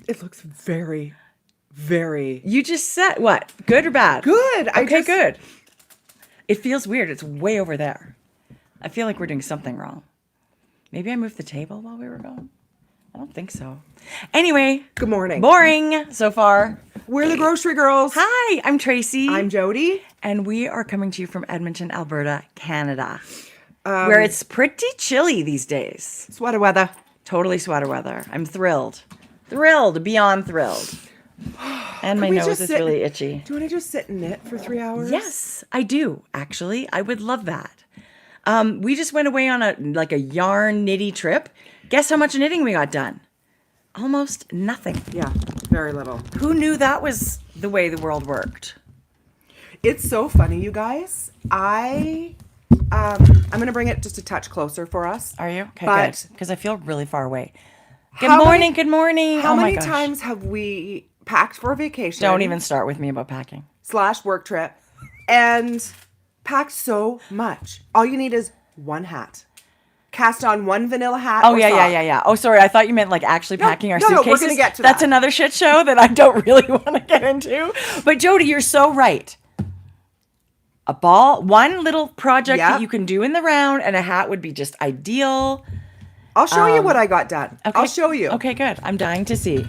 It looks very, very... You just said what? Good or bad? Good. Okay, good. It feels weird. It's way over there. I feel like we're doing something wrong. Maybe I moved the table while we were going. I don't think so. Anyway. Good morning. Boring so far. We're the Grocery Girls. Hi, I'm Tracie. I'm Jodi. And we are coming to you from Edmonton, Alberta, Canada, where it's pretty chilly these days. Sweater weather. Totally sweater weather. I'm thrilled. Thrilled, beyond thrilled. And my nose is really itchy. Do you want to just sit and knit for 3 hours? Yes, I do, actually. I would love that. We just went away on a yarn knitty trip. Guess how much knitting we got done? Almost nothing. Yeah, very little. Who knew that was the way the world worked? It's so funny, you guys. I'm going to bring it just a touch closer for us. Are you? Okay, but good. Because I feel really far away. Good morning. How many times have we packed for a vacation? Don't even start with me about packing. / work trip. And packed so much. All you need is one hat. Cast on one vanilla hat. Oh, yeah. Oh, sorry. I thought you meant like actually packing our suitcases. No, we're going to get to that. That's another shit show that I don't really want to get into. But Jodi, you're so right. One little project that you can do in the round, and a hat would be just ideal. I'll show you what I got done. Okay. I'll show you. Okay, good. I'm dying to see.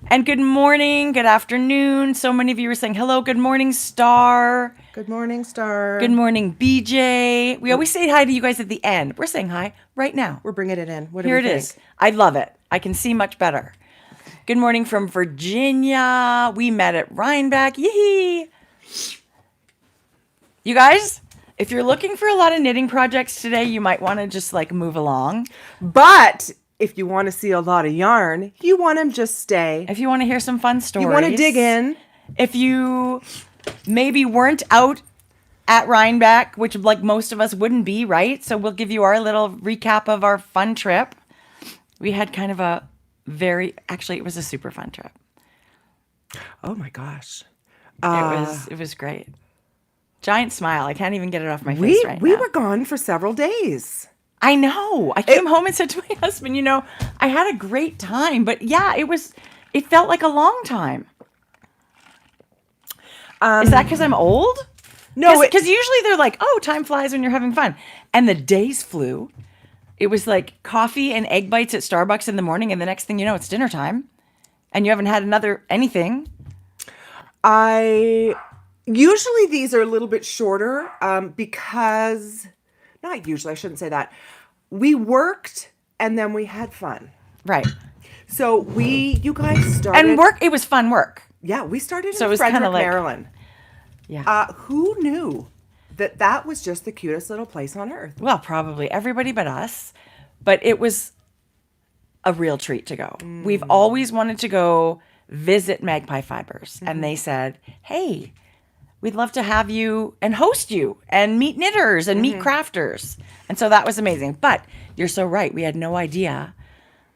And good morning, good afternoon. So many of you are saying hello. Good morning, Star. Good morning, Star. Good morning, BJ. We always say hi to you guys at the end. We're saying hi right now. We're bringing it in. What do Here we think? it is. I love it. I can see much better. Good morning from Virginia. We met at Rhinebeck. Yee! You guys, if you're looking for a lot of knitting projects today, you might want to just move along. But if you want to see a lot of yarn, you want to just stay. If you want to hear some fun stories. You want to dig in. If you maybe weren't out at Rhinebeck, which most of us wouldn't be, right? So we'll give you our little recap of our fun trip. We had kind of it was a super fun trip. Oh my gosh. It was great. Giant smile. I can't even get it off my face right now. We were gone for several days. I know. I came home and said to my husband, I had a great time. But yeah, it felt like a long time. Is that because I'm old? No. Because usually they're like, oh, time flies when you're having fun. And the days flew. It was like coffee and egg bites at Starbucks in the morning. And the next thing you know, it's dinner time. And you haven't had anything. Usually these are a little bit shorter because, not usually, I shouldn't say that. We worked and then we had fun. Right. So you guys started. And it was fun work. Yeah, we started So it in was Frederick, kinda Maryland. Yeah. Who knew that was just the cutest little place on earth? Well, probably everybody but us. But it was a real treat to go. We've always wanted to go visit Magpie Fibres. And they said, hey, we'd love to have you and host you and meet knitters and meet crafters. And so that was amazing. But you're so right. We had no idea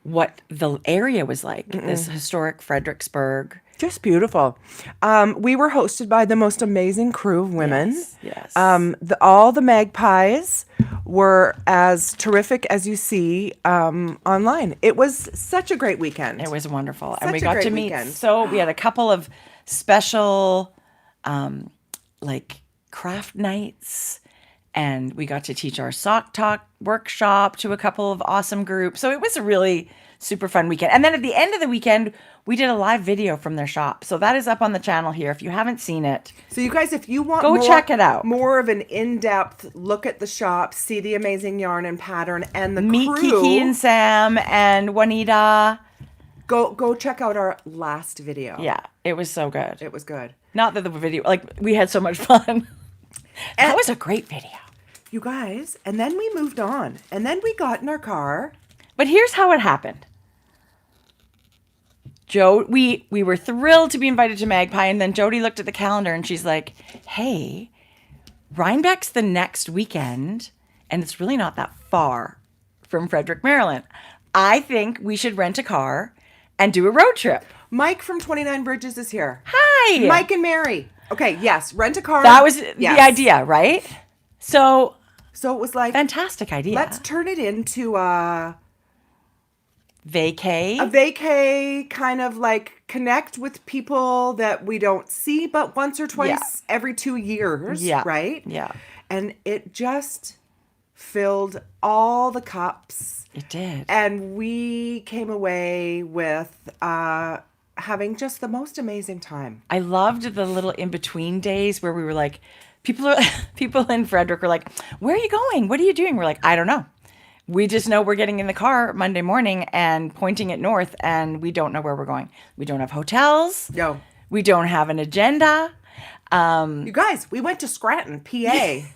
what the area was like, this historic Fredericksburg. Just beautiful. We were hosted by the most amazing crew of women. Yes. All the Magpies were as terrific as you see online. It was such a great weekend. It was wonderful. Such and we a got great to meet. weekend. So we had a couple of special craft nights, and we got to teach our sock talk workshop to a couple of awesome groups. So it was a really super fun weekend. And then at the end of the weekend, we did a live video from their shop. So that is up on the channel here if you haven't seen it. So you guys, if you want check it out. More of an in-depth look at the shop, see the amazing yarn and pattern and the Meet crew. Kiki and Sam and Juanita. Go check out our last video. Yeah, it was so good. It was good. Not that the video, we had so much fun. That was a great video. You guys, and then we moved on. And then we got in our car. But here's how it happened. We were thrilled to be invited to Magpie, and then Jodi looked at the calendar and she's like, hey, Rhinebeck's the next weekend, and it's really not that far from Frederick, Maryland. I think we should rent a car and do a road trip. Mike from 29 Bridges is here. Hi. Mike and Mary. Okay, yes, rent a car. That was the idea, right? So it was like, fantastic idea. let's turn it into Vacay. A vacay, kind of like connect with people that we don't see but once or twice every 2 years, Yeah. right? Yeah. And it just filled all the cups. It did. And we came away with having just the most amazing time. I loved the little in-between days where we were like, people in Frederick were like, where are you going? What are you doing? We're like, I don't know. We just know we're getting in the car Monday morning and pointing it north, and we don't know where we're going. We don't have hotels. No. We don't have an agenda. You guys, we went to Scranton, PA.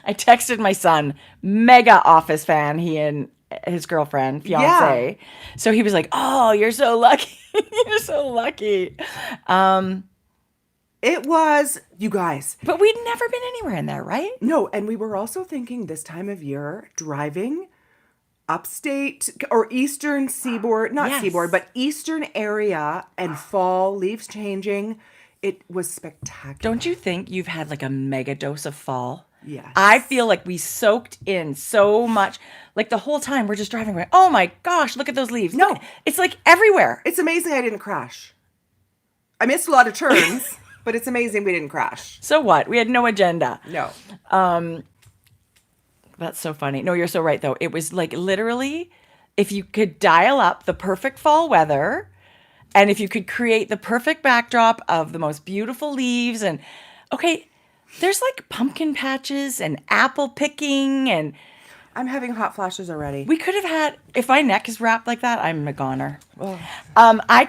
I texted my son, mega Office fan, he and his girlfriend, fiance. So he was like, oh, you're so lucky. You're so lucky. It was, you guys. But we'd never been anywhere in there, right? No, and we were also thinking this time of year, driving upstate or eastern seaboard, not seaboard, but eastern area and fall, leaves changing. It was spectacular. Don't you think you've had like a mega dose of fall? Yes. I feel like we soaked in so much. Like the whole time we're just driving away. Oh my gosh, look at those leaves. No. Look, it's like everywhere. It's amazing I didn't crash. I missed a lot of turns, but it's amazing we didn't crash. So what? We had no agenda. No. That's so funny. No, you're so right though. It was like literally if you could dial up the perfect fall weather and if you could create the perfect backdrop of the most beautiful leaves and okay, there's like pumpkin patches and apple picking and I'm having hot flashes already. we could have had, if my neck is wrapped like that, I'm a goner. Oh. We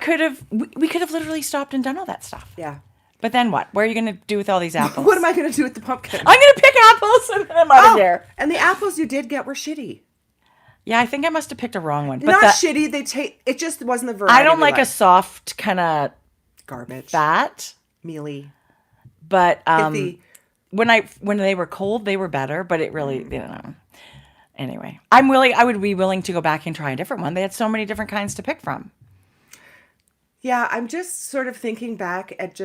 could have literally stopped and done all that stuff. Yeah. But then what? What are you going to do with all these apples? What am I going to do with the pumpkin? I'm going to pick apples and then I'm out of here. And the apples you did get were shitty. Yeah, I think I must have picked a wrong one. But Not shitty. It just wasn't the variety. I don't like a soft kind of garbage. fat. Mealy. But Pithy. when they were cold, they were better. But it really, you know. Anyway, I would be willing to go back and try a different one. They had so many different kinds to pick from. Yeah, I'm just sort of thinking back at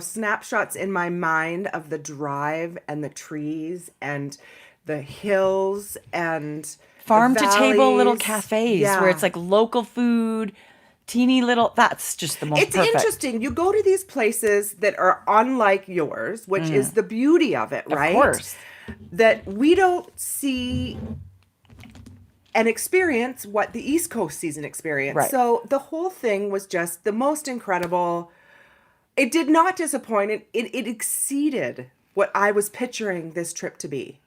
snapshots in my mind of the drive and the trees and the hills and Farm the to table little valleys. cafes Yeah. where it's like local food, teeny little, that's just the most It's perfect. interesting. You go to these places that are unlike yours, which is the beauty of it, right? Of course. That we don't see and experience what the East Coast sees and experience. Right. So the whole thing was just the most incredible. It did not disappoint. It exceeded what I was picturing this trip to be.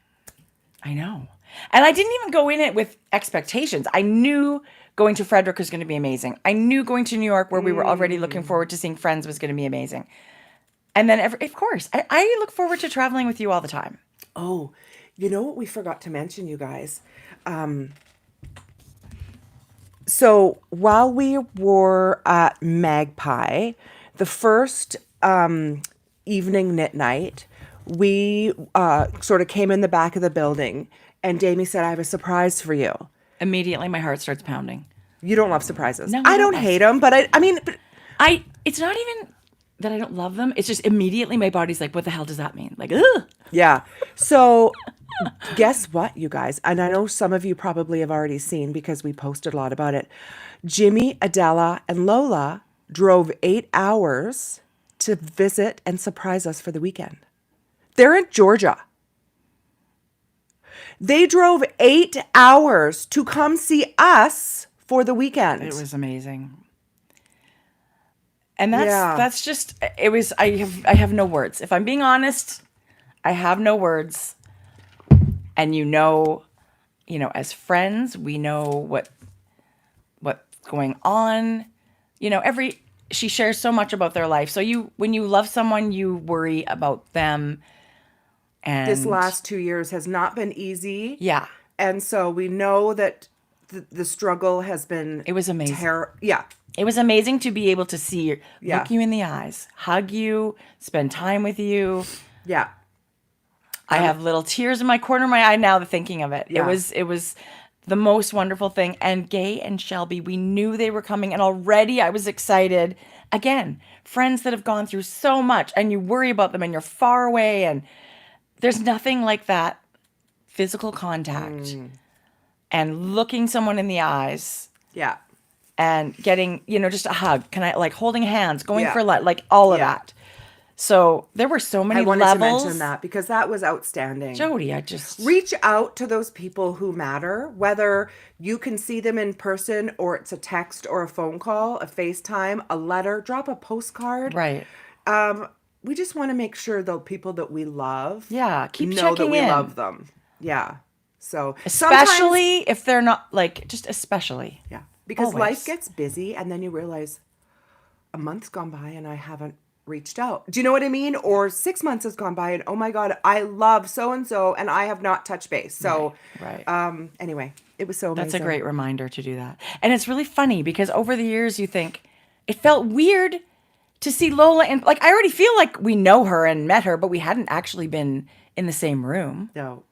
I know. And I didn't even go in it with expectations. I knew going to Frederick was going to be amazing. I knew going to New York, where we were already looking forward to seeing friends, was going to be amazing. And then, of course, I look forward to traveling with you all the time. Oh, you know what we forgot to mention, you guys? So while we were at Magpie, the first evening knit night, we sort of came in the back of the building, and Damie said, I have a surprise for you. Immediately, my heart starts pounding. You don't love surprises. No, I don't hate them, but It's not even that I don't love them. It's just immediately my body's like, what the hell does that mean? Like, ugh. yeah. So guess what, you guys? And I know some of you probably have already seen because we posted a lot about it. Jimmy, Adela, and Lola drove 8 hours to visit and surprise us for the weekend. They're in Georgia. They drove 8 hours to come see us for the weekend. It was amazing. And that's Yeah. that's just it was I have no words. If I'm being honest, I have no words. And as friends, we know what's going on. She shares so much about their life. So when you love someone, you worry about them. And This last 2 years has not been easy. yeah. And so we know that the struggle has been. It was amazing. Yeah. It was amazing to be able to see you, Yeah. look you in the eyes, hug you, spend time with you. Yeah. I have little tears in my corner of my eye now thinking of it. Yeah. It was the most wonderful thing. And Gay and Shelby, we knew they were coming, and already I was excited. Again, friends that have gone through so much, and you worry about them and you're far away, and there's nothing like that physical contact and looking someone in the eyes Yeah. and getting, just a hug. Can I, like, holding hands, going Yeah. for like all of Yeah. that. So there were so many I wanted levels. to mention that because that was outstanding. Jodi, I just Reach out to those people who matter, whether you can see them in person or it's a text or a phone call, a FaceTime, a letter, drop a postcard. right. We just want to make sure the people that we love Yeah, keep know that checking we in. love them. Yeah. So sometimes, Especially if they're not, like, just especially. yeah, because Always. life gets busy and then you realize a month's gone by and I haven't reached out. Do you know what I mean? Or 6 months has gone by and oh my God, I love so and so and I have not touched base. So Right. anyway, it was so amazing. That's a great reminder to do that. And it's really funny because over the years you think it felt weird to see Lola, and like I already feel like we know her and met her, but we hadn't actually been in the same room. No.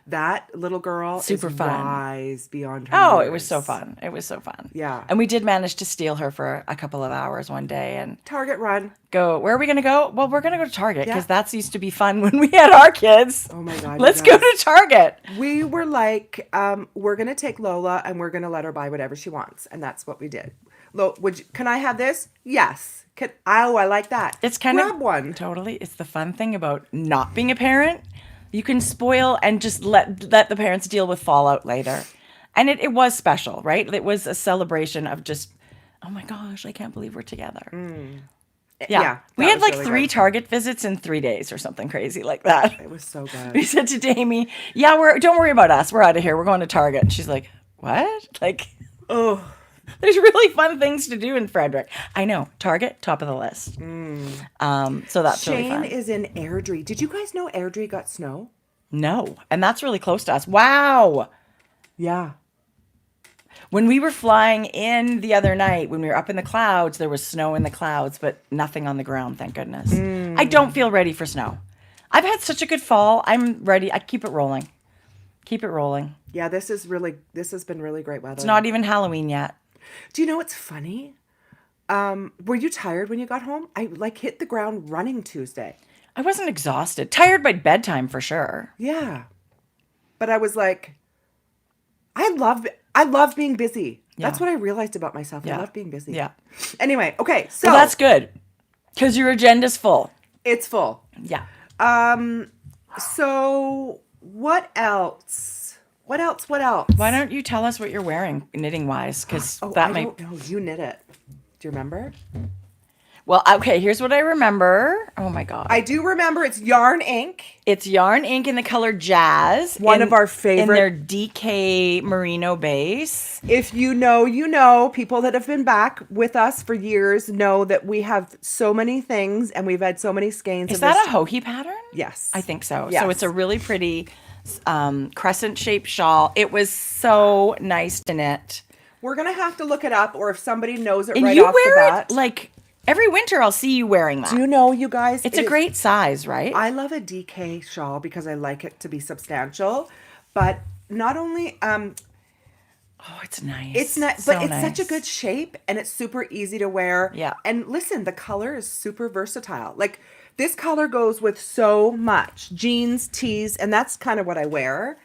That little girl Super is fun. wise beyond her Oh, years. it was so fun. It was so fun. Yeah. And we did manage to steal her for a couple of hours one day and Target run. go, where are we going to go? Well, we're going to go to Target because Yeah. that used to be fun when we had our kids. Oh my God. Let's you go guys. to Target. We were like, we're going to take Lola and we're going to let her buy whatever she wants. And that's what we did. Can I have this? Yes. I like that. It's kind Grab of one. Totally. It's the fun thing about not being a parent. You can spoil and just let the parents deal with fallout later. And it was special, right? It was a celebration of just, oh my gosh, I can't believe we're together. Yeah. We that had was like really 3 good. Target visits in 3 days or something crazy like that. It was so We good. said to Damie, yeah, don't worry about us. We're out of here. We're going to Target. And she's like, what? Like, Oh, there's really fun things to do in Frederick. I know. Target, top of the list. So that's really Shane fun. is in Airdrie. Did you guys know Airdrie got snow? No. And that's really close to us. Wow. Yeah. When we were flying in the other night, when we were up in the clouds, there was snow in the clouds, but nothing on the ground, thank goodness. I don't feel ready for snow. I've had such a good fall. I'm ready. I keep it rolling. Keep it rolling. Yeah, this has been really great weather. It's not even Halloween yet. Do you know what's funny? Were you tired when you got home? I hit the ground running Tuesday. I wasn't exhausted. Tired by bedtime for sure. Yeah. But I was like, I love being busy. That's Yeah. what I realized about myself. I Yeah. love being busy. Yeah. Anyway, okay. So Well, that's good. Because your agenda's full. it's full. Yeah. So what else? What else? Why don't you tell us what you're wearing knitting wise? Because Oh, that I might. don't know. You knit it. Do you remember? Well, okay, here's what I remember. Oh my God. I do remember. It's yarn ink. It's yarn ink in the color jazz. One of our favorite- In their DK merino base. If you know, you know. People that have been back with us for years know that we have so many things and we've had so many skeins. Is of that this- a hoagie pattern? Yes. I think so. Yes. So it's a really pretty crescent shaped shawl. It was so nice to knit. We're gonna have to look it up, or if somebody knows it And right you off the wear bat. it like every winter. I'll see you wearing that. Do you know, you guys? It's it a is- great size, right? I love a DK shawl because I like it to be substantial, but not only Oh, it's nice. it's not, So but it's such a nice. good shape and it's super easy to wear. Yeah. And listen, the color is super versatile. Like this color goes with so much jeans, tees, and that's kind of what I wear.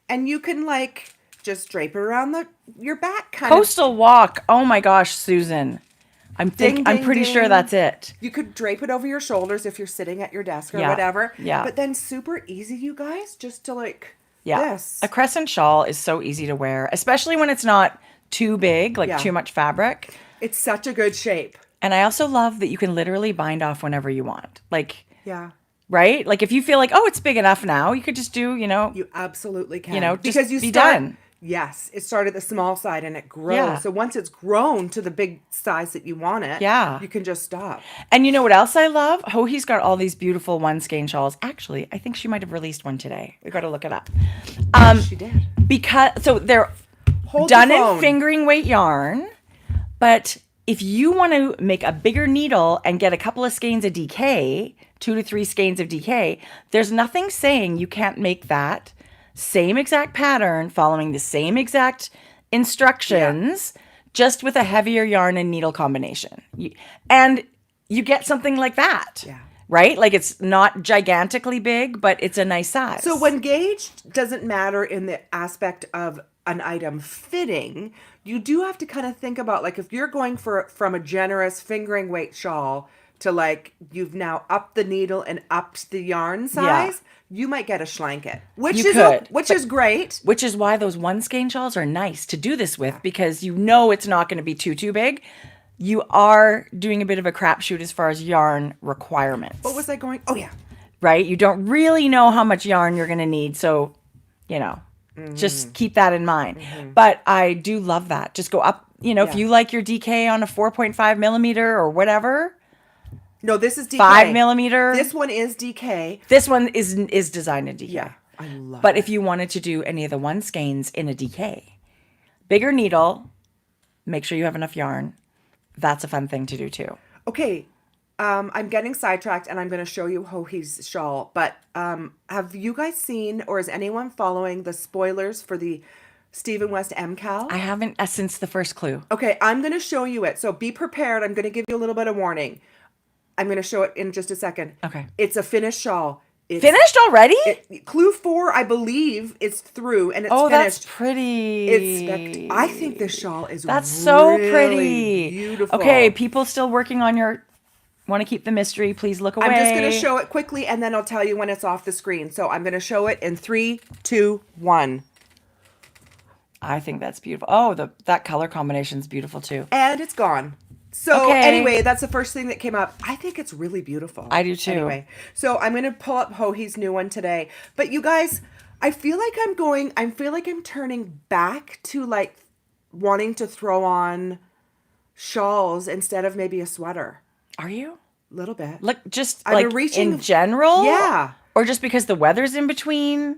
And you can like just drape it around your back, kind of. Coastal Walk. Oh my gosh, Susan. I'm Ding, pretty ding, sure ding. that's it. You could drape it over your shoulders if you're sitting at your desk or Yeah. whatever. Yeah. But then super easy, you guys, just to like Yeah. this. A crescent shawl is so easy to wear, especially when it's not too big, like Yeah. too much fabric. It's such a good shape. And I also love that you can literally bind off whenever you want. Like, Yeah. right? Like if you feel like, oh, it's big enough now, you could just do, You absolutely can. just because you be start, done. Yes, it started the small side and it grows. Yeah. So once it's grown to the big size that you want it, Yeah. you can just stop. And you know what else I love? Hohi's got all these beautiful one skein shawls. Actually, I think she might have released one today. We got to look it up. She did. Because so they're Hold done the in phone. fingering weight yarn, but if you want to make a bigger needle and get a couple of skeins of DK, 2 to 3 skeins of DK, there's nothing saying you can't make that same exact pattern following the same exact instructions, just with a heavier yarn and needle combination. And you get something like that. Yeah. Right? Like it's not gigantically big, but it's a nice size. So when gauge doesn't matter in the aspect of an item fitting, you do have to kind of think about, like, if you're going from a generous fingering weight shawl to, like, you've now upped the needle and upped the yarn size, you might get a schlanket, which is great. Which is why those one skein shawls are nice to do this with, because you know it's not going to be too big. You are doing a bit of a crapshoot as far as yarn requirements. What was I going? Oh, yeah. Right? You don't really know how much yarn you're going to need. So, you know, just keep that in mind. But I do love that. Just go up, you know, if you like your DK on a 4.5 millimeter or whatever. No, this is DK. 5 millimeter. This one is DK. This one is designed in DK. Yeah, I love it. But if you wanted to do any of the one skeins in a DK, bigger needle, make sure you have enough yarn. That's a fun thing to do too. Okay, I'm getting sidetracked and I'm going to show you Hohi's shawl. But have you guys seen, or is anyone following the spoilers for the Stephen West MCAL? I haven't since the first clue. Okay, I'm going to show you it. So be prepared. I'm going to give you a little bit of warning. I'm going to show it in just a second. Okay. It's a finished shawl. It's Finished already? Clue 4, I believe, is through and it's finished. That's pretty. It's I think this shawl is so really pretty. beautiful. Okay, people still working on your. Want to keep the mystery? Please look away. I'm just going to show it quickly and then I'll tell you when it's off the screen. So I'm going to show it in 3, 2, 1. I think that's beautiful. Oh, that color combination is beautiful too. And it's gone. So anyway, that's the first thing that came up. I think it's really beautiful. I do too. Anyway, so I'm going to pull up Hohi's new one today. But you guys, I feel like I'm turning back to like wanting to throw on shawls instead of maybe a sweater. Are you? A little bit. Look, just I've like been reaching, in general? Yeah. Or just because the weather's in between?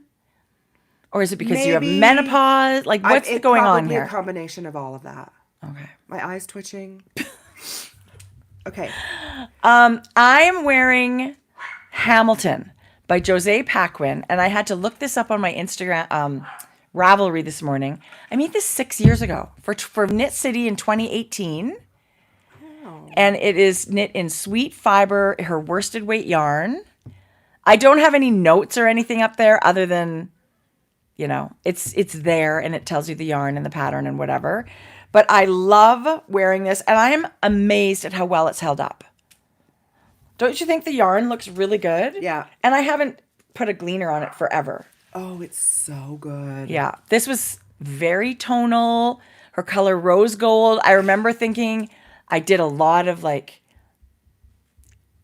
Or is it because you have menopause? Like, what's going on here? Probably a combination of all of that. Okay. My eyes twitching. Okay. I am wearing Hamilton by Jose Paquin, and I had to look this up on my Instagram Ravelry this morning. I made this 6 years ago for Knit City in 2018. Oh. And it is knit in sweet fiber, her worsted weight yarn. I don't have any notes or anything up there other than, you know, it's there and it tells you the yarn and the pattern and whatever. But I love wearing this, and I am amazed at how well it's held up. Don't you think the yarn looks really good? Yeah. And I haven't put a gleaner on it forever. Oh, it's so good. Yeah. This was very tonal. Her color rose gold. I remember thinking I did a lot of like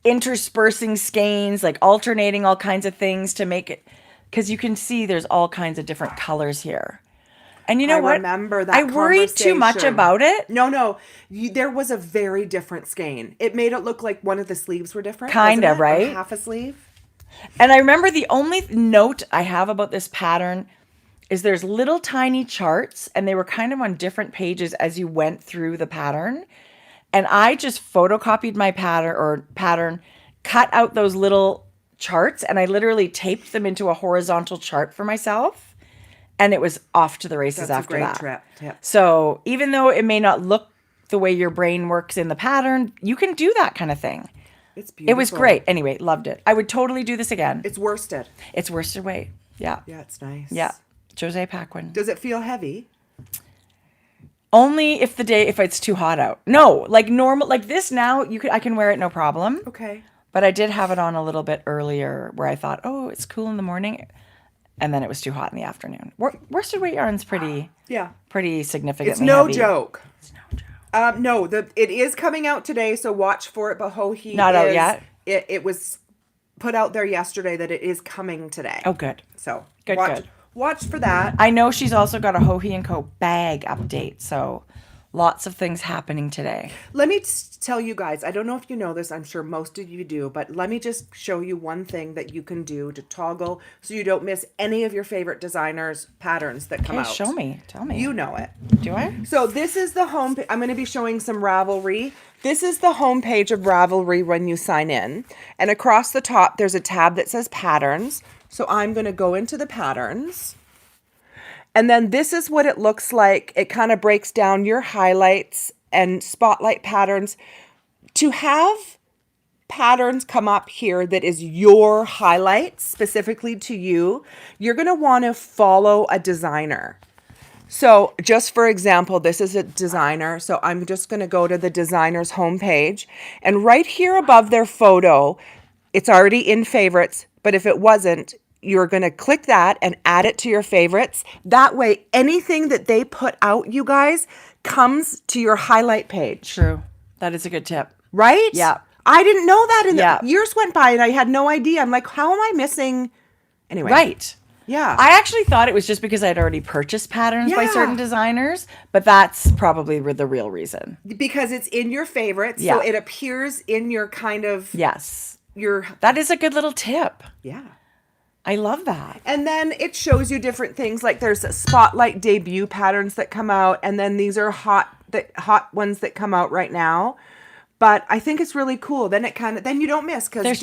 interspersing skeins, like alternating all kinds of things to make it, because you can see there's all kinds of different colors here. And you know what? I remember that. I worried too much about it. No. There was a very different skein. It made it look like one of the sleeves were different. Kind of, right? Or half a sleeve. And I remember the only note I have about this pattern is there's little tiny charts, and they were kind of on different pages as you went through the pattern. And I just photocopied my pattern, cut out those little charts, and I literally taped them into a horizontal chart for myself. And it was off to the races after that. That's a great trip. So even though it may not look the way your brain works in the pattern, you can do that kind of thing. It's beautiful. It was great. Anyway, loved it. I would totally do this again. It's worsted. It's worsted weight. Yeah. Yeah, it's nice. Yeah. Jose Paquin. Does it feel heavy? Only if it's too hot out. No, like normal, like this now, I can wear it no problem. Okay. But I did have it on a little bit earlier where I thought, oh, it's cool in the morning. And then it was too hot in the afternoon. Worsted weight yarn's pretty significantly It's no heavy. joke. It's no joke. No, it is coming out today, so watch for it. But Hohi not out yet. It was put out there yesterday that it is coming today. Oh, good. So Good. Watch for that. I know she's also got a Hohi & Co. bag update, so lots of things happening today. Let me tell you guys, I don't know if you know this, I'm sure most of you do, but let me just show you one thing that you can do to toggle so you don't miss any of your favorite designers' patterns that come out. Show me. Tell me. You know it. Do I? So this is the home. I'm going to be showing some Ravelry. This is the home page of Ravelry when you sign in. And across the top, there's a tab that says patterns. So I'm going to go into the patterns. And then this is what it looks like. It kind of breaks down your highlights and spotlight patterns. To have patterns come up here that is your highlights specifically to you, you're going to want to follow a designer. So just for example, this is a designer. So I'm just going to go to the designer's homepage, and right here above their photo, it's already in favorites. But if it wasn't, you're going to click that and add it to your favorites. That way, anything that they put out, you guys, comes to your highlight page. True. That is a good tip. Right? Yeah. I didn't know that. Yeah. Years went by and I had no idea. I'm like, how am I missing? Anyway. Right. Yeah. I actually thought it was just because I'd already purchased patterns by Yeah. certain designers, but that's probably the real reason. Because it's in your favorites. Yeah. So it appears in your kind of, Yes. your, That is a good little tip. yeah. I love that. And then it shows you different things. Like there's spotlight debut patterns that come out. And then these are hot ones that come out right now. But I think it's really cool. Then then you don't miss, because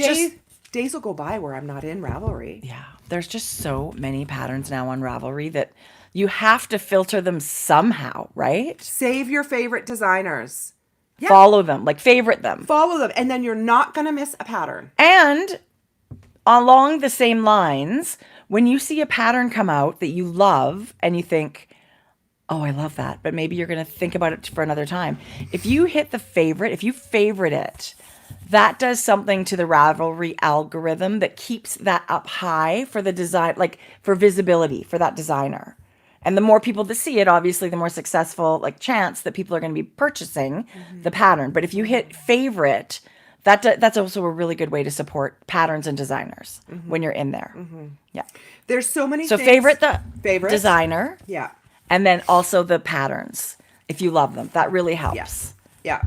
days will go by where I'm not in Ravelry. Yeah. There's just so many patterns now on Ravelry that you have to filter them somehow, right? Save your favorite designers. Yeah. Follow them, like favorite them. Follow them. And then you're not going to miss a pattern. And along the same lines, when you see a pattern come out that you love and you think, oh, I love that, but maybe you're going to think about it for another time. If you hit the favorite, if you favorite it, that does something to the Ravelry algorithm that keeps that up high for the design, like for visibility for that designer. And the more people that see it, obviously, the more successful chance that people are going to be purchasing the pattern. But if you hit favorite, that's also a really good way to support patterns and designers when you're in there. Yeah. There's so many So things. favorite the Favorites. designer. Yeah. And then also the patterns, if you love them. That really helps. Yes. Yeah.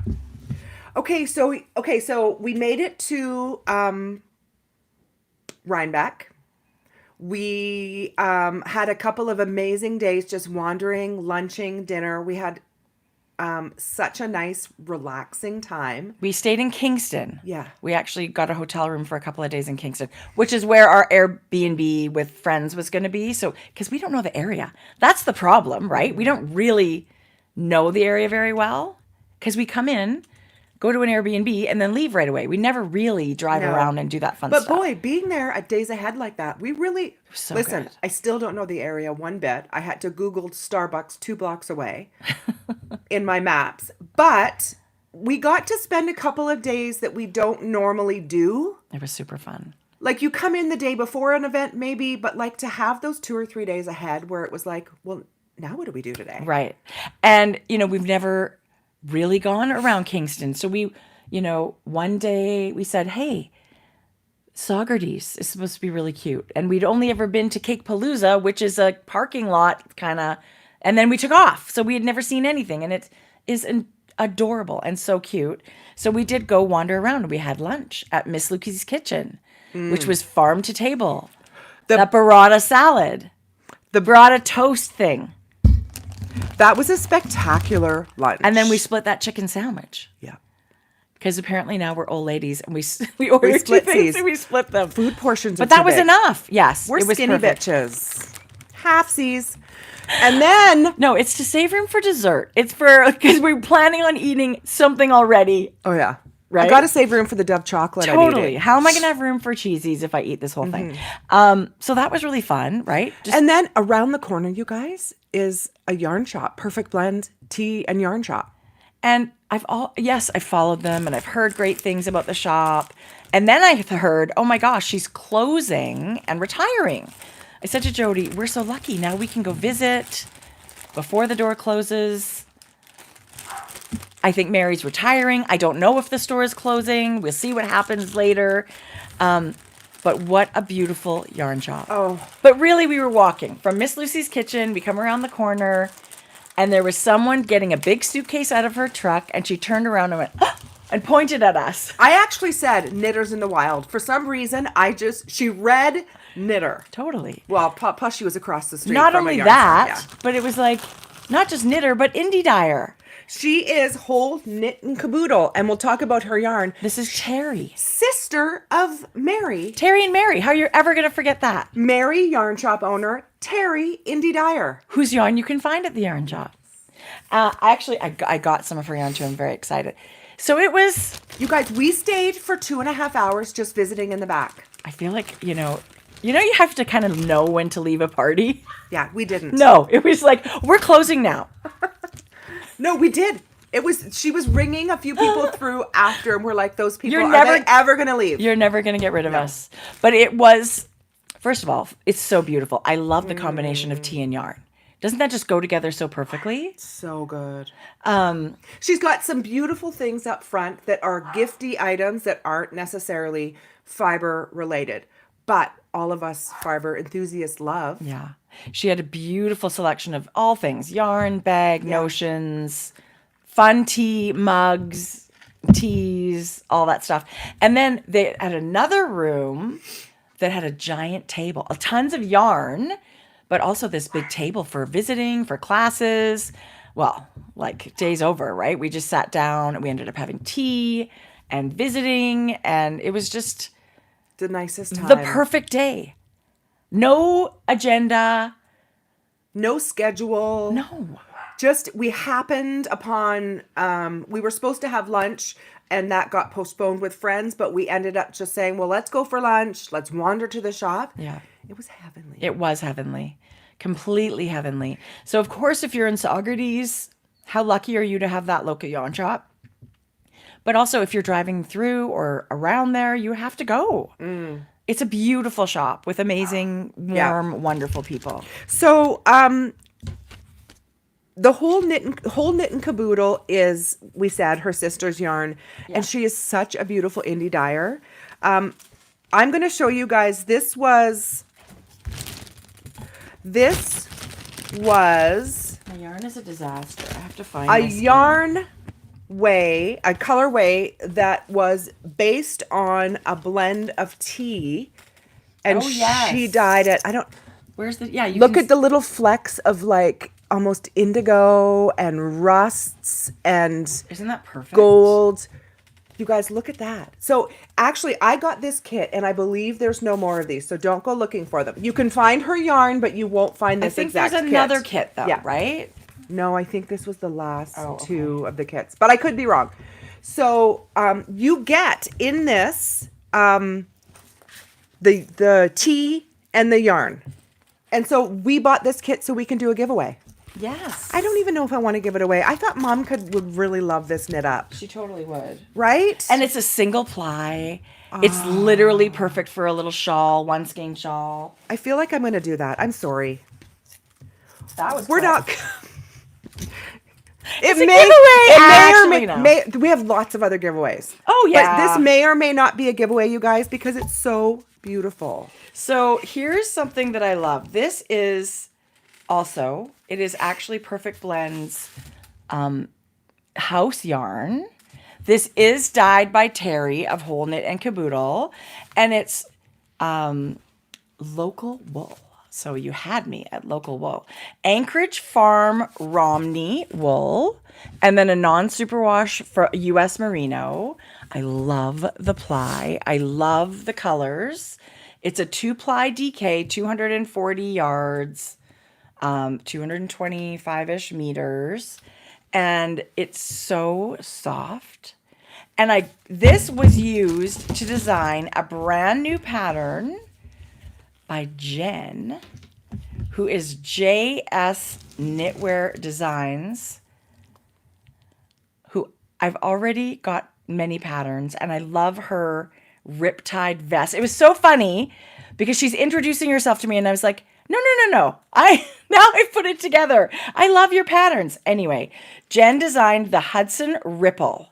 Okay, so we made it to Rhinebeck. We had a couple of amazing days just wandering, lunching, dinner. We had such a nice, relaxing time. We stayed in Kingston. Yeah. We actually got a hotel room for a couple of days in Kingston, which is where our Airbnb with friends was going to be. So, because we don't know the area. That's the problem, right? We don't really know the area very well, because we come in, go to an Airbnb, and then leave right away. We never really drive No. around and do that fun But stuff. boy, being there at days ahead like that, we really so listen. good. I still don't know the area one bit. I had to Google Starbucks 2 blocks away in my maps, but we got to spend a couple of days that we don't normally do. It was super fun. Like you come in the day before an event, maybe, but like to have those 2 or 3 days ahead where it was like, well, now what do we do today? Right. And, we've never really gone around Kingston. So we, one day we said, hey, Saugerties is supposed to be really cute. And we'd only ever been to Palooza, which is a parking lot kind of, and then we took off. So we had never seen anything. And it is adorable and so cute. So we did go wander around, and we had lunch at Miss Lukey's Kitchen, which was farm to table. That burrata salad, the burrata toast thing. That was a spectacular lunch. And then we split that chicken sandwich. yeah. Because apparently now we're old ladies and we ordered two split things these. and we split them. Food portions But are that too was big. enough. Yes. We're it was skinny perfect. bitches. Halfsies. And then, No, it's to save room for dessert. It's because we're planning on eating something already. oh yeah. Right? I got to save room for the Dove chocolate. I'm Totally. eating. How am I going to have room for cheesies if I eat this whole thing? So that was really fun, right? Just And then around the corner, you guys, is a yarn shop, Perfect Blend Tea and Yarn Shop. And I followed them and I've heard great things about the shop. And then I heard, oh my gosh, she's closing and retiring. I said to Jodi, we're so lucky. Now we can go visit before the door closes. I think Mary's retiring. I don't know if the store is closing. We'll see what happens later. But what a beautiful yarn shop. Oh. But really, we were walking from Miss Lucy's Kitchen. We come around the corner, and there was someone getting a big suitcase out of her truck, and she turned around and went, and pointed at us. I actually said Knitters in the Wild. For some reason, she read Knitter. Totally. Well, plus she was across the street Not from a only yarn that, shop, but it was like, not just knitter, but indie dyer. She is whole knit and caboodle, and we'll talk about her yarn. This is Terry. Sister of Mary. Terry and Mary. How are you ever going to forget that? Mary, yarn shop owner. Terry, indie dyer. Whose yarn you can find at the yarn shop. I got some of her yarn too. I'm very excited. So it was, You guys, we stayed for 2.5 hours just visiting in the back. I feel like, You know, you have to kind of know when to leave a party. Yeah, we didn't. No, it was like, we're closing now. No, we did. She was ringing a few people through after, and we're like, those people, You're are never they ever going to leave? You're never going to get rid of us. But it was, first of all, it's so beautiful. I love the combination of tea and yarn. Doesn't that just go together so perfectly? So good. She's got some beautiful things up front that are gifty items that aren't necessarily fiber related, but all of us fiber enthusiasts love. Yeah. She had a beautiful selection of all things, yarn, bag, notions, fun tea, mugs, teas, all that stuff. And then they had another room that had a giant table, tons of yarn, but also this big table for visiting, for classes. Well, like day's over, right? We just sat down and we ended up having tea and visiting, and it was just the nicest time. The perfect day. No agenda. No schedule. No. Just, we happened upon, we were supposed to have lunch, and that got postponed with friends, but we ended up just saying, well, let's go for lunch. Let's wander to the shop. Yeah. It was heavenly. It was heavenly. Completely heavenly. So, of course, if you're in Saugerties, how lucky are you to have that local yarn shop? But also, if you're driving through or around there, you have to go. It's a beautiful shop with amazing, warm, wonderful people. So, the whole knit and caboodle is, we said, her sister's yarn, and she is such a beautiful indie dyer. I'm going to show you guys. This was. My yarn is a disaster. I have to find a yarn way, a colorway that was based on a blend of tea, and she dyed it. I don't. Where's the? Yeah, you look at the little flecks of like almost indigo and rusts and isn't that perfect? Gold. You guys, look at that. So actually, I got this kit, and I believe there's no more of these. So don't go looking for them. You can find her yarn, but you won't find this exact kit. I think there's another kit, though, right? No, I think this was the last two of the kits, but I could be wrong. So you get in this the tea and the yarn. And so we bought this kit so we can do a giveaway. Yes. I don't even know if I want to give it away. I thought Mom would really love this knit up. She totally would. Right? And it's a single ply. It's literally perfect for a little shawl, one skein shawl. I feel like I'm going to do that. I'm sorry. That was We're not. It's a giveaway. We have lots of other giveaways. Oh, yeah. But this may or may not be a giveaway, you guys, because it's so beautiful. So here's something that I love. This is also, it is actually Perfect Blends house yarn. This is dyed by Terry of Whole Knit and Caboodle, and it's local wool. So you had me at local wool. Anchorage Farm Romney wool, and then a non-superwash for U.S. Merino. I love the ply. I love the colors. It's a 2-ply DK, 240 yards, 225-ish meters, and it's so soft. And this was used to design a brand new pattern by Jen, who is JS Knitwear Designs, who I've already got many patterns, and I love her riptide vest. It was so funny because she's introducing herself to me, and I was like, no. Now I've put it together. I love your patterns. Anyway, Jen designed the Hudson Ripple,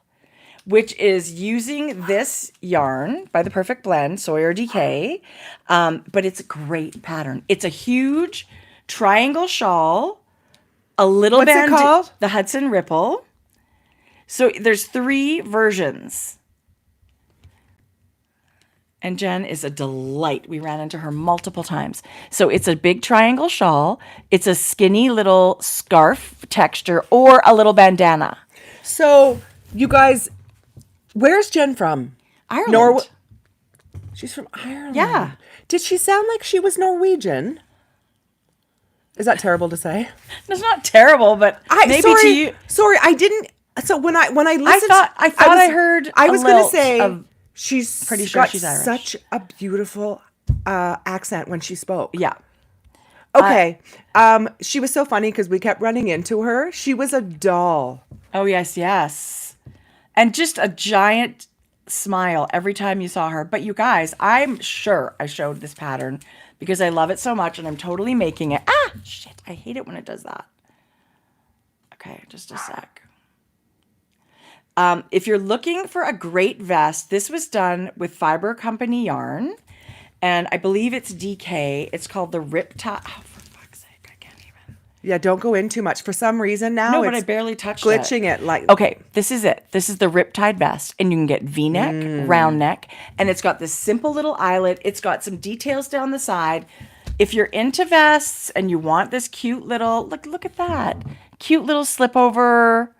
which is using this yarn by the Perfect Blend, Sawyer DK, but it's a great pattern. It's a huge triangle shawl, a little What's it called? The Hudson Ripple. So there's 3 versions. And Jen is a delight. We ran into her multiple times. So it's a big triangle shawl. It's a skinny little scarf texture or a little bandana. So, you guys, where's Jen from? Ireland. She's from Ireland. Yeah. Did she sound like she was Norwegian? Is that terrible to say? It's not terrible, but maybe to you. Sorry, I didn't. So when I listened, I thought I heard. I was going to say she's she's pretty sure got she's Irish. Such a beautiful accent when she spoke. Yeah. Okay. She was so funny because we kept running into her. She was a doll. Oh, yes, yes. And just a giant smile every time you saw her. But you guys, I'm sure I showed this pattern because I love it so much and I'm totally making it. Ah, shit. I hate it when it does that. Okay, just a sec. If you're looking for a great vest, this was done with Fiber Company yarn. And I believe it's DK. It's called the Riptide. Oh, for fuck's sake, I can't even. Yeah, don't go in too much. For some reason now, No, but I it's barely touched glitching it. Like, okay, this is it. This is the Riptide vest. And you can get V-neck, round neck. And it's got this simple little eyelet. It's got some details down the side. If you're into vests and you want this cute little, look at that. Cute little slip over.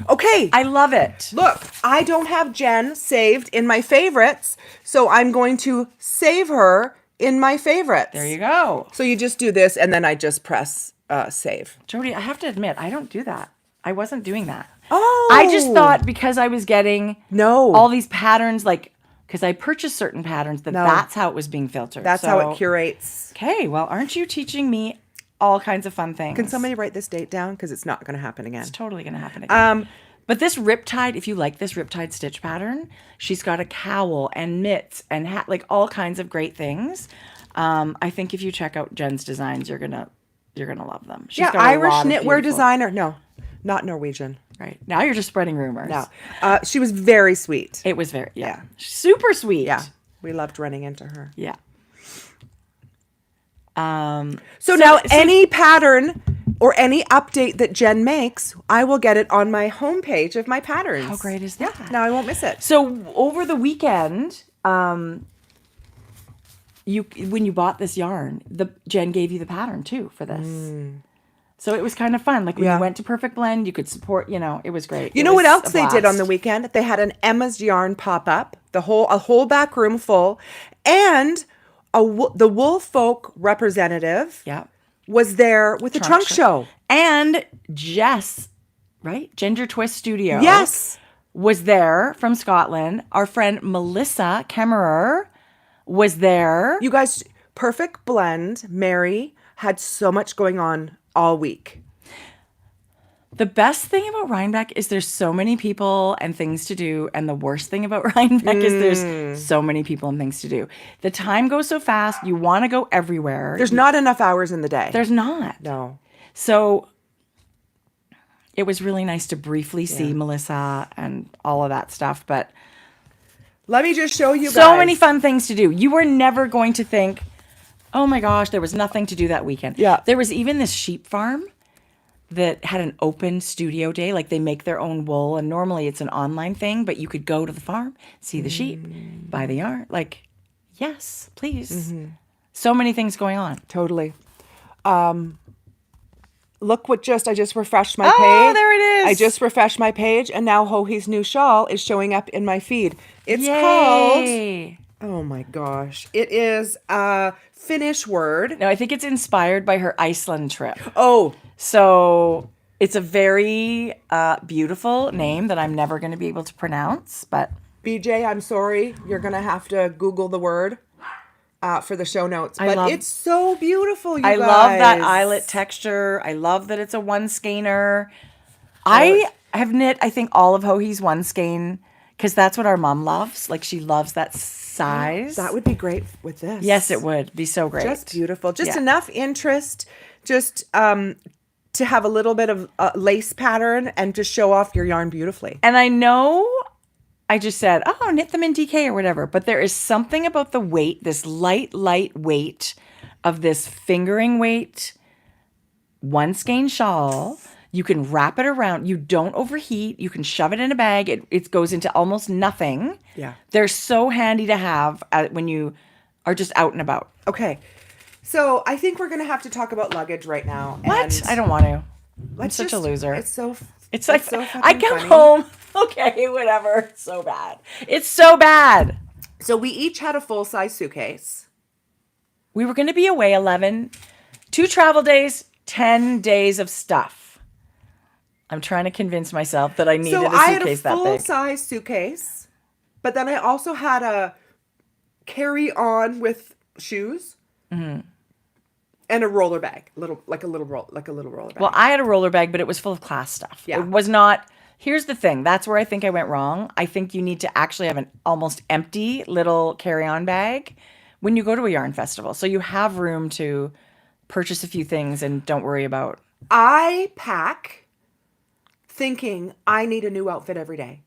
okay. I love it. Look, I don't have Jen saved in my favorites, so I'm going to save her in my favorites. There you go. So you just do this, and then I just press save. Jodi, I have to admit, I don't do that. I wasn't doing that. Oh. I just thought because I was getting No. all these patterns, like, because I purchased certain patterns, No. that's how it was being filtered. That's how it curates. Okay, well, aren't you teaching me all kinds of fun things? Can somebody write this date down? Because it's not going to happen again. It's totally going to happen again. But this Riptide, if you like this Riptide stitch pattern, she's got a cowl and mitts and hat, like all kinds of great things. I think if you check out Jen's designs, you're gonna love them. She's got a Irish lot of knitwear beautiful- designer. No, not Norwegian. Right now, you're just spreading rumors. No, she was very sweet. It was very super sweet. Yeah, we loved running into her. Yeah. So now any pattern or any update that Jen makes, I will get it on my homepage of my patterns. How great is that? Now I won't miss it. So over the weekend, when you bought this yarn, Jen gave you the pattern too for this. So it was kind of fun. Like when you went to Perfect Blend, you could support. It was great. You know what else they did on the weekend? They had an Emma's Yarn pop up, a whole back room full, and the Wool Folk representative was there with the trunk show. And Jess, right? Ginger Twist Studio. Yes. Was there from Scotland. Our friend Melissa Kemmerer was there. You guys, Perfect Blend, Mary, had so much going on all week. The best thing about Rhinebeck is there's so many people and things to do. And the worst thing about Rhinebeck is there's so many people and things to do. The time goes so fast. You want to go everywhere. There's not enough hours in the day. There's not. No. So it was really nice to briefly see Melissa and all of that stuff. But let me just show you guys. So many fun things to do. You were never going to think, oh my gosh, there was nothing to do that weekend. Yeah. There was even this sheep farm that had an open studio day. Like they make their own wool. And normally it's an online thing, but you could go to the farm, see the sheep, buy the yarn. Like, yes, please. So many things going on. Totally. Look what I just refreshed my page. Oh, there it is. I just refreshed my page, and now Hohi's new shawl is showing up in my feed. It's Yay. called, oh my gosh, it is a Finnish word. No, I think it's inspired by her Iceland trip. Oh. So it's a very beautiful name that I'm never going to be able to pronounce, but BJ, I'm sorry. You're going to have to Google the word for the show notes. But it's so beautiful, you guys. I love that eyelet texture. I love that it's a one skeiner. I have knit, I think, all of Hohi's one skein because that's what our mom loves. Like she loves that size. That would be great with this. Yes, it would be so great. Just beautiful. Just enough interest. Just to have a little bit of lace pattern and to show off your yarn beautifully. And I know I just said, oh, knit them in DK or whatever. But there is something about the weight, this light weight of this fingering weight one skein shawl. You can wrap it around. You don't overheat. You can shove it in a bag. It goes into almost nothing. Yeah. They're so handy to have when you are just out and about. Okay. So I think we're going to have to talk about luggage right now. What? And I don't want to. I'm let's such a just- loser. It's like so I come funny. home. Okay, whatever. It's so bad. It's so bad. So we each had a full-size suitcase. We were going to be away 2 travel days, 10 days of stuff. I'm trying to convince myself that I needed a suitcase I had a that big. full-size suitcase, but then I also had carry on with shoes and a roller bag, like a little roller bag. Well, I had a roller bag, but it was full of class stuff. Yeah. It was not. Here's the thing. That's where I think I went wrong. I think you need to actually have an almost empty little carry-on bag when you go to a yarn festival. So you have room to purchase a few things and don't worry about. I pack thinking I need a new outfit every day.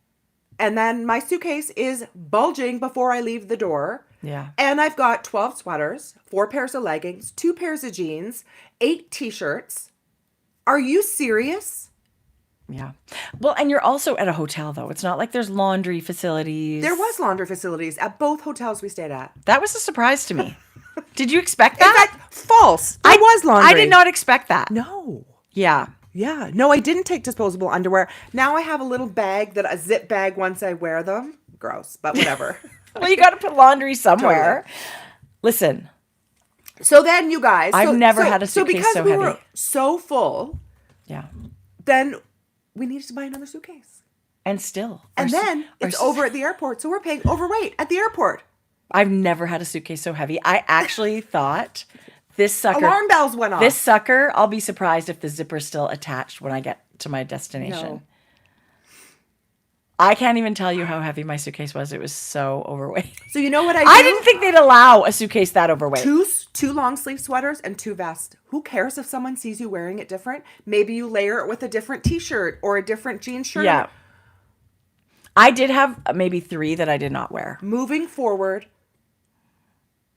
And then my suitcase is bulging before I leave the door. Yeah. And I've got 12 sweaters, 4 pairs of leggings, 2 pairs of jeans, 8 t-shirts. Are you serious? Yeah. Well, and you're also at a hotel, though. It's not like there's laundry facilities. There was laundry facilities at both hotels we stayed at. That was a surprise to me. Did you expect In that? fact, false. There was laundry. I did not expect that. No. Yeah. Yeah. No, I didn't take disposable underwear. Now I have a little bag, a zip bag once I wear them. Gross, but whatever. Well, you got to put laundry somewhere. Totally. Listen. So then you guys. I've never had a suitcase because so we heavy. were so full, Yeah. then we needed to buy another suitcase. And still. And then it's over at the airport. So we're paying overweight at the airport. I've never had a suitcase so heavy. I actually thought this sucker. Alarm bells went off. This sucker, I'll be surprised if the zipper's still attached when I get to my destination. No. I can't even tell you how heavy my suitcase was. It was so overweight. So you know what I do? I didn't think they'd allow a suitcase that overweight. Two long sleeve sweaters and 2 vests. Who cares if someone sees you wearing it different? Maybe you layer it with a different t-shirt or a different jean shirt. Yeah. I did have maybe 3 that I did not wear. Moving forward,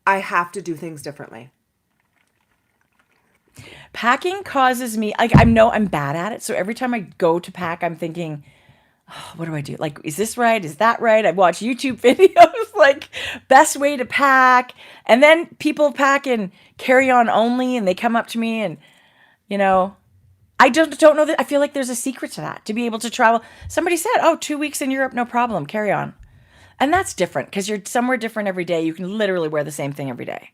I have to do things differently. Packing causes me, like, I know I'm bad at it. So every time I go to pack, I'm thinking, oh, what do I do? Like, is this right? Is that right? I watch YouTube videos, like, best way to pack. And then people pack in carry-on only, and they come up to me and, you know, I don't know that. I feel like there's a secret to that, to be able to travel. Somebody said, oh, 2 weeks in Europe, no problem, carry on. And that's different because you're somewhere different every day. You can literally wear the same thing every day.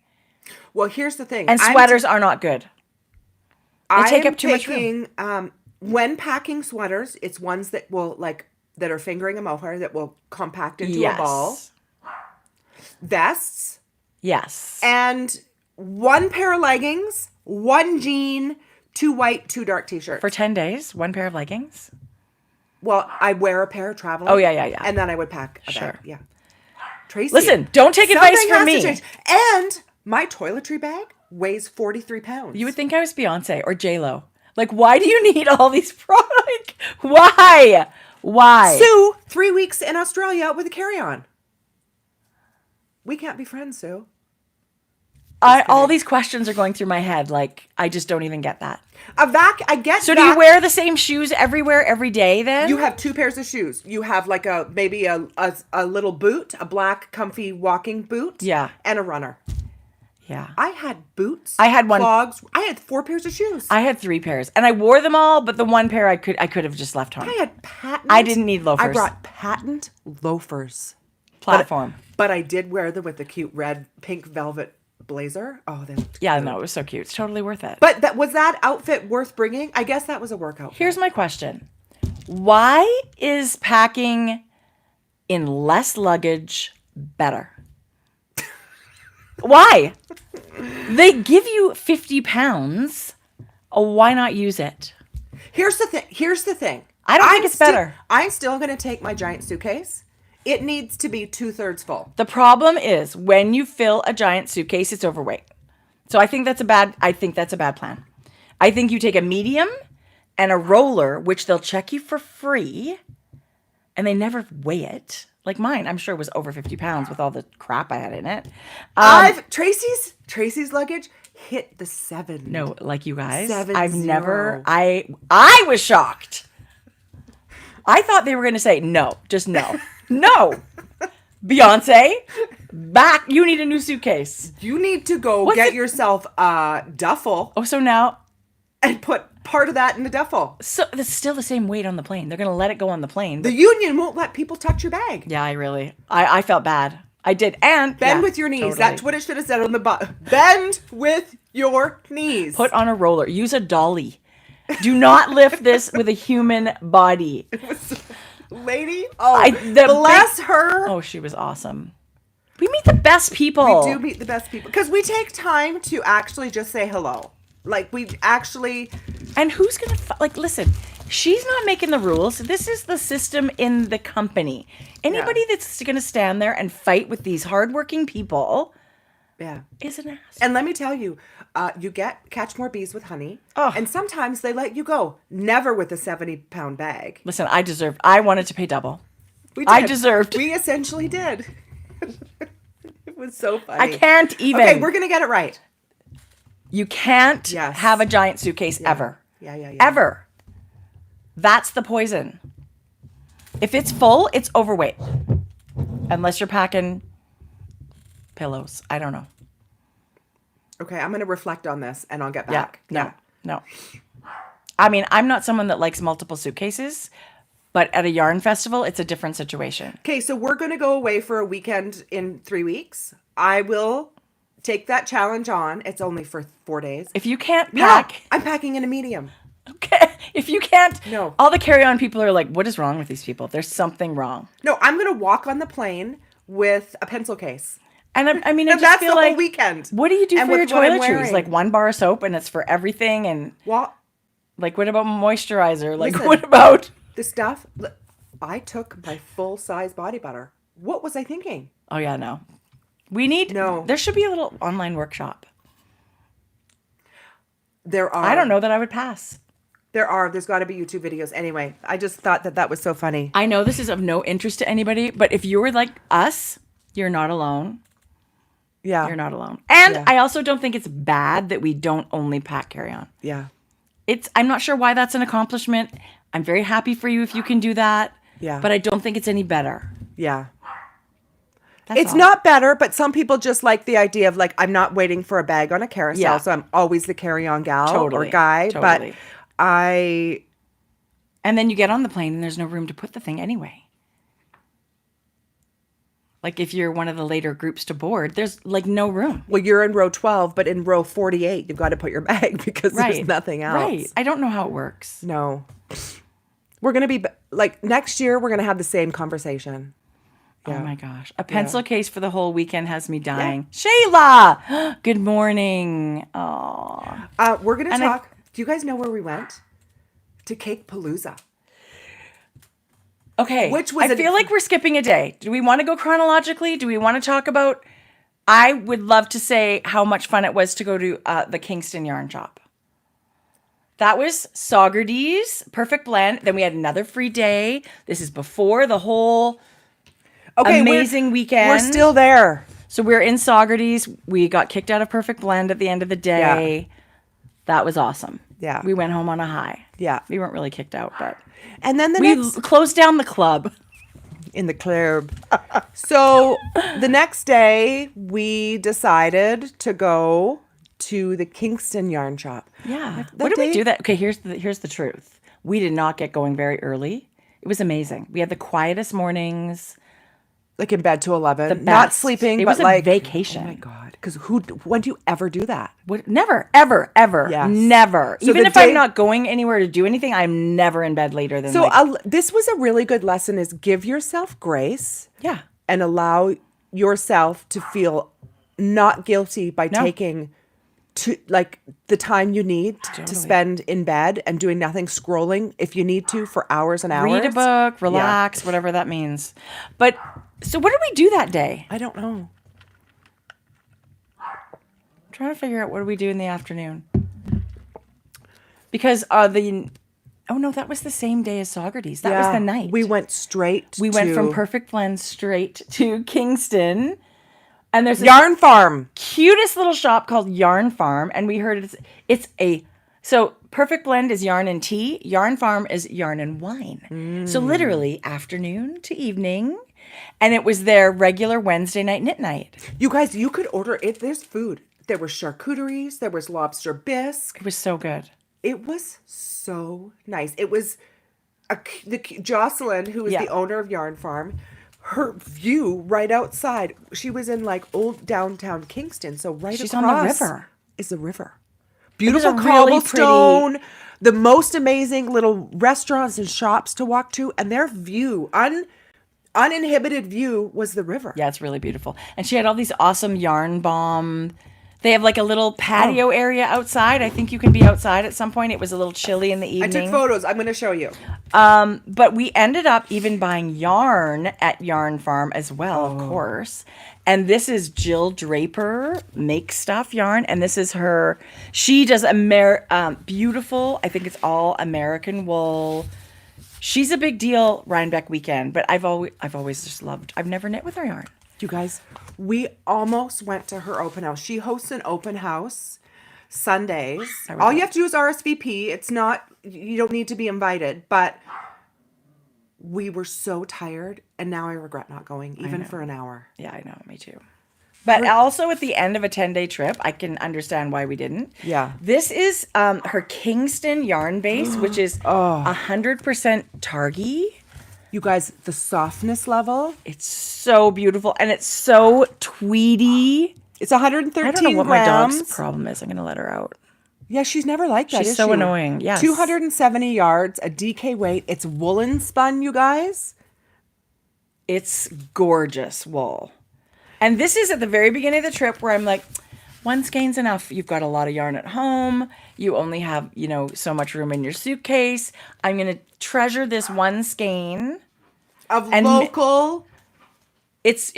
Well, here's the thing. And sweaters are not good. They take up too much room. When packing sweaters, it's ones that will that are fingering a mohair that will compact into a ball. Vests. Yes. And 1 pair of leggings, 1 jean, 2 white, 2 dark t-shirts. For 10 days, 1 pair of leggings. Well, I wear a pair traveling. Oh, yeah. And then I would pack a Sure. bag. Yeah. Tracie. Listen, don't take advice something from has me. to change. And my toiletry bag weighs 43 pounds. You would think I was Beyonce or J-Lo. Like, why do you need all these products? Why? Why? Sue, 3 weeks in Australia with a carry-on. We can't be friends, Sue. All these questions are going through my head. Like, I just don't even get that. I get So that. do you wear the same shoes everywhere, every day then? You have 2 pairs of shoes. You have like maybe a little boot, a black comfy walking boot. Yeah. And a runner. Yeah. I had boots. I had one. Clogs. I had 4 pairs of shoes. I had 3 pairs. And I wore them all, but the 1 pair I could have just left home. I had patent. I didn't need loafers. I brought patent loafers. Platform. But I did wear them with the cute red, pink velvet blazer. Oh, they looked Yeah, good. no, it was so cute. It's totally worth it. But was that outfit worth bringing? I guess that was a workout. Here's my question. Why is packing in less luggage better? Why? They give you 50 pounds. Why not use it? Here's the thing. I don't think it's better. I'm still going to take my giant suitcase. It needs to be 2/3 full. The problem is when you fill a giant suitcase, it's overweight. So I think that's a bad plan. I think you take a medium and a roller, which they'll check you for free, and they never weigh it. Like mine, I'm sure was over 50 pounds with all the crap I had in it. Tracie's luggage hit the 7. No, like you guys, 7-0. I've never. I was shocked. I thought they were going to say no, just no, no. Beyonce, back. You need a new suitcase. You need to go get yourself a duffel. Oh, so now. And put part of that in the duffel. So it's still the same weight on the plane. They're going to let it go on the plane. The union won't let people touch your bag. Yeah, I felt bad. I did. And bend with your knees. Totally. That's what it should have said on the bottom. Bend with your knees. Put on a roller. Use a dolly. Do not lift this with a human body. Lady, Bless her. Oh, she was awesome. We meet the best people. We do meet the best people because we take time to actually just say hello. Like we actually. And who's going to, like, listen, she's not making the rules. This is the system in the company. Anybody that's going to stand there and fight with these hardworking people is an ass. And let me tell you, you catch more bees with honey. Oh. And sometimes they let you go. Never with a 70-pound bag. Listen, I wanted to pay double. We I deserved. We essentially did. It was so funny. I can't even. Okay, we're going to get it right. You can't have a giant suitcase ever. Yeah. Ever. That's the poison. If it's full, it's overweight. Unless you're packing pillows. I don't know. Okay, I'm going to reflect on this and I'll get back. No. I mean, I'm not someone that likes multiple suitcases, but at a yarn festival, it's a different situation. Okay, so we're going to go away for a weekend in 3 weeks. I will take that challenge on. It's only for 4 days. If you can't pack... No, I'm packing in a medium. Okay. If you can't... No. All the carry-on people are like, what is wrong with these people? There's something wrong. No, I'm going to walk on the plane with a pencil case. And I mean, I And just that's feel the like... whole weekend. What do you do And for your with what I'm toiletries? wearing. Like 1 bar of soap and it's for everything? And What? like, what about moisturizer? Like, Listen. what about... The stuff... I took my full-size body butter. What was I thinking? Oh, yeah, no. We need... No. There should be a little online workshop. There are... I don't know that I would pass. There's got to be YouTube videos. Anyway, I just thought that was so funny. I know this is of no interest to anybody, but if you were like us, you're not alone. Yeah. You're not alone. And Yeah. I also don't think it's bad that we don't only pack carry-on. Yeah. I'm not sure why that's an accomplishment. I'm very happy for you if you can do that. Yeah. But I don't think it's any better. Yeah. That's It's all. not better, but some people just like the idea of like, I'm not waiting for a bag on a carousel, Yeah. so I'm always the carry-on gal Totally. or guy. Totally. But I... And then you get on the plane and there's no room to put the thing anyway. Like if you're one of the later groups to board, there's like no room. Well, you're in row 12, but in row 48, you've got to put your bag because there's nothing else. Right. I don't know how it works. No. We're going to be, like, next year, we're going to have the same conversation. Yeah. Oh my gosh. A pencil case for the whole weekend has me dying. Shayla! Good morning. Oh. We're going to And talk. Do you guys know where we went? To Cake Palooza. Okay. Which was I feel like we're skipping a day. Do we want to go chronologically? Do we want to talk about... I would love to say how much fun it was to go to the Kingston yarn shop. That was Saugerties, perfect blend. Then we had another free day. This is before the whole amazing weekend. We're still there. So we're in Saugerties. We got kicked out of Perfect Blend at the end of the day. Yeah. That was awesome. Yeah. We went home on a high. Yeah. We weren't really kicked out, but And then we closed down the club. in the club. So the next day, we decided to go to the Kingston yarn shop. Yeah. That What did we day- do that? Okay, here's the truth. We did not get going very early. It was amazing. We had the quietest mornings. Like in bed to 11. The Not best. sleeping, It but was a like... vacation. Oh my God. Because when do you ever do that? Never, ever, ever, Yes. never. So Even the if I'm day- not going anywhere to do anything, I'm never in bed later than So like, this was a really good lesson is give yourself grace. yeah. And allow yourself to feel not guilty by taking the time you need to spend in bed and doing nothing, scrolling if you need to for hours and hours. Read a book, relax, whatever that means. But so what did we do that day? I don't know. I'm trying to figure out what did we do in the afternoon. Because that was the same day as Saugerties. That was the night. We went straight We went from Perfect Blend straight to Kingston. And there's a Yarn Farm. cutest little shop called Yarn Farm. And we heard so Perfect Blend is yarn and tea. Yarn Farm is yarn and wine. So literally afternoon to evening. And it was their regular Wednesday night knit night. You guys, you could order it. There's food. There were charcuteries. There was lobster bisque. It was so good. It was so nice. It was Jocelyn, who is the owner of Yarn Farm. Her view right outside. She was in like old downtown Kingston, so She's across on the river. is the river. Beautiful a really cobblestone. The most amazing little restaurants and shops to walk to, and their view uninhibited view was the river. Yeah, it's really beautiful. And she had all these awesome yarn bomb. They have like a little patio area outside. I think you can be outside at some point. It was a little chilly in the I evening. took photos. I'm going to show you. But we ended up even buying yarn at Yarn Farm as well, of course. And this is Jill Draper Make Stuff yarn. And this is her. She does beautiful, I think it's all American wool. She's a big deal Rhinebeck weekend, but I've always just loved, I've never knit with her yarn. You guys, we almost went to her open house. She hosts an open house Sundays. All you have to do is RSVP. It's not, you don't need to be invited, but we were so tired and now I regret not going, even for an hour. Yeah, I know, me too. But also at the end of a 10-day trip, I can understand why we didn't. Yeah. This is her Kingston yarn base, which is 100% Targhee. You guys, the softness level. It's so beautiful and it's so tweedy. It's 113 I don't know what grams. my dog's problem is. I'm going to let her out. Yeah, she's never like that. She's so annoying. Yes. 270 yards, a DK weight. It's woolen spun, you guys. It's gorgeous wool. And this is at the very beginning of the trip where I'm like, one skein's enough. You've got a lot of yarn at home. You only have, so much room in your suitcase. I'm going to treasure this one skein. Of local. It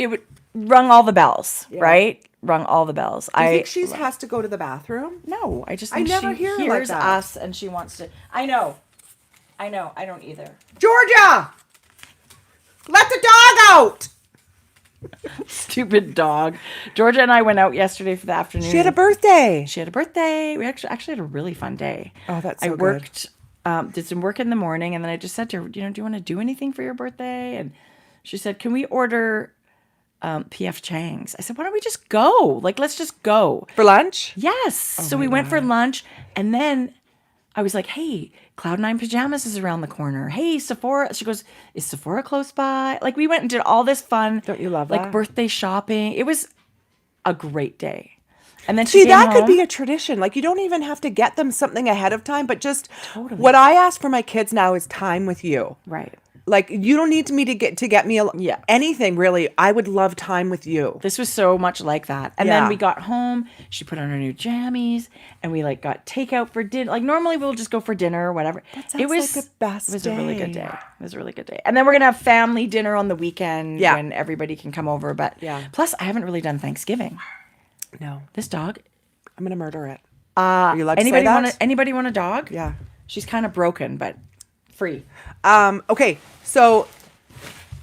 rung all the bells, right? Rung all the bells. Do you think she has to go to the bathroom? No, I just think never she hear her like hears that. us and she wants to. I know. I don't either. Georgia! Let the dog out! Stupid dog. Georgia and I went out yesterday for the afternoon. She had a birthday. We actually had a really fun day. Oh, that's so I worked, did some work in the morning, and then I just said to her, do you want to do anything for your birthday? And she said, can we order P.F. Chang's? I said, why don't we just go? Let's just go. For lunch? Yes. So we went for lunch, and then I was like, hey, Cloud9 Pajamas is around the corner. Hey, Sephora. She goes, is Sephora close by? We went and did all this fun. Don't you love that? Birthday shopping. It was a great day. And then See, that could be a tradition. You don't even have to get them something ahead of time, but just what I ask for my kids now is time with you. Right. You don't need me to get me anything, really. I would love time with you. This was so much like that. And then we got home, she put on her new jammies, and we got takeout for dinner. Normally we'll just go for dinner or whatever. That sounds like the best It was day. a really good day. It was a really good day. And then we're going to have family dinner on the weekend when everybody can come over. But plus, I haven't really done Thanksgiving. No. This dog. I'm going to murder it. Are you allowed to say Anybody that? Anybody want a dog? Yeah. She's kind of broken, but free. Okay, so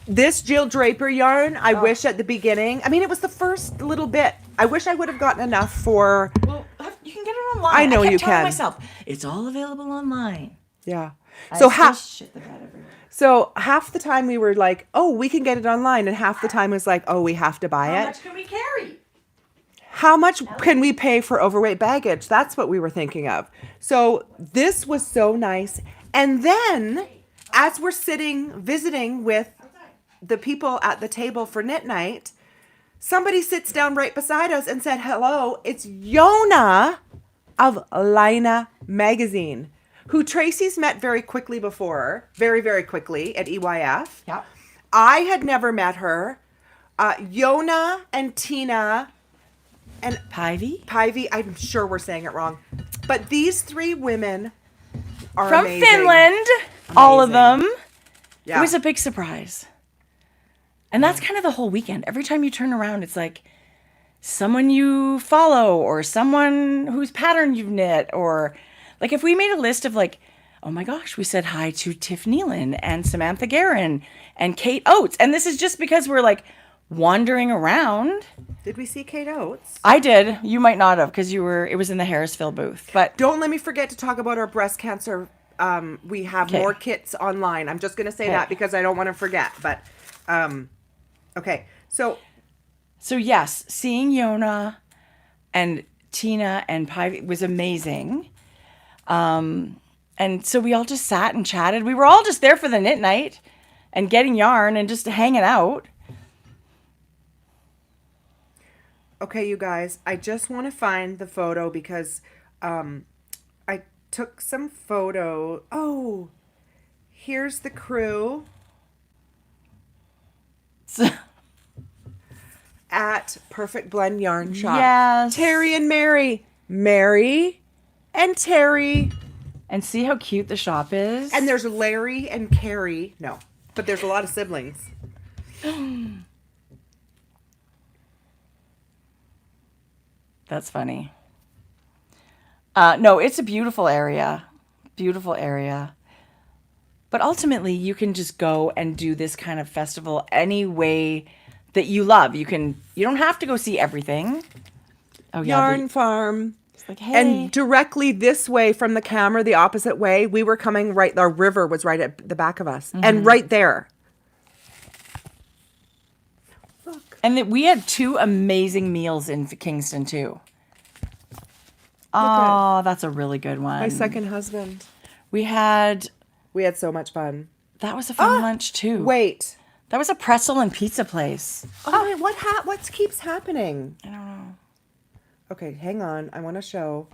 this Jill Draper yarn, I wish at the beginning, it was the first little bit. I wish I would have gotten enough for... Well, you can get it online. I know I kept you telling can. myself, it's all available online. Yeah. So shit the bed everywhere. So half the time we were like, oh, we can get it online, and half the time was like, oh, we have to buy it. How much can we carry? How much can we pay for overweight baggage? That's what we were thinking of. So this was so nice. And then, as we're visiting with the people at the table for knit night, somebody sits down right beside us and said, hello, it's Yona of Lina Magazine, who Tracie's met very quickly before, very, very quickly at EYF. Yeah. I had never met her. Yona and Tina and Pivy, I'm sure we're saying it wrong. But these three women are from amazing. Finland, all of them. Yeah. It was a big surprise. And that's kind of the whole weekend. Every time you turn around, it's like someone you follow or someone whose pattern you've knit. Or if we made a list of oh my gosh, we said hi to Tiff Nealon and Samantha Guerin and Kate Oates. And this is just because we're wandering around. Did we see Kate Oates? I did. You might not have because it was in the Harrisville booth. But don't let me forget to talk about our breast cancer. We have more kits online. I'm just going to say that because I don't want to forget. But, okay. So yes, seeing Yona and Tina and Pivy was amazing. And so we all just sat and chatted. We were all just there for the knit night and getting yarn and just hanging out. Okay, you guys, I just want to find the photo because I took some photo. Oh, here's the crew. at Perfect Blend Yarn Shop. Yes. Terry and Mary. Mary and Terry. And see how cute the shop is? And there's Larry and Carrie. No, but there's a lot of siblings. That's funny. No, it's a beautiful area. Beautiful area. But ultimately, you can just go and do this kind of festival any way that you love. You don't have to go see everything. Oh yeah, Yarn Farm. it's like, hey. And directly this way from the camera, the opposite way, we were coming right, our river was right at the back of us. And right there. Look. And we had 2 amazing meals in Kingston too. Oh, that's a really good one. My second husband. We had so much fun. that was a fun lunch too. Wait. That was a pretzel and pizza place. Oh, wait, what keeps happening? I don't know. Okay, hang on. I want to show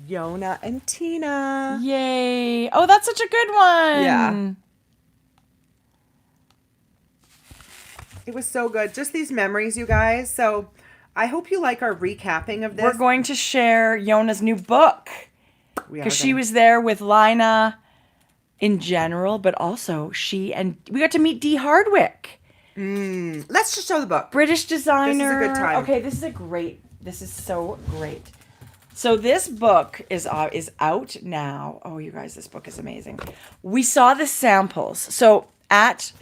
Yona and Tina. Yay. Oh, that's such a good one. Yeah. It was so good. Just these memories, you guys. So I hope you like our recapping of this. We're going to share Yona's new book. Because she was there with Lina in general, but also we got to meet Dee Hardwick. Let's just show the book. British designer. This is a good time. Okay, this is so great. So this book is out now. Oh, you guys, this book is amazing. We saw the samples. So at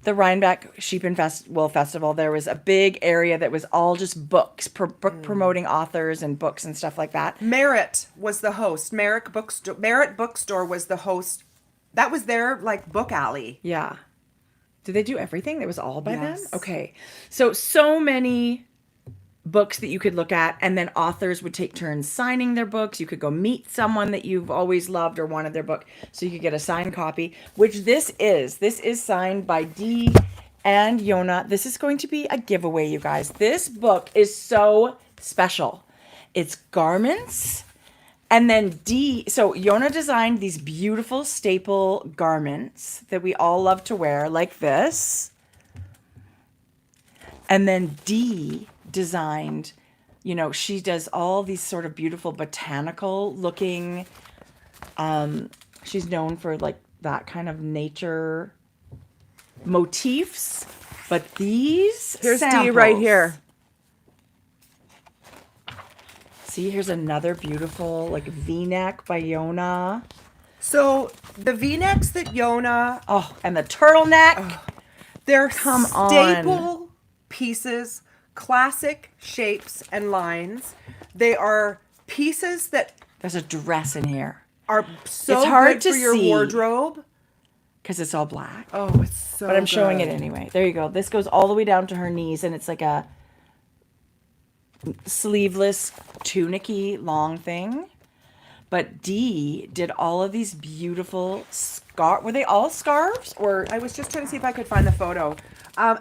the Rhinebeck Sheep and Wool Festival, there was a big area that was all just books, promoting authors and books and stuff like that. Merritt was the host. Merritt Bookstore was the host. That was their book alley. Yeah. Did they do everything? It was all by them? Yes. Okay. So many books that you could look at, and then authors would take turns signing their books. You could go meet someone that you've always loved or wanted their book, so you could get a signed copy, which this is signed by Dee and Yona. This is going to be a giveaway, you guys. This book is so special. It's garments, and then so Yona designed these beautiful staple garments that we all love to wear, like this. And then Dee designed, she does all these sort of beautiful botanical looking, she's known for that kind of nature motifs, but here's Dee right here. See, here's another beautiful V-neck by Yona. So the V-necks that Yona, And the turtleneck. they're Come staple pieces, classic shapes and lines. They are pieces that There's a dress in here are so It's hard good to for your see. wardrobe. because it's all black. Oh, it's so But I'm showing good. it anyway. There you go. This goes all the way down to her knees, and it's like a sleeveless, tunicky, long thing. But Dee did all of these beautiful Were they all scarves? Or I was just trying to see if I could find the photo.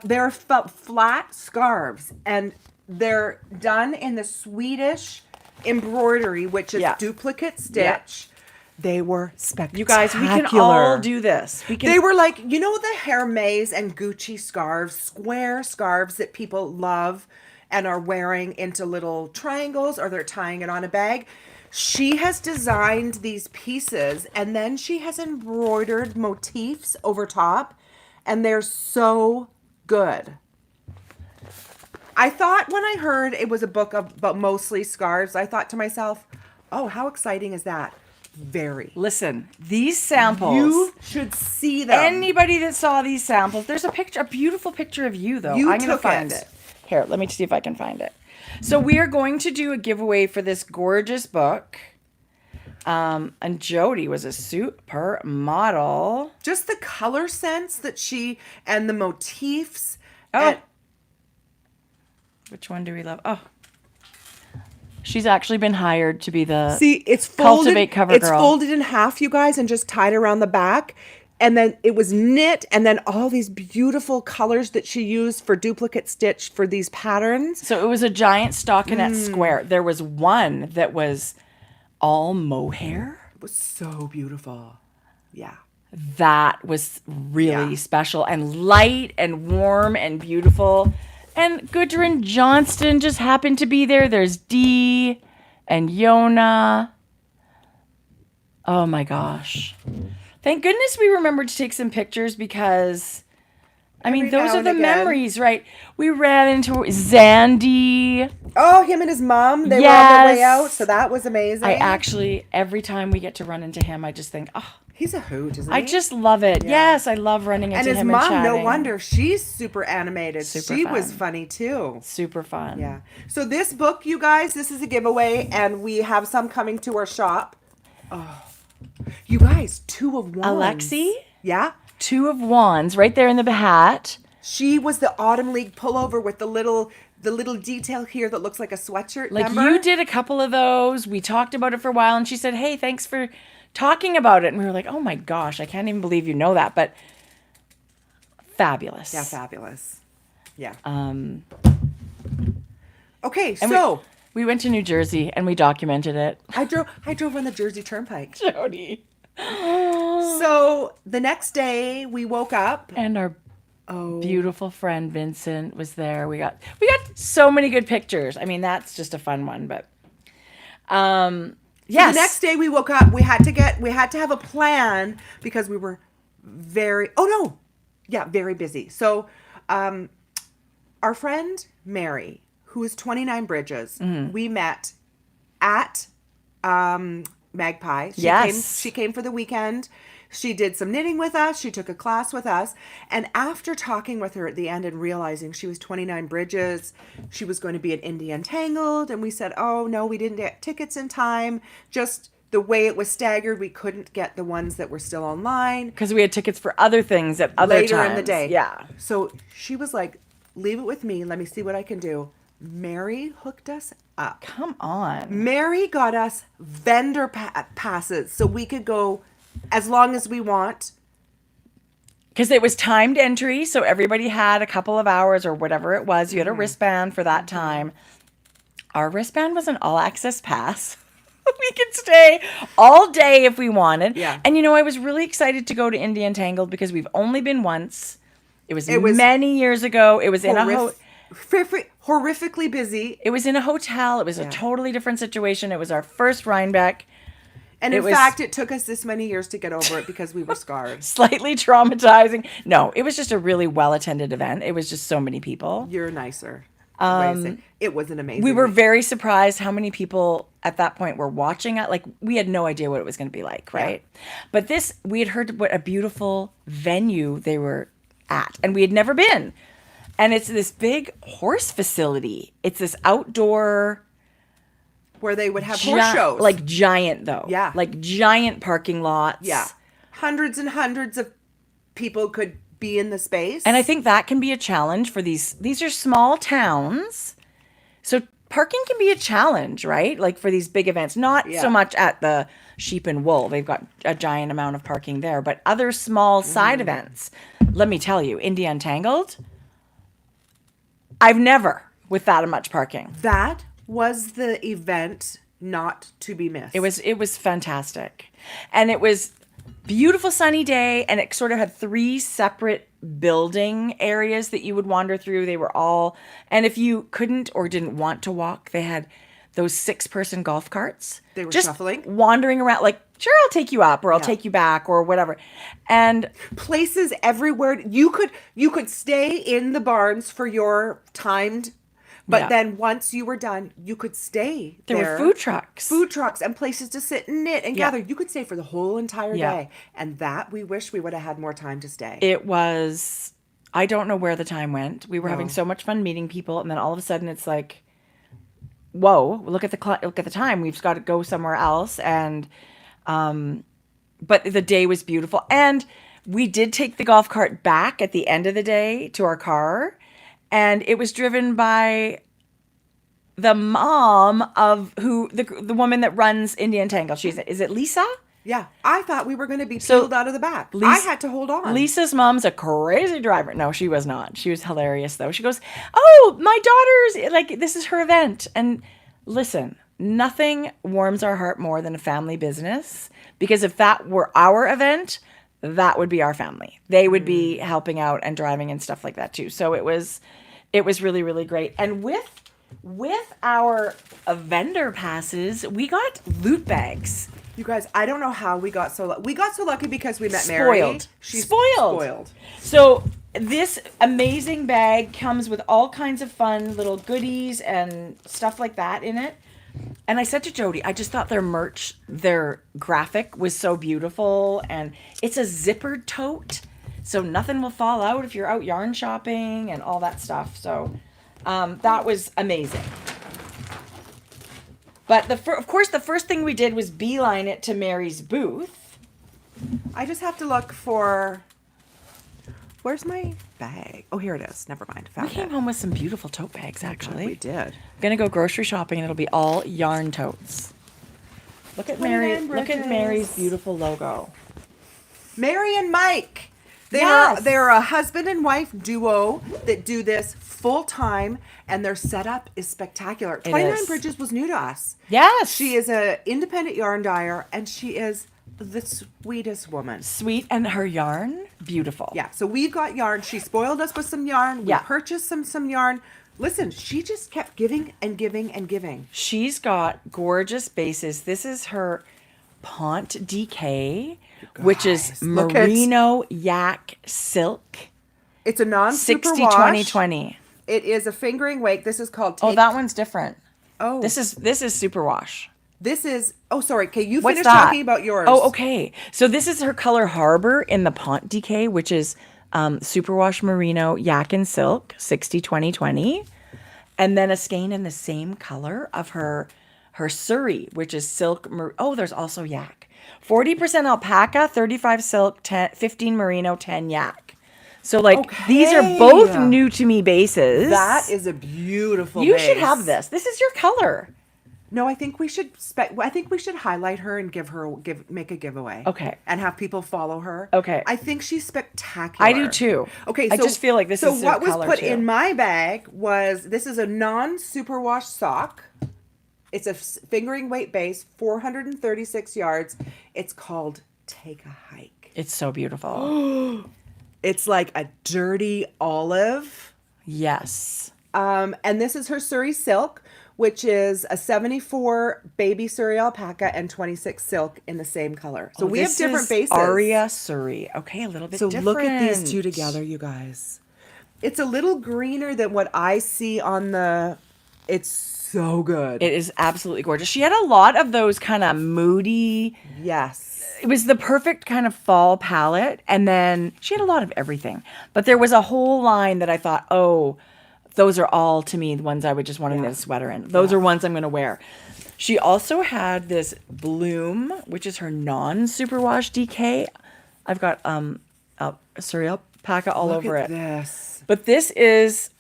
They're flat scarves, and they're done in the Swedish embroidery, which is duplicate stitch. Yeah. They were spectacular. you guys, we can all do this. They were like, the Hermes and Gucci scarves, square scarves that people love and are wearing into little triangles, or they're tying it on a bag. She has designed these pieces, and then she has embroidered motifs over top, and they're so good. I thought when I heard it was a book about mostly scarves, I thought to myself, oh, how exciting is that? Very. Listen, these samples. You should see them. Anybody that saw these samples, there's a beautiful picture of you, though. You I'm going to took find it. Here, let me see if I can find it. So we are going to do a giveaway for this gorgeous book. And Jodi was a super model. Just the color sense that and the motifs. Oh. Which one do we love? Oh. She's actually been hired to be the it's folded, Cultivate cover it's girl. folded in half, you guys, and just tied around the back. And then it was knit, and then all these beautiful colors that she used for duplicate stitch for these patterns. So it was a giant stockinette square. There was one that was all mohair. It was so beautiful. Yeah. That was really special and light and warm and beautiful. And Gudrun Johnston just happened to be there. There's Dee and Yona. Oh my gosh. Thank goodness we remembered to take some pictures because, I mean, Every those now are and the again. memories, right? We ran into Zandy. Oh, him and his mom, they were on their way Yes. out, so that was amazing. I actually, every time we get to run into him, I just think, oh, He's a hoot, isn't I he? just love it. Yeah. Yes, I love running into And his him mom, and no chatting. wonder. She's super animated. Super She was fun. funny too. Super fun. Yeah. So this book, you guys, this is a giveaway, and we have some coming to our shop. Oh, you guys, 2 of Wands. Alexi? Yeah. 2 of Wands right there in the hat. She was the Autumn League pullover with the little detail here that looks like a sweatshirt. Like remember? you did a couple of those. We talked about it for a while and she said, "Hey, thanks for talking about it." And we were like, "Oh my gosh, I can't even believe you know that." But fabulous. Yeah, fabulous. Yeah. Um Okay, and so we went to New Jersey and we documented it. I drove on the Jersey Turnpike. Jodi. So the next day we woke up. And our beautiful friend Vincent was there. We got so many good pictures. I mean, that's just a fun one, but yes. The next day we woke up, we had to have a plan because we were very busy. So our friend Mary, who is 29 Bridges, we met at Magpie. She came for the weekend. She did some knitting with us. She took a class with us. And after talking with her at the end and realizing she was 29 Bridges, she was going to be at Untangled. And we said, oh, no, we didn't get tickets in time. Just the way it was staggered, we couldn't get the ones that were still online. Because we had tickets for other things at other Later times. in the day. Yeah. So she was like, leave it with me. Let me see what I can do. Mary hooked us up. Come on. Mary got us vendor passes so we could go as long as we want. Because it was timed entry, so everybody had a couple of hours or whatever it was. You had a wristband for that time. Our wristband was an all-access pass. We could stay all day if we wanted. Yeah. And you know, I was really excited to go to Untangled because we've only been once. It was many years ago. It was in a horrifically busy. It was in a hotel. It was a totally different situation. It was our first Rhinebeck. And in fact, it took us this many years to get over it because we were scarred. Slightly traumatizing. No, it was just a really well-attended event. It was just so many people. You're nicer. It was an amazing. We were very surprised how many people at that point were watching it. Like, we had no idea what it was going to be like, right? Yeah. But we had heard what a beautiful venue they were at, and we had never been. And it's this big horse facility. It's this outdoor... where they would have horse shows. Like giant, though. Yeah. Like giant parking lots. Yeah. Hundreds and hundreds of people could be in the space. And I think that can be a challenge for these are small towns. So parking can be a challenge, right? Like for these big events. Not so much at the Sheep and Wool. They've got a giant amount of parking there. But other small side events. Let me tell you, India Untangled, I've never with that much parking. That was the event not to be missed. It was fantastic. And it was beautiful sunny day, and it sort of had 3 separate building areas that you would wander through. They were all, and if you couldn't or didn't want to walk, they had those 6-person golf carts. They were just shuffling, wandering around. Like, sure, I'll take you up, or I'll take you back, or whatever. And places everywhere. You could stay in the barns for your timed. But then once you were done, you could stay there. There were food trucks. Food trucks and places to sit and knit and gather. You could stay for the whole entire day. And that we wish we would have had more time to stay. It was, I don't know where the time went. We were having so much fun meeting people. And then all of a sudden it's like, whoa, look at the time. We've got to go somewhere else. And, but the day was beautiful. And we did take the golf cart back at the end of the day to our car. And it was driven by the mom of the woman that runs India Untangled. Is it Lisa? Yeah. I thought we were going to be peeled out of the back. I had to hold on. Lisa's mom's a crazy driver. No, she was not. She was hilarious, though. She goes, oh, my daughter's, like, this is her event. And listen, nothing warms our heart more than a family business. Because if that were our event, that would be our family. They would be helping out and driving and stuff like that, too. So it was It was really, really great. And with our vendor passes, we got loot bags. You guys, I don't know how we got so we got so lucky because we met Mary. Spoiled. She's Spoiled. spoiled. So this amazing bag comes with all kinds of fun little goodies and stuff like that in it. And I said to Jodi, I just thought their merch, their graphic was so beautiful. And it's a zippered tote, so nothing will fall out if you're out yarn shopping and all that stuff. So that was amazing. But of course, the first thing we did was beeline it to Mary's booth. I just have to look for. Where's my bag? Oh, here it is. Never mind. We Found came it. home with some beautiful tote bags, actually. We did. I'm gonna go grocery shopping, and it'll be all yarn totes. Look at Mary. 29 Look at bridges. Mary's beautiful logo. Mary and Mike. Yes. They're a husband and wife duo that do this full time, and their setup is spectacular. 29 is. Bridges was new to us. Yes, She is an independent yarn dyer, and she is the sweetest woman. sweet, and her yarn beautiful. Yeah, so we've got yarn. She spoiled us with some yarn. We Yeah. purchased some yarn. Listen, she just kept giving and giving and giving. She's got gorgeous bases. This is her Pont DK, which is Guys, look at- merino yak silk. It's a non-super 60 wash. 2020. It is a fingering wake. This is called Oh, Take. that one's different. Oh, This is superwash. this is. Oh, sorry. Okay, you What's finish that? talking about yours. Oh, okay. So this is her color Harbor in the Pont DK, which is superwash merino yak and silk 60 2020, and then a skein in the same color of her Surrey, which is silk. Oh, there's also yak. 40% alpaca, 35 silk, 15 merino, 10 yak. So like these are both Okay. new to me bases. That is a beautiful. You base. should have this. This is your color. No, I think we should. I think we should highlight her and make a giveaway. Okay. And have people follow her. Okay. I think she's spectacular. I do too. Okay. I just feel like this so is what her was color put too. in my bag was this is a non-superwash sock. It's a fingering weight base, 436 yards. It's called Take a Hike. It's so beautiful. It's like a dirty olive. Yes. And this is her Surrey silk, which is a 74 baby Surrey alpaca and 26 silk in the same color. So we have This different is bases. Aria Surrey. Okay, a little bit So different. look at these two together, you guys. It's a little greener than what I see on the. It's so good. It is absolutely gorgeous. She had a lot of those kind of moody. Yes. It was the perfect kind of fall palette, and then she had a lot of everything. But there was a whole line that I thought, oh, those are all to me the ones I would just want to knit a sweater in. Those are ones I'm going to wear. She also had this Bloom, which is her non-superwash DK. I've got Surrey alpaca all Look over at it. this. But this is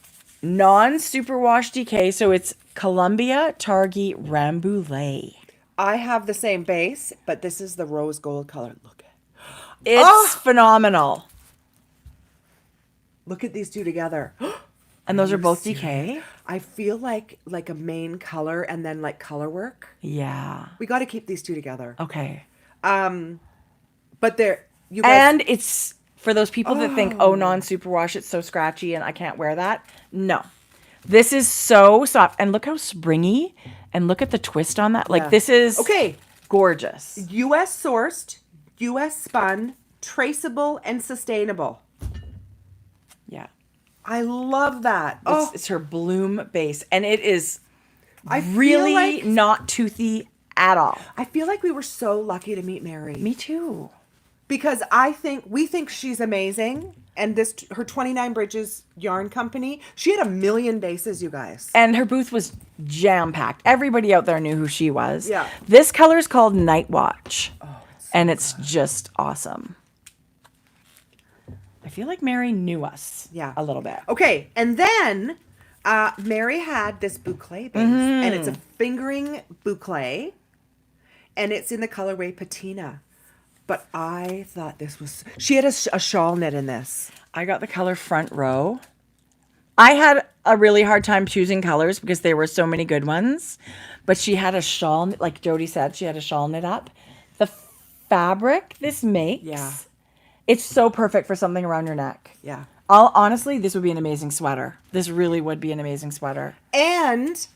non-superwash DK, so it's Columbia Targhee Rambouillet. I have the same base, but this is the rose gold color. It's phenomenal. Look at these two together. And those are both DK? I feel like a main color and then like color work. Yeah. We got to keep these two together. Okay. But they're you guys. And it's for those people that think, oh, non-superwash, it's so scratchy and I can't wear that. No. This is so soft. And look how springy. And look at the twist on that. Like, this is gorgeous. U.S. sourced, U.S. spun, traceable, and sustainable. Yeah. I love that. It's her Bloom base. And it is I feel really like- not toothy at all. I feel like we were so lucky to meet Mary. Me too. Because we think she's amazing. And her 29 Bridges yarn company, she had 1 million bases, you guys. And her booth was jam-packed. Everybody out there knew who she was. Yeah. This color is called Night Watch. And it's just awesome. I feel like Mary knew us a little bit. Okay, and then Mary had this boucle base, and it's a fingering boucle, and it's in the colorway patina. But I thought this was... She had a shawl knit in this. I got the color Front Row. I had a really hard time choosing colors because there were so many good ones. But she had a shawl, like Jodi said, she had a shawl knit up. The fabric this makes, it's so perfect for something around your neck. Yeah. Honestly, this would be an amazing sweater. This really would be an amazing sweater. And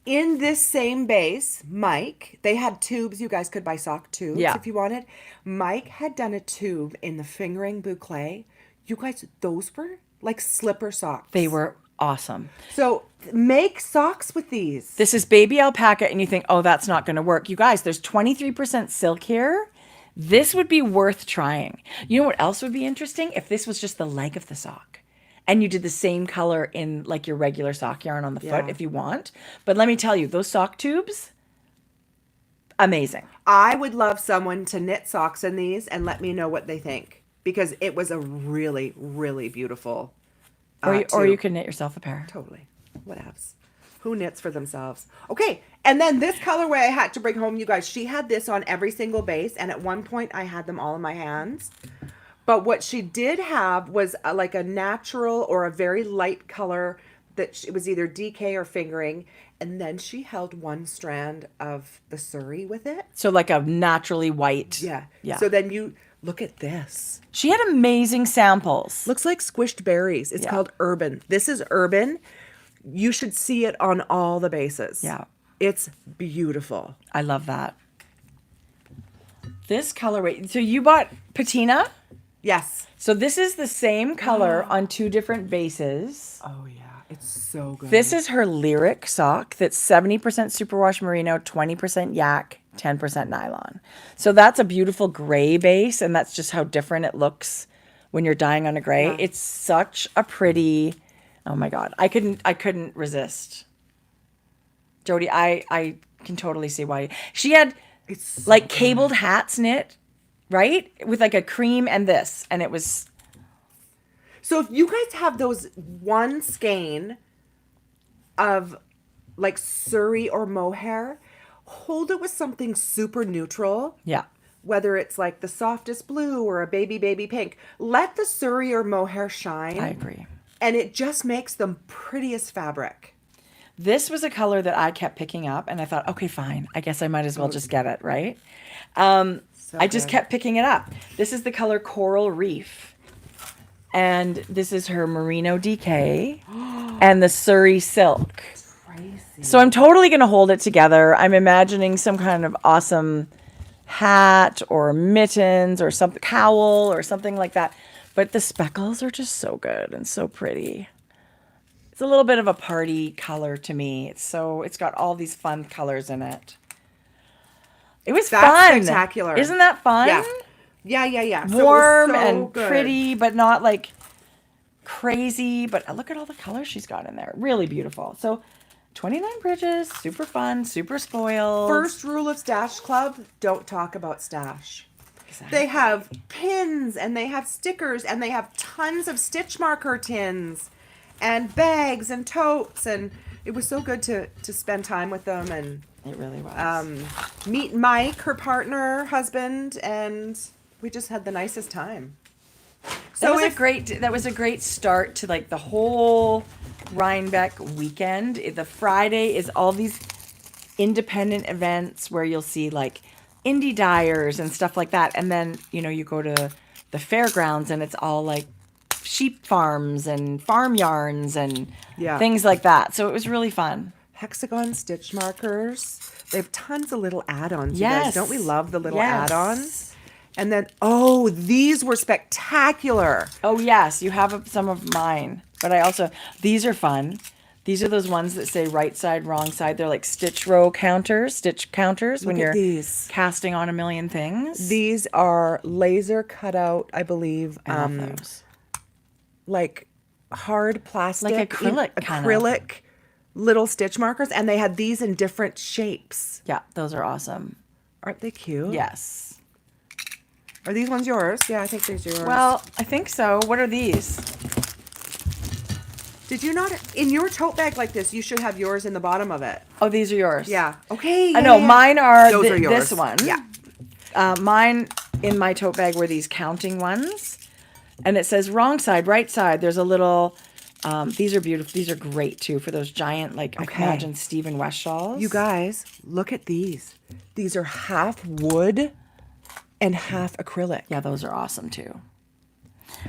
in this same base, Mike, they had tubes. You guys could buy sock tubes Yeah. if you wanted. Mike had done a tube in the fingering boucle. You guys, those were like slipper socks. They were awesome. So make socks with these. This is baby alpaca, and you think, oh, that's not going to work. You guys, there's 23% silk here. This would be worth trying. You know what else would be interesting? If this was just the leg of the sock and you did the same color in like your regular sock yarn on the foot if you want. But let me tell you, those sock tubes, amazing. I would love someone to knit socks in these and let me know what they think, because it was a really, really beautiful Or you tube. could knit yourself a pair. Totally. Whatevs. Who knits for themselves? Okay, and then this colorway I had to bring home, you guys. She had this on every single base, and at one point I had them all in my hands. But what she did have was like a natural or a very light color that it was either DK or fingering, and then she held one strand of the Surrey with it. So like a naturally white. Yeah. Yeah. So then you look at this. She had amazing samples. Looks like squished berries. It's called Urban. This is Urban. You should see it on all the bases. Yeah. It's beautiful. I love that. This colorway. So you bought patina? Yes. So this is the same color on two different bases. Oh, yeah. It's so good. This is her lyric sock that's 70% superwash merino, 20% yak, 10% nylon. So that's a beautiful gray base, and that's just how different it looks when you're dyeing on a gray. Yeah. It's such a pretty, oh my God. I couldn't resist. Jodi, I can totally see why. She had It's so like cabled hats knit, right? With like a cream and this, and it was... So if you guys have those one skein of like Surrey or mohair, hold it with something super neutral. Yeah. Whether it's like the softest blue or a baby pink. Let the Surrey or mohair shine. I agree. And it just makes the prettiest fabric. This was a color that I kept picking up, and I thought, okay, fine. I guess I might as well just get it, right? I just good. kept picking it up. This is the color Coral Reef. And this is her Merino DK and the Surrey Silk. Crazy. So I'm totally going to hold it together. I'm imagining some kind of awesome hat or mittens or something, cowl or something like that. But the speckles are just so good and so pretty. It's a little bit of a party color to me. It's got all these fun colors in it. It was That's fun. spectacular. Isn't that fun? Yeah. Yeah. So it was Warm so and good. pretty, but not like crazy. But look at all the colors she's got in there. Really beautiful. So 29 bridges, super fun, super spoiled. First rule of Stash Club, don't talk about stash. They have pins and they have stickers and they have tons of stitch marker tins and bags and totes, and it was so good to spend time with them and It really was. meet Mike, her partner, husband, and we just had the nicest time. That was a great start to like the whole Rhinebeck weekend. The Friday is all these independent events where you'll see like indie dyers and stuff like that. And then, you go to the fairgrounds and it's all like sheep farms and farm yarns and things like that. So it was really fun. Hexagon stitch markers. They have tons of little add-ons. Yes. You guys, don't we love the little Yes. add-ons? And then, these were spectacular. Oh, yes. You have some of mine. But these are fun. These are those ones that say right side, wrong side. They're like stitch counters when Look you're at these. casting on a million things. These are laser cutout, I believe. I love those. Like hard plastic. Like acrylic kind of. Acrylic little stitch markers. And they had these in different shapes. Yeah, those are awesome. Aren't they cute? Yes. Are these ones yours? Yeah, I think these are yours. Well, I think so. What are these? Did you not, in your tote bag like this, you should have yours in the bottom of it. Oh, these are yours. Yeah. Okay. I know. yeah. Mine are, Those are yours. this one. Yeah. Mine in my tote bag were these counting ones. And it says wrong side, right side. There's a little, these are beautiful. These are great too for those giant, like I can imagine Stephen West shawls. You guys, look at these. These are half wood and half acrylic. Yeah, those are awesome too.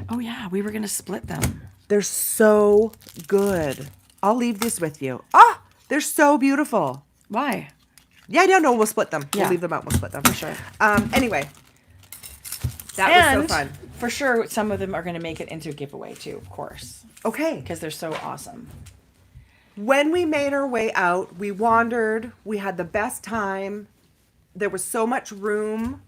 Oh yeah, we were gonna split them. They're so good. I'll leave this with you. Ah, they're so beautiful. Why? Yeah, no, we'll split them. Yeah. We'll leave them out. We'll split them. For sure. Anyway, that was so fun. For sure, some of them are gonna make it into a giveaway too, of course, Okay. because they're so awesome. When we made our way out, we wandered. We had the best time. There was so much room,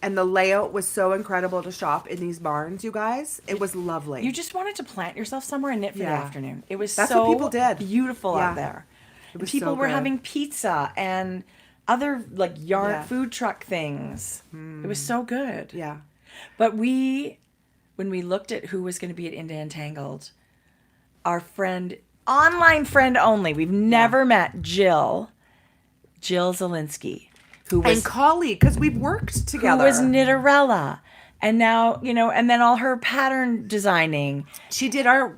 and the layout was so incredible to shop in these barns, you guys. It was lovely. You just wanted to plant yourself somewhere and knit for the Yeah. afternoon. It was That's so what people did. beautiful Yeah. out there. It was People so were good. having pizza and other like yarn Yeah. food truck things. It was so good. Yeah. But when we looked at who was going to be at Untangled, our friend, online friend only, we've never met Jill Zielinski, who was And colleague, because we've worked together. who was Knitterella. And now, and then all her pattern designing. She did our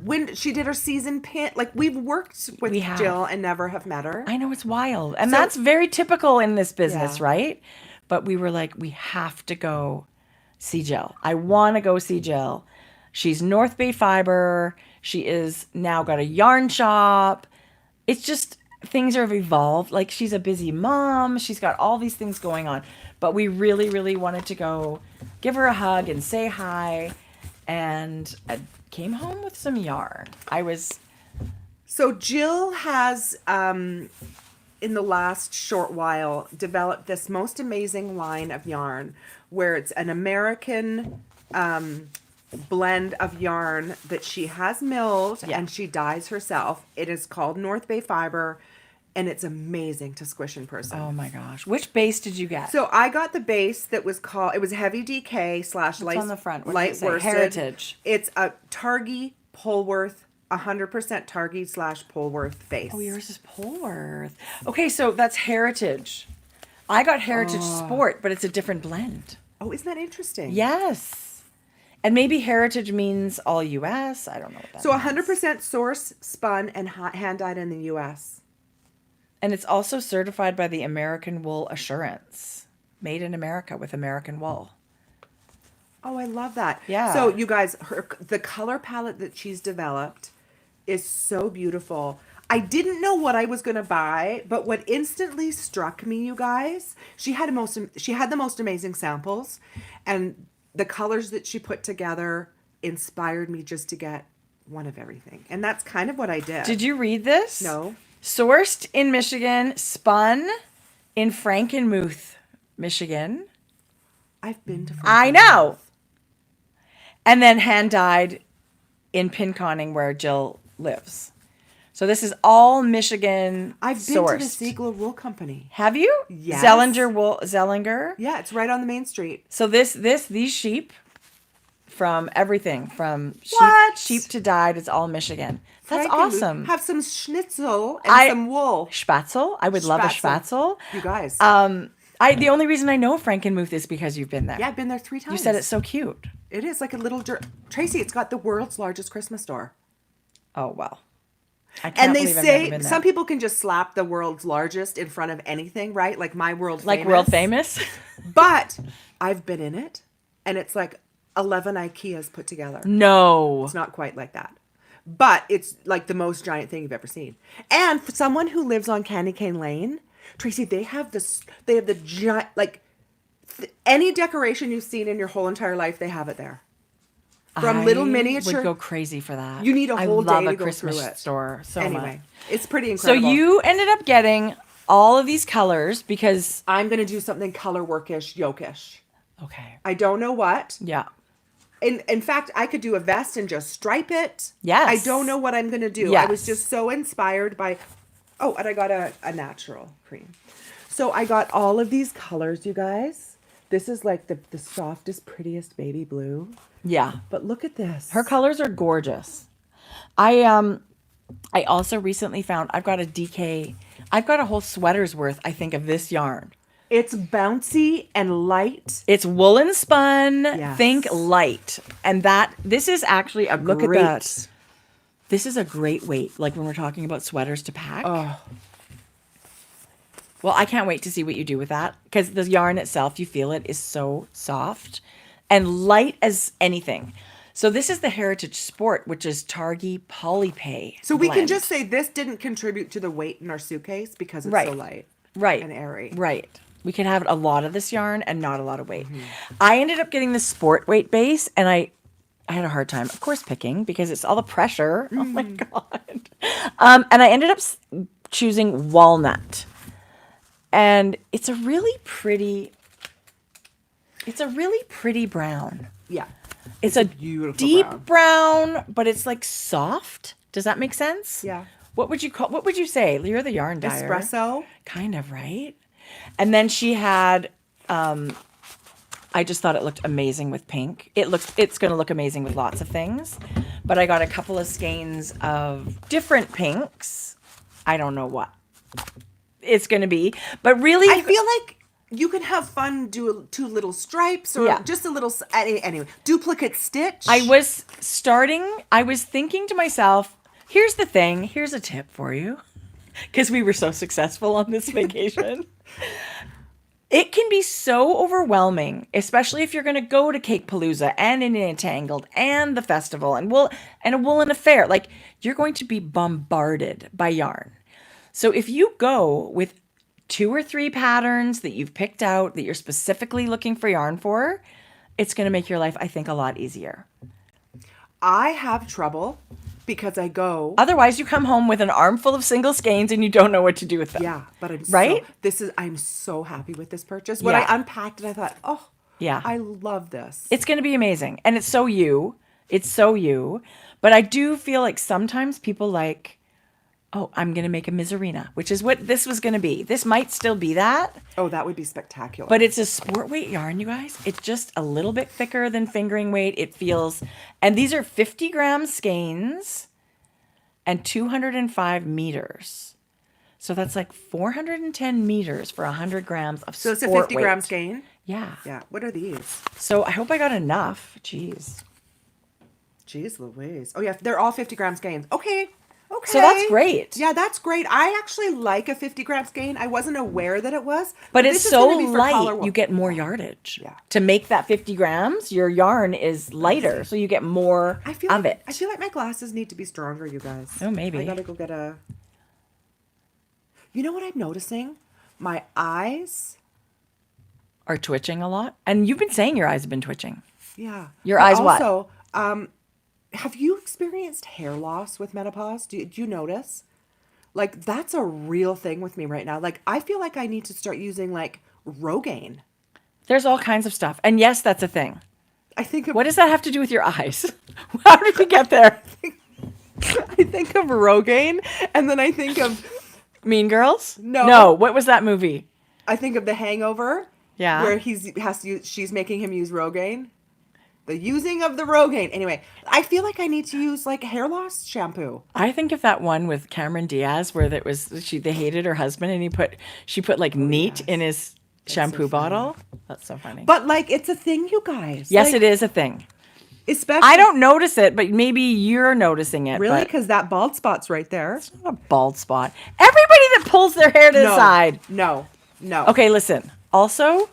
season pin. Like, we've worked with We have. Jill and never have met her. I know, it's wild. And So- that's very typical in this business, Yeah. right? But we were like, we have to go see Jill. I want to go see Jill. She's North Bay Fiber. She is now got a yarn shop. It's just things have evolved. Like, she's a busy mom. She's got all these things going on. But we really, really wanted to go give her a hug and say hi. And I came home with some yarn. So Jill has, in the last short while, developed this most amazing line of yarn where it's an American blend of yarn that she has milled Yeah. and she dyes herself. It is called North Bay Fiber, and it's amazing to squish in person. Oh my gosh. Which base did you get? So I got the base that was called, it was heavy DK / light, on the front? What does light it say? worsted. Heritage. It's a Targhee Polworth, 100% Targhee / Polworth base. Oh, yours is Polworth. Okay, so that's Heritage. I got Heritage Sport, but it's a different blend. Oh, isn't that interesting? Yes. And maybe Heritage means all U.S. I don't know what that So means. 100% source spun and hand dyed in the U.S. And it's also certified by the American Wool Assurance. Made in America with American wool. Oh, I love that. Yeah. So you guys, the color palette that she's developed is so beautiful. I didn't know what I was going to buy, but what instantly struck me, you guys, she had the most amazing samples, and the colors that she put together inspired me just to get one of everything. And that's kind of what I did. Did you read this? No. Sourced in Michigan, spun in Frankenmuth, Michigan. I've been to I know. And then hand dyed in Pinconning, where Jill lives. So this is all Michigan I've been sourced. to the Ziegler Wool Company. Have you? Yes. Zellinger. Yeah, it's right on the main street. So these sheep, from everything from What? sheep to dyed, it's all Michigan. That's Frankie, awesome. Have some schnitzel and some wool. Spatzel. I would love a spatzel. You guys. The only reason I know Frankenmuth is because you've been there. Yeah, I've been there 3 times. You said it's so cute. It is like a little... Tracie, it's got the world's largest Christmas store. Oh, well. I can't And they believe I've never say been there. some people can just slap the world's largest in front of anything, right? Like my world like famous. world famous. But I've been in it, and it's like 11 IKEAs put together. No. It's not quite like that. But it's like the most giant thing you've ever seen. And for someone who lives on Candy Cane Lane, Tracie, they have the giant, like any decoration you've seen in your whole entire life, they have it there. From little miniature. Would go crazy for that. You need a whole I love day a to go Christmas through it. store so Anyway, much. it's pretty So incredible. you ended up getting all of these colors because I'm going to do something color workish, yokish. okay. I don't know what. Yeah. In fact, I could do a vest and just stripe it. Yes. I don't know what I'm going to do. I was Yes. just so inspired by... Oh, and I got a natural cream. So I got all of these colors, you guys. This is like the softest, prettiest baby blue. Yeah. But look at this. Her colors are gorgeous. I also recently found I've got a whole sweater's worth, I think, of this yarn. It's bouncy and light. It's woolen spun, Yes. think light. And this is actually a Look great at that. This is a great weight, like when we're talking about sweaters to pack. Oh, Well, I can't wait to see what you do with that because the yarn itself, you feel it, is so soft and light as anything. So this is the Heritage Sport, which is Targhee Polypay. So we can blend. just say this didn't contribute to the weight in our suitcase because it's Right. so light. Right. And airy. Right. We could have a lot of this yarn and not a lot of weight. Mm-hmm. I ended up getting the sport weight base, and I had a hard time, of course, picking because it's all the pressure. Oh my God. And I ended up choosing walnut. And it's a really pretty brown. Yeah. It's a beautiful deep brown, but it's like soft. Does that make sense? Yeah. What would you say? You're the yarn dyer. Espresso. Kind of, right? And then she had, I just thought it looked amazing with pink. It's going to look amazing with lots of things. But I got a couple of skeins of different pinks. I don't know what it's going to be. But really, I feel like you can have fun, do 2 little stripes or just a little, anyway, duplicate stitch. I was thinking to myself, here's the thing. Here's a tip for you. Because we were so successful on this vacation. It can be so overwhelming, especially if you're going to go to Cake Palooza and an Untangled and the festival and a woolen affair. Like, you're going to be bombarded by yarn. So if you go with 2 or 3 patterns that you've picked out that you're specifically looking for yarn for, it's going to make your life, I think, a lot easier. I have trouble because I go. Otherwise, you come home with an armful of single skeins and you don't know what to do with them. Yeah, but right? I'm so happy with this purchase. When Yeah. I unpacked it, I thought, oh, yeah, I love this. It's going to be amazing. And it's so you. It's so you. But I do feel like sometimes people like, oh, I'm going to make a Miserina, which is what this was going to be. This might still be that. Oh, that would be spectacular. But it's a sport weight yarn, you guys. It's just a little bit thicker than fingering weight. It feels, and these are 50 gram skeins and 205 meters. So that's like 410 meters for 100 grams of so sport it's a 50 weight. gram skein? Yeah. Yeah. What are these? So I hope I got enough. Jeez. Jeez Louise. Oh, yeah. They're all 50 gram skeins. Okay. Okay. So that's great. Yeah, that's great. I actually like a 50 gram skein. I wasn't aware that it was. But it's this is so gonna be for collar light, work. you get more yardage. Yeah. To make that 50 grams, your yarn is lighter, so you get more I feel of like, it. I feel like my glasses need to be stronger, you guys. Oh, maybe. I gotta go get a. You know what I'm noticing? My eyes. Are twitching a lot. And you've been saying your eyes have been twitching. Yeah. Your But eyes what? also, have you experienced hair loss with menopause? Do you notice? Like, that's a real thing with me right now. Like, I feel like I need to start using, like, Rogaine. There's all kinds of stuff. And yes, that's a thing. I think of, What does that have to do with your eyes? How did we get there? I think of Rogaine, and then I think of Mean Girls? No. No. What was that movie? The Hangover. Yeah. Where she's making him use Rogaine. The using of the Rogaine. Anyway, I feel like I need to use like hair loss shampoo. I think of that one with Cameron Diaz where they hated her husband and she put like neat in his shampoo bottle. That's so funny. But like, it's a thing, you guys. Yes, like, it is a thing. Especially. I don't notice it, but maybe you're noticing it. Really? but Because that bald spot's right there. It's not a bald spot. Everybody that pulls their hair to the side. No. Okay, listen. Also,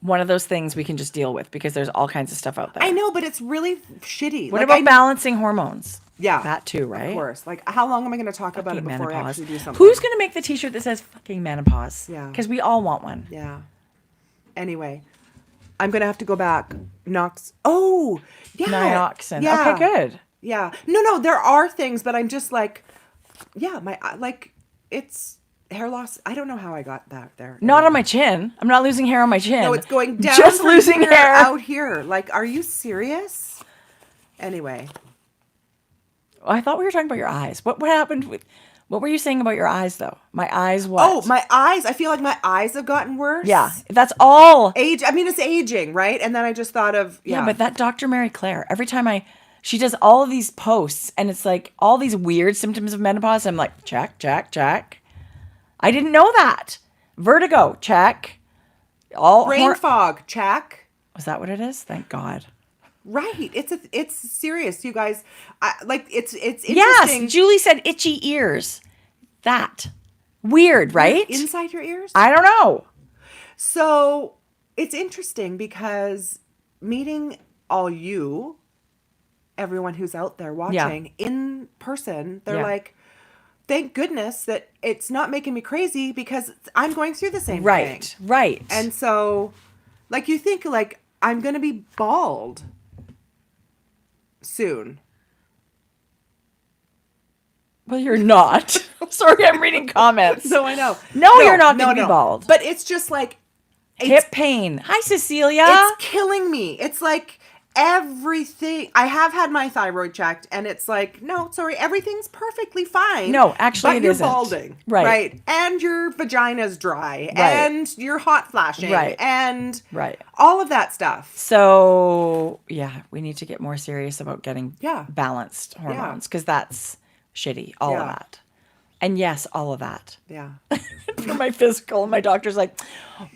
one of those things we can just deal with because there's all kinds of stuff out there. I know, but it's really shitty. What about balancing hormones? Yeah. That too, right? Of course. Like, how long am I going to talk about it Fucking before I menopause. actually do something? Who's going to make the t-shirt that says fucking menopause? Yeah. Because we all want one. Yeah. Anyway, I'm going to have to go back. Oh, yeah. Nioxin. Yeah. Okay, good. Yeah. No, there are things, but I'm just like, yeah, it's hair loss. I don't know how I got that there. Not on my chin. I'm not losing hair on my chin. No, it's going down. Just from losing here hair out here. Like, are you serious? Anyway. I thought we were talking about your eyes. What happened with? What were you saying about your eyes, though? My eyes. What? Oh, my eyes. I feel like my eyes have gotten worse. Yeah, that's all. Age. I mean, it's aging, right? And then I just thought of Yeah, but that Dr. Mary Claire. Every time she does all of these posts, and it's like all these weird symptoms of menopause. I'm like, check. I didn't know that. Vertigo, check. brain fog. Check. Was that what it is? Thank God. Right. It's serious, you guys. It's interesting. Yes, Julie said itchy ears. That. Weird, right? Inside your ears? I don't know. So it's interesting because meeting all you everyone who's out there watching in person. They're like, thank goodness that it's not making me crazy because I'm going through the same thing. Right. And so, like, you think, like, I'm going to be bald soon. Well, you're not. Sorry, I'm reading comments. No, I know. No, you're not going to be bald. But it's just like... Hip pain. Hi, Cecilia. It's killing me. It's like everything. I have had my thyroid checked, and it's like, no, sorry, everything's perfectly fine. No, actually, but it you're isn't. balding, Right. And your vagina's dry, and you're hot flashing, and all of that stuff. So yeah, we need to get more serious about getting balanced hormones because that's shitty. All of that, and yes, all of that. Yeah. For my physical, my doctor's like,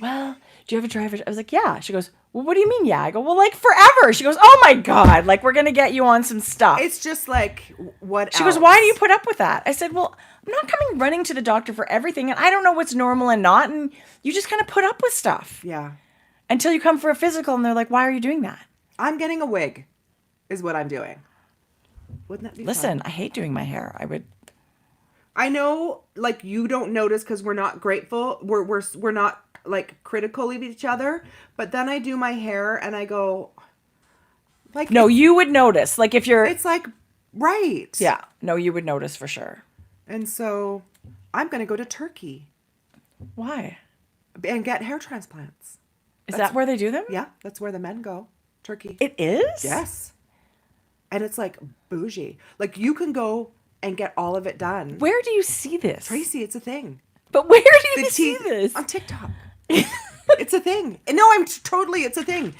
well, do you have a driver's? I was like, yeah. She goes, well, what do you mean, yeah? I go, well, like forever. She goes, oh my God, like we're going to get you on some stuff. It's just like, what She else? goes, why do you put up with that? I said, well, I'm not coming running to the doctor for everything. And I don't know what's normal and not. And you just kind of put up with stuff. Yeah. Until you come for a physical and they're like, why are you doing that? I'm getting a wig is what I'm doing. Wouldn't that be fun? I hate doing my hair. I know, like, you don't notice because we're not grateful. We're not, like, critical of each other. But then I do my hair and I go, like... No, you would notice. Like, if you're... It's like, right. Yeah. No, you would notice for sure. And so I'm going to go to Turkey. Why? And get hair transplants. Is that where they do them? Yeah, that's where the men go. Turkey. It is? Yes. And it's, like, bougie. Like, you can go... and get all of it done. Where do you see this? Tracie, it's a thing. But where do you see this? On TikTok. It's a thing. No, it's a thing.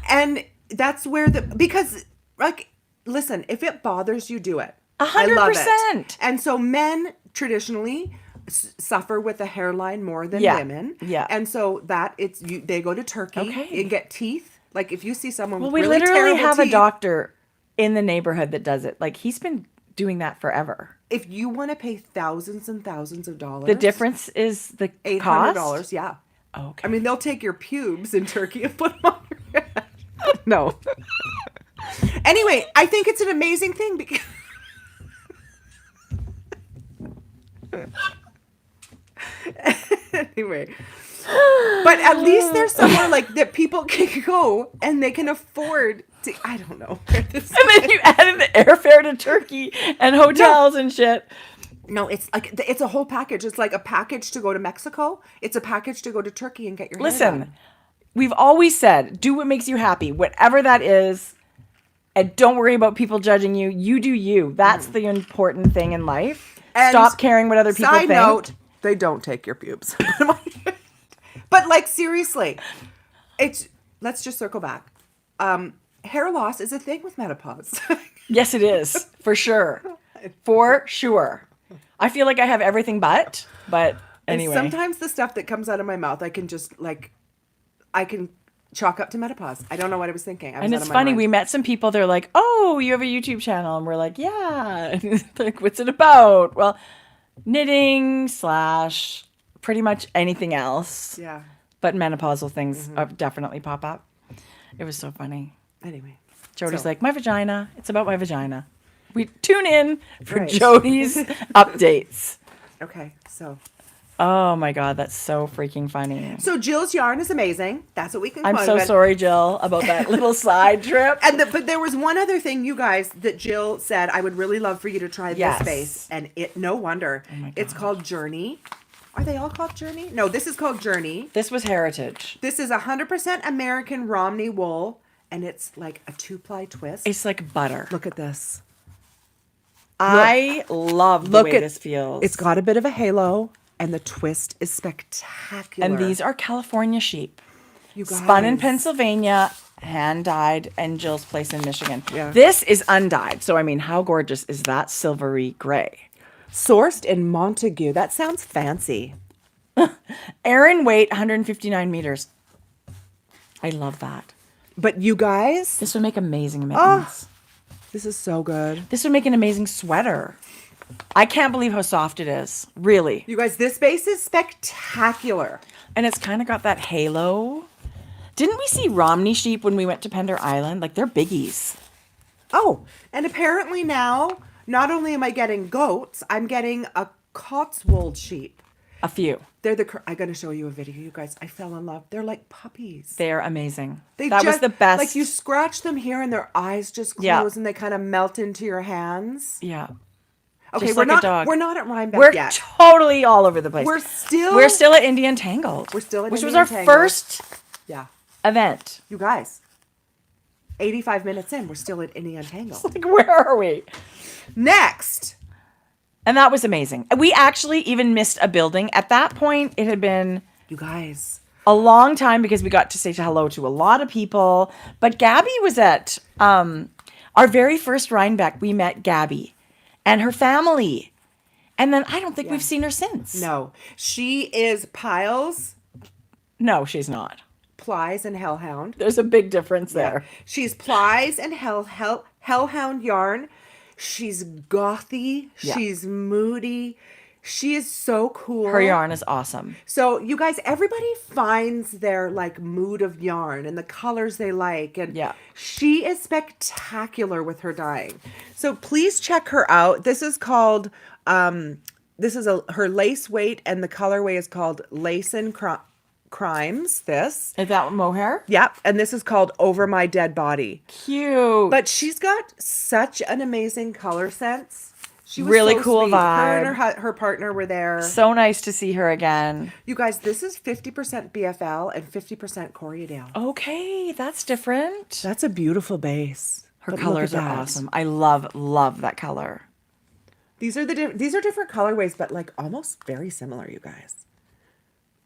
And that's where because, like, listen, if it bothers you, do it. 100%. I love it. And so men traditionally suffer with a hairline more than women. Yeah. And so they go to Turkey and get teeth. Like, if you see someone with we really literally terrible have teeth, a doctor in the neighborhood that does it. Like, he's been doing that forever. If you want to pay thousands and thousands of dollars, the difference is the $800. Yeah. Oh, okay. I mean, they'll take your pubes in Turkey and put them on your head. No. Anyway, I think it's an amazing thing because. Anyway. But at least there's somewhere like that people can go and they can afford to, I don't know. And then you added the airfare to Turkey and hotels and shit. No, it's like, it's a whole package. It's like a package to go to Mexico. It's a package to go to Turkey and get your hair done. We've always said, do what makes you happy, whatever that is. And don't worry about people judging you. You do you. That's the important thing in life. And stop caring what other people think. Side note, they don't take your pubes. But, like, seriously, let's just circle back. Hair loss is a thing with menopause. Yes, it is. For sure. For sure. I feel like I have everything but anyway. And sometimes the stuff that comes out of my mouth, I can just, like, I can chalk up to menopause. I don't know what I was thinking. And it's funny, we met some people, they're like, oh, you have a YouTube channel. And we're like, yeah. Like, what's it about? Well, knitting / pretty much anything else. Yeah. But menopausal things definitely pop up. It was so funny. Anyway. Jodi's like, my vagina. It's about my vagina. We tune in for Jodi's updates. Okay, so. Oh my God, that's so freaking funny. So Jill's yarn is amazing. That's what we can call it. I'm so sorry, Jill, about that little side trip. But there was one other thing, you guys, that Jill said, I would really love for you to try this space. And no wonder. Oh my God. It's called Journey. Are they all called Journey? No, this is called Journey. This was Heritage. This is 100% American Romney wool. And it's like a 2-ply twist. It's like butter. Look at this. I love the way this feels. It's got a bit of a halo, and the twist is spectacular. And these are California sheep. You guys. Spun in Pennsylvania, hand-dyed, and Jill's place in Michigan. Yeah. This is undyed. So, I mean, how gorgeous is that silvery gray? Sourced in Montague. That sounds fancy. Aran weight, 159 meters. I love that. But you guys. This would make amazing mittens. This is so good. This would make an amazing sweater. I can't believe how soft it is. Really. You guys, this base is spectacular. And it's kind of got that halo. Didn't we see Romney sheep when we went to Pender Island? Like, they're biggies. Oh, and apparently now, not only am I getting goats, I'm getting a Cotswold sheep. A few. I'm going to show you a video, you guys. I fell in love. They're like puppies. They're amazing. They That was just, the best. Like you scratch them here and their eyes just close Yeah. and they kind of melt into your hands. Yeah. Okay, Just we're like a not dog. we're not at Rhinebeck We're yet. totally all over the place. We're We're still at Indie Untangled. We're still at which Indie was our Untangled. first Yeah. event. You guys. 85 minutes in, we're still at Indie Untangled. Like, where are we? Next. And that was amazing. We actually even missed a building. At that point, it had been You guys. a long time because we got to say hello to a lot of people. But Gabby was at our very first Rhinebeck. We met Gabby and her family. And then I don't think we've seen her since. No. She is Piles, No, she's not. Plies, and Hellhound. There's a big difference there. She's Plies and Hellhound yarn. She's gothy. Yeah. She's moody. She is so cool. Her yarn is awesome. So you guys, everybody finds their like mood of yarn and the colors they like. And Yeah. she is spectacular with her dyeing. So please check her out. This is called, her lace weight, and the colorway is called Lace and Crimes. This. Is that mohair? Yep. And this is called Over My Dead Body. Cute. But she's got such an amazing color sense. She was Really so cool sweet. vibe. Her and her partner were there. So nice to see her again. You guys, this is 50% BFL and 50% Corriedale. Okay, that's different. That's a beautiful base. Her But look colors at are that. awesome. I love that color. These are different colorways, but like almost very similar, you guys.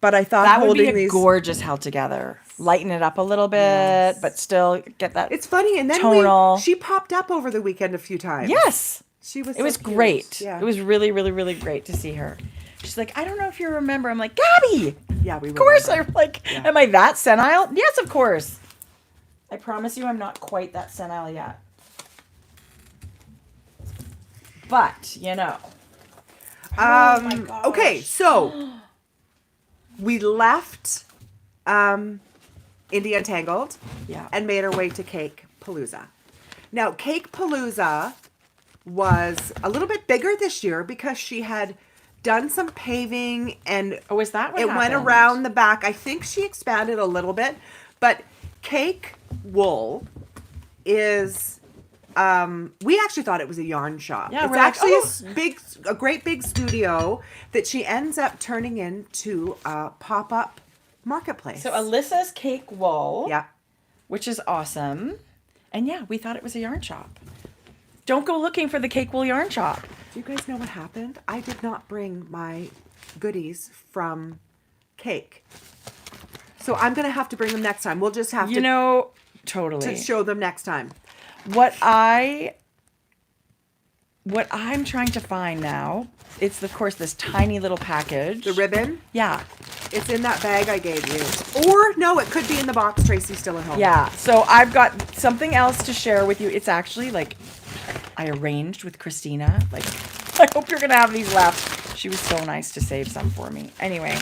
But I thought That would holding be a these gorgeous held together. Lighten it up a little bit, Yes. but still get that. It's funny, and then tonal. she popped up over the weekend a few times. Yes. She was. It so was cute. great. Yeah. It was really, really, really great to see her. She's like, I don't know if you remember. I'm like, Gabby. Yeah, we. Of course. remember. I'm like, am I that senile? Yes, of course. I promise you I'm not quite that senile yet. But, you know. Oh my gosh. Okay, so we left Indie Untangled Yeah. and made our way to Cake Palooza. Now, Cake Palooza was a little bit bigger this year because she had done some paving and Oh, is that what it went happened? around the back. I think she expanded a little bit, but Cake Wool is we actually thought it was a yarn shop. Yeah, It's we're like, actually oh. a great big studio that she ends up turning into a pop-up marketplace. So Alyssa's Cake Wool, yeah. which is awesome. And yeah, we thought it was a yarn shop. Don't go looking for the Cake Wool yarn shop. Do you guys know what happened? I did not bring my goodies from Cake. So I'm going to have to bring them next time. We'll just have You know, totally. to show them next time. What I'm trying to find now, it's of course this tiny little package. The ribbon, Yeah. it's in that bag I gave you. Or no, it could be in the box Tracie's still at home. Yeah. So I've got something else to share with you. It's actually like I arranged with Christina. Like, I hope you're gonna have these left. She was so nice to save some for me. Anyway.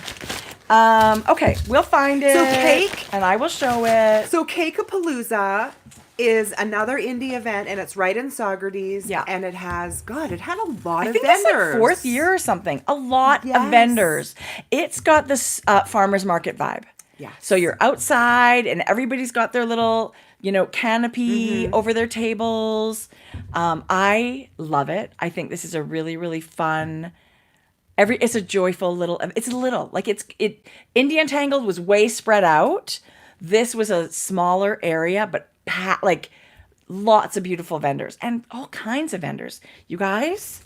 Okay, we'll find it. So Cake- and I will show it. So Cake-a-Palooza is another indie event, and it's right in Saugerties. Yeah. And it has, God, it had a lot I of think vendors. it's like fourth year or something. A lot Yes. of vendors. It's got this farmer's market vibe. Yes. So you're outside and everybody's got their little, canopy over their tables. I love it. I think this is a really, really fun. It's a joyful little. It's little. Like Indie Untangled was way spread out. This was a smaller area, but like lots of beautiful vendors and all kinds of vendors. You guys.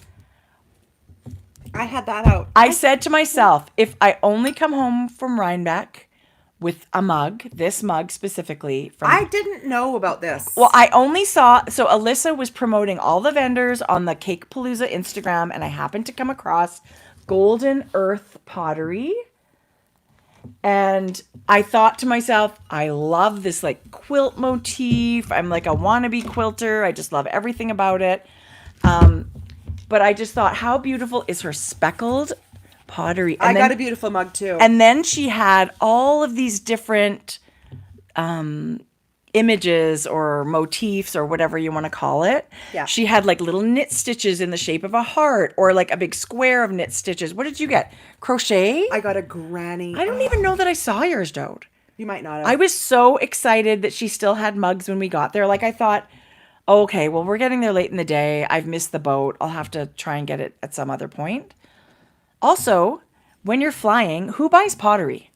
I had that out. I said to myself, if I only come home from Rhinebeck with a mug, this mug specifically from I didn't know about this. well, I only saw so Alyssa was promoting all the vendors on the Cake Palooza Instagram, and I happened to come across Golden Earth Pottery. And I thought to myself, I love this like quilt motif. I'm like a wannabe quilter. I just love everything about it. But I just thought, how beautiful is her speckled pottery? I got a beautiful mug too. And then she had all of these different images or motifs or whatever you want to call it. Yeah. She had like little knit stitches in the shape of a heart or like a big square of knit stitches. What did you get? Crochet? I got a granny. I don't even know that I saw yours, Jode. You might not have. I was so excited that she still had mugs when we got there. Like I thought, okay, well, we're getting there late in the day. I've missed the boat. I'll have to try and get it at some other point. Also, when you're flying, who buys pottery?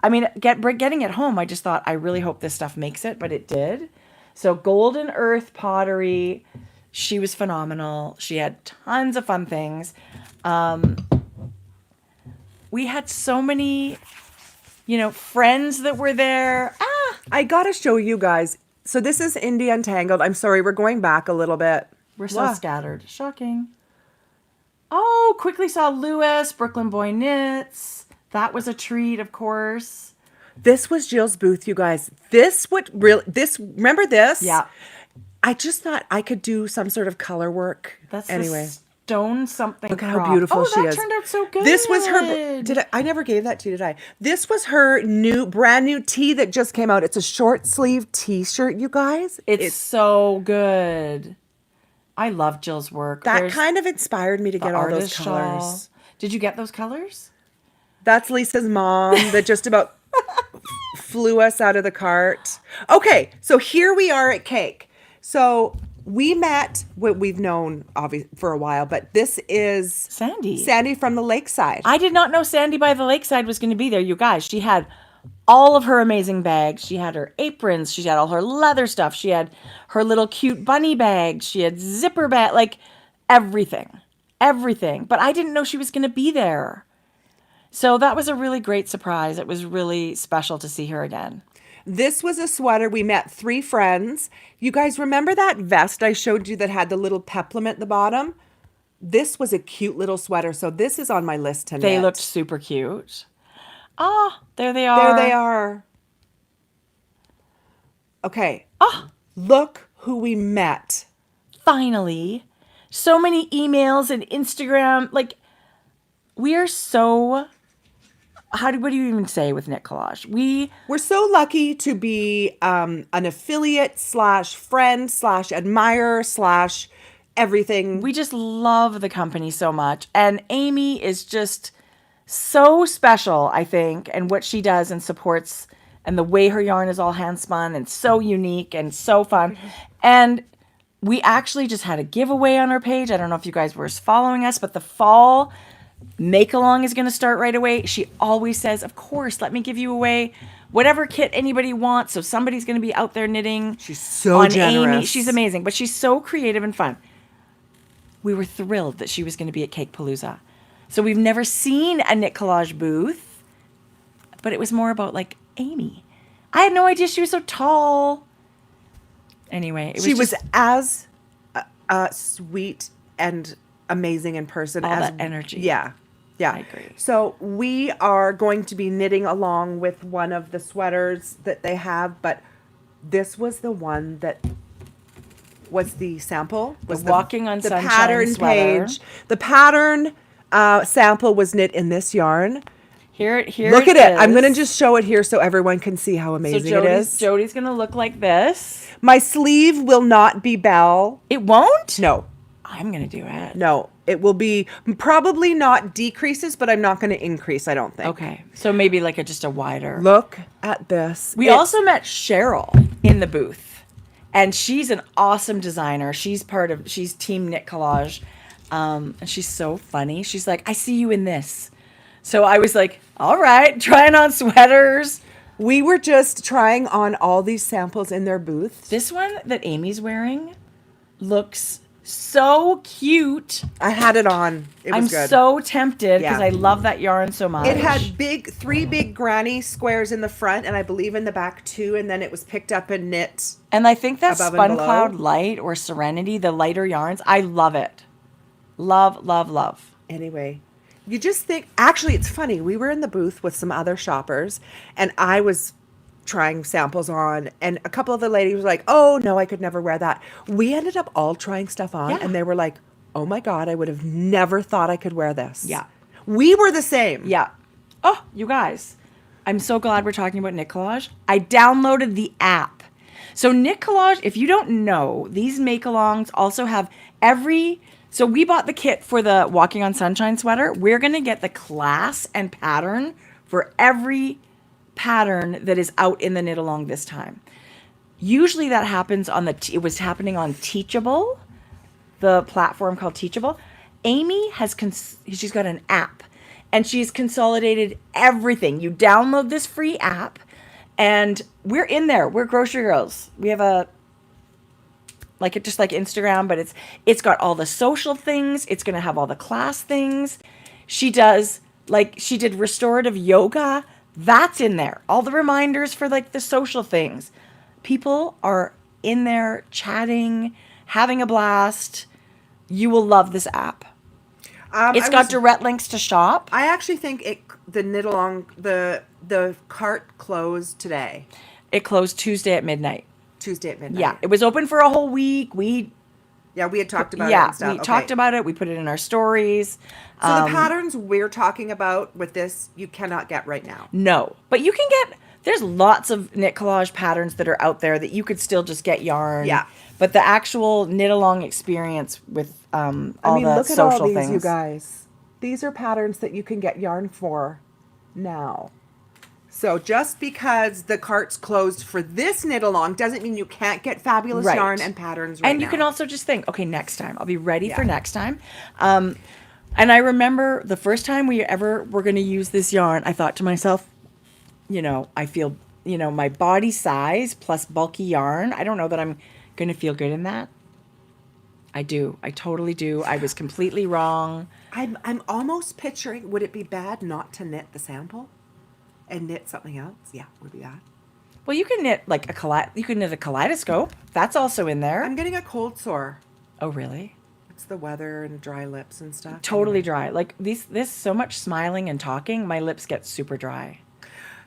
I mean, getting it home, I just thought, I really hope this stuff makes it, but it did. So Golden Earth Pottery, she was phenomenal. She had tons of fun things. We had so many, friends that were there. I gotta show you guys. So this is Indie Untangled. I'm sorry, we're going back a little bit. We're so scattered. Shocking. Oh, quickly saw Lewis, Brooklyn Boy Knits. That was a treat, of course. This was Jill's booth, you guys. Remember this? Yeah. I just thought I could do some sort of color work. That's anyway. The stone something. Look at how beautiful she is. That turned out so good. This was her. I never gave that to you, did I? This was her brand new tee that just came out. It's a short sleeve T-shirt, you guys. It's so good. I love Jill's work. That kind of inspired me to get all those colors. Shawl. Did you get those colors? That's Lisa's mom that just about flew us out of the cart. Okay, so here we are at Cake. So we met what we've known obviously for a while, but this is Sandy from the Lakeside. I did not know Sandy by the Lakeside was going to be there, you guys. She had all of her amazing bags. She had her aprons. She had all her leather stuff. She had her little cute bunny bags. She had zipper bag, like everything. But I didn't know she was going to be there. So that was a really great surprise. It was really special to see her again. This was a sweater. We met 3 friends. You guys remember that vest I showed you that had the little peplum at the bottom? This was a cute little sweater. So this is on my list to knit. They looked super cute. Ah, there they are. There they are. Okay. Look who we met. Finally. So many emails and Instagram. Like, we are so... what do you even say with Knit Collage? We're so lucky to be an affiliate / friend / admirer / everything. We just love the company so much. And Amy is just so special, I think, and what she does and supports, and the way her yarn is all hand spun and so unique and so fun. And we actually just had a giveaway on our page. I don't know if you guys were following us, but the fall make along is going to start right away. She always says, of course, let me give you away whatever kit anybody wants. So somebody's going to be out there knitting. She's so generous. Amy. She's amazing, but she's so creative and fun. We were thrilled that she was going to be at Cake Palooza. So we've never seen a Knit Collage booth, but it was more about like Amy. I had no idea she was so tall. Anyway, she was as sweet and amazing in person. All that energy. Yeah. I agree. So we are going to be knitting along with one of the sweaters that they have, but this was the one that was the sample. Was the Walking on Sunshine pattern sweater. page. The pattern sample was knit in this yarn. Here. Look at it. I'm going to just show it here so everyone can see how amazing it is. Jodi's going to look like this. My sleeve will not be bell. It won't? No. I'm going to do it. No, it will be probably not decreases, but I'm not going to increase, I don't think. Okay. So maybe like just a wider. Look at this. We also met Cheryl in the booth, and she's an awesome designer. She's Team Knit Collage, and she's so funny. She's like, I see you in this. So I was like, all right, trying on sweaters. We were just trying on all these samples in their booth. This one that Amy's wearing looks so cute. I had it on. It was good. I'm so tempted because I love that yarn so much. It had 3 big granny squares in the front, and I believe in the back too, and then it was picked up and knit. And I think that above Spun and below. Cloud Light or Serenity, the lighter yarns, I love it. Love, love, love. Anyway, you just think, actually, it's funny. We were in the booth with some other shoppers, and I was trying samples on, and a couple of the ladies were like, oh, no, I could never wear that. We ended up all trying stuff on, and they were like, oh, my God, I would have never thought I could wear this. Yeah. We were the same. Yeah. Oh, you guys. I'm so glad we're talking about knit collage. I downloaded the app. So knit collage, if you don't know, these make-alongs also have so we bought the kit for the Walking on Sunshine sweater. We're going to get the class and pattern for every pattern that is out in the knit along this time. Usually that happens it was happening on Teachable, the platform called Teachable. Amy she's got an app and she's consolidated everything. You download this free app and we're in there. We're grocery girls. We have just like Instagram, but it's got all the social things. It's going to have all the class things. She did restorative yoga. That's in there. All the reminders for like the social things. People are in there chatting, having a blast. You will love this app. It's got direct links to shop. I actually think the knit along the cart closed today. It closed Tuesday at midnight. Yeah, it was open for a whole week. We had talked about it and stuff. We talked about it. We put it in our stories. So the patterns we're talking about with this, you cannot get right now. No, but you can get. There's lots of knit collage patterns that are out there that you could still just get yarn. Yeah. But the actual knit along experience with all the social things. Look at all these, you guys. These are patterns that you can get yarn for now. So just because the cart's closed for this knit along doesn't mean you can't get fabulous yarn and patterns right now. And you can also just think, okay, next time. I'll be ready for next time. And I remember the first time we ever were going to use this yarn, I thought to myself, I feel, my body size plus bulky yarn. I don't know that I'm going to feel good in that. I do. I totally do. I was completely wrong. I'm almost picturing, would it be bad not to knit the sample and knit something else? Yeah, would be bad. Well, you can knit you can knit a kaleidoscope. That's also in there. I'm getting a cold sore. Oh, really? It's the weather and dry lips and stuff. Totally dry. Like this so much smiling and talking, my lips get super dry.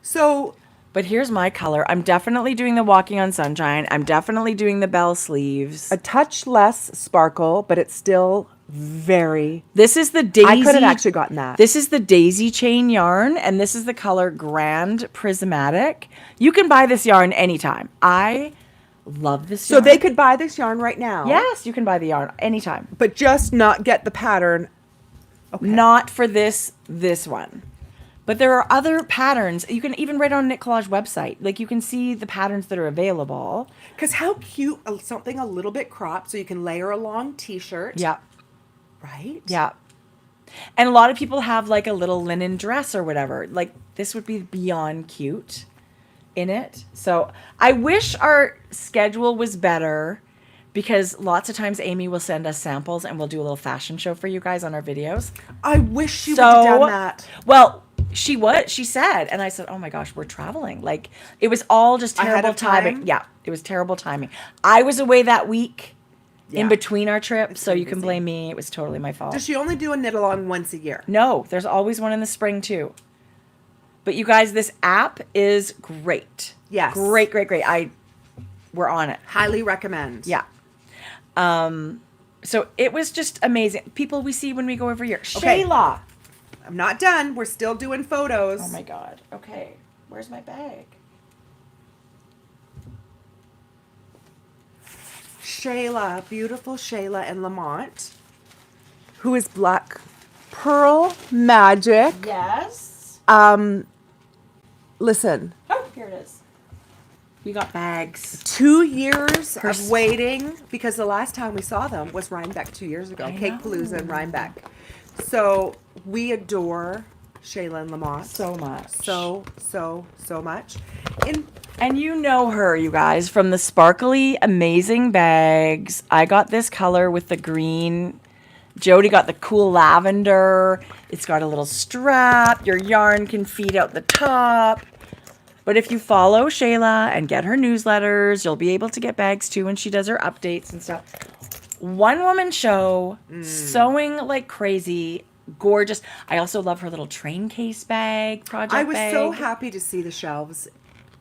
So, but here's my color. I'm definitely doing the Walking on Sunshine. I'm definitely doing the bell sleeves. A touch less sparkle, but it's still very... This is the daisy... I could have actually gotten that. This is the daisy chain yarn, and this is the color Grand Prismatic. You can buy this yarn anytime. I love this yarn. So they could buy this yarn right now? Yes, you can buy the yarn anytime. But just not get the pattern. Okay. Not for this one. But there are other patterns. You can even write on Knit Collage website. Like you can see the patterns that are available. Because how cute, something a little bit cropped so you can layer a long t-shirt. Yeah. Right? Yeah. And a lot of people have like a little linen dress or whatever. Like this would be beyond cute in it. So I wish our schedule was better because lots of times Amy will send us samples and we'll do a little fashion show for you guys on our videos. I wish you would have done that. Well, she said, and I said, oh my gosh, we're traveling. Like it was all just terrible timing. Yeah, it was terrible timing. I was away that week in between our trips, so you can blame me. It was totally my fault. Does she only do a knit along once a year? No, there's always one in the spring too. But you guys, this app is great. Yes. Great. We're on it. Highly recommend. Yeah. So it was just amazing. People we see when we go every year. Okay. Shayla. I'm not done. We're still doing photos. Oh my God. Okay. Where's my bag? Shayla, beautiful Shayla and Lamont, who is Black Pearl Magic. Yes. Listen. Oh, here it is. We got bags. 2 years of waiting because the last time we saw them was Rhinebeck 2 years ago. Cake Palooza in Rhinebeck. So we adore Shayla and Lamont so much. So much. And you know her, you guys, from the sparkly, amazing bags. I got this color with the green. Jodi got the cool lavender. It's got a little strap. Your yarn can feed out the top. But if you follow Shayla and get her newsletters, you'll be able to get bags too when she does her updates and stuff. One woman show, sewing like crazy, gorgeous. I also love her little train case bag, project bag. I was so happy to see the shelves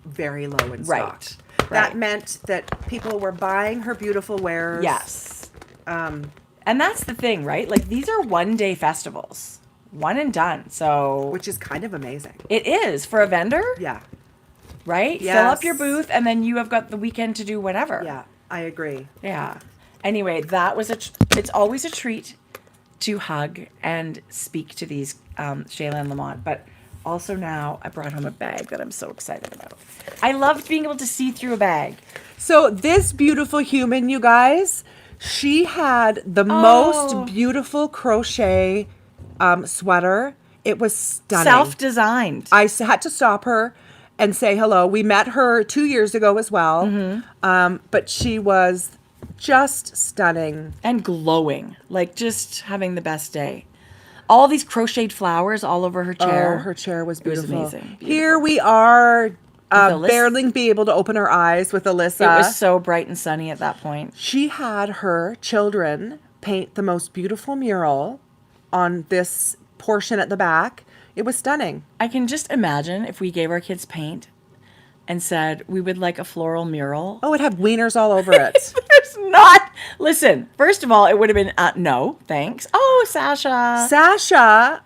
very low in stock. Right. That meant that people were buying her beautiful wares. Yes. And that's the thing, right? Like these are one-day festivals. one and done. So Which is kind of amazing. it is for a vendor, Yeah. right? Yes. Fill up your booth, and then you have got the weekend to do whatever. Yeah, I agree. Yeah. Anyway, that was it's always a treat to hug and speak to these Shayla and Lamont, but also now I brought home a bag that I'm so excited about. I loved being able to see through a bag. So this beautiful human, you guys, she had the most beautiful crochet sweater. It was stunning. Self-designed. I had to stop her and say hello. We met her 2 years ago as well, but she was just stunning. And glowing, like just having the best day. All these crocheted flowers all over her chair. Oh, her chair was It was beautiful. amazing. Beautiful. Here we are, Alyssa. barely be able to open her eyes with Alyssa. It was so bright and sunny at that point. She had her children paint the most beautiful mural on this portion at the back. It was stunning. I can just imagine if we gave our kids paint and said we would like a floral mural. Oh, it had wieners all over it. There's not. Listen, first of all, it would have been no, thanks. Oh, Sasha. Sasha,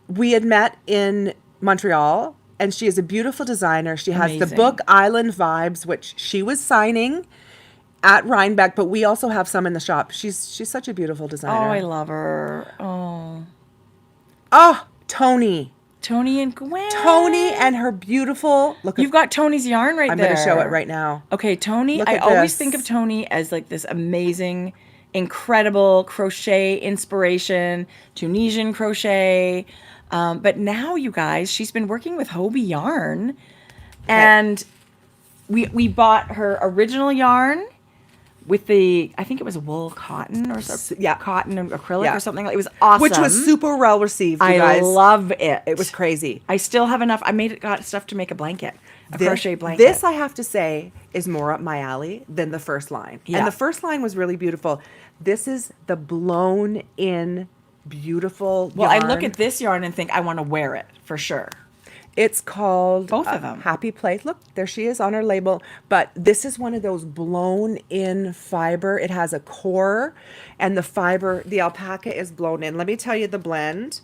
we had met in Montreal, and she is a beautiful designer. She has the Amazing. book Island Vibes, which she was signing at Rhinebeck, but we also have some in the shop. She's such a beautiful Oh, designer. I love her. Oh, Oh, Tony. Tony and Gwen. Tony and her beautiful look. You've got Tony's yarn right I'm there. going to show it right now. Okay, Tony. Look I at always this. think of Tony as like this amazing, incredible crochet inspiration, Tunisian crochet. But now, you guys, she's been working with Hobie yarn, and we bought her original yarn with the, I think it was wool cotton or something. Yeah. Cotton and acrylic Yeah. or something. It was awesome. Which was super well received, you I guys. love it. It was crazy. I still have enough. I got stuff to make a blanket, a crochet blanket. This, I have to say, is more up my alley than the first line. Yeah. And the first line was really beautiful. This is the blown in beautiful Well, yarn. I look at this yarn and think I want to wear it for sure. It's called Both of them. Happy Place. Look, there she is on her label. But this is one of those blown in fiber. It has a core, and the fiber, the alpaca is blown in. Let me tell you the blend.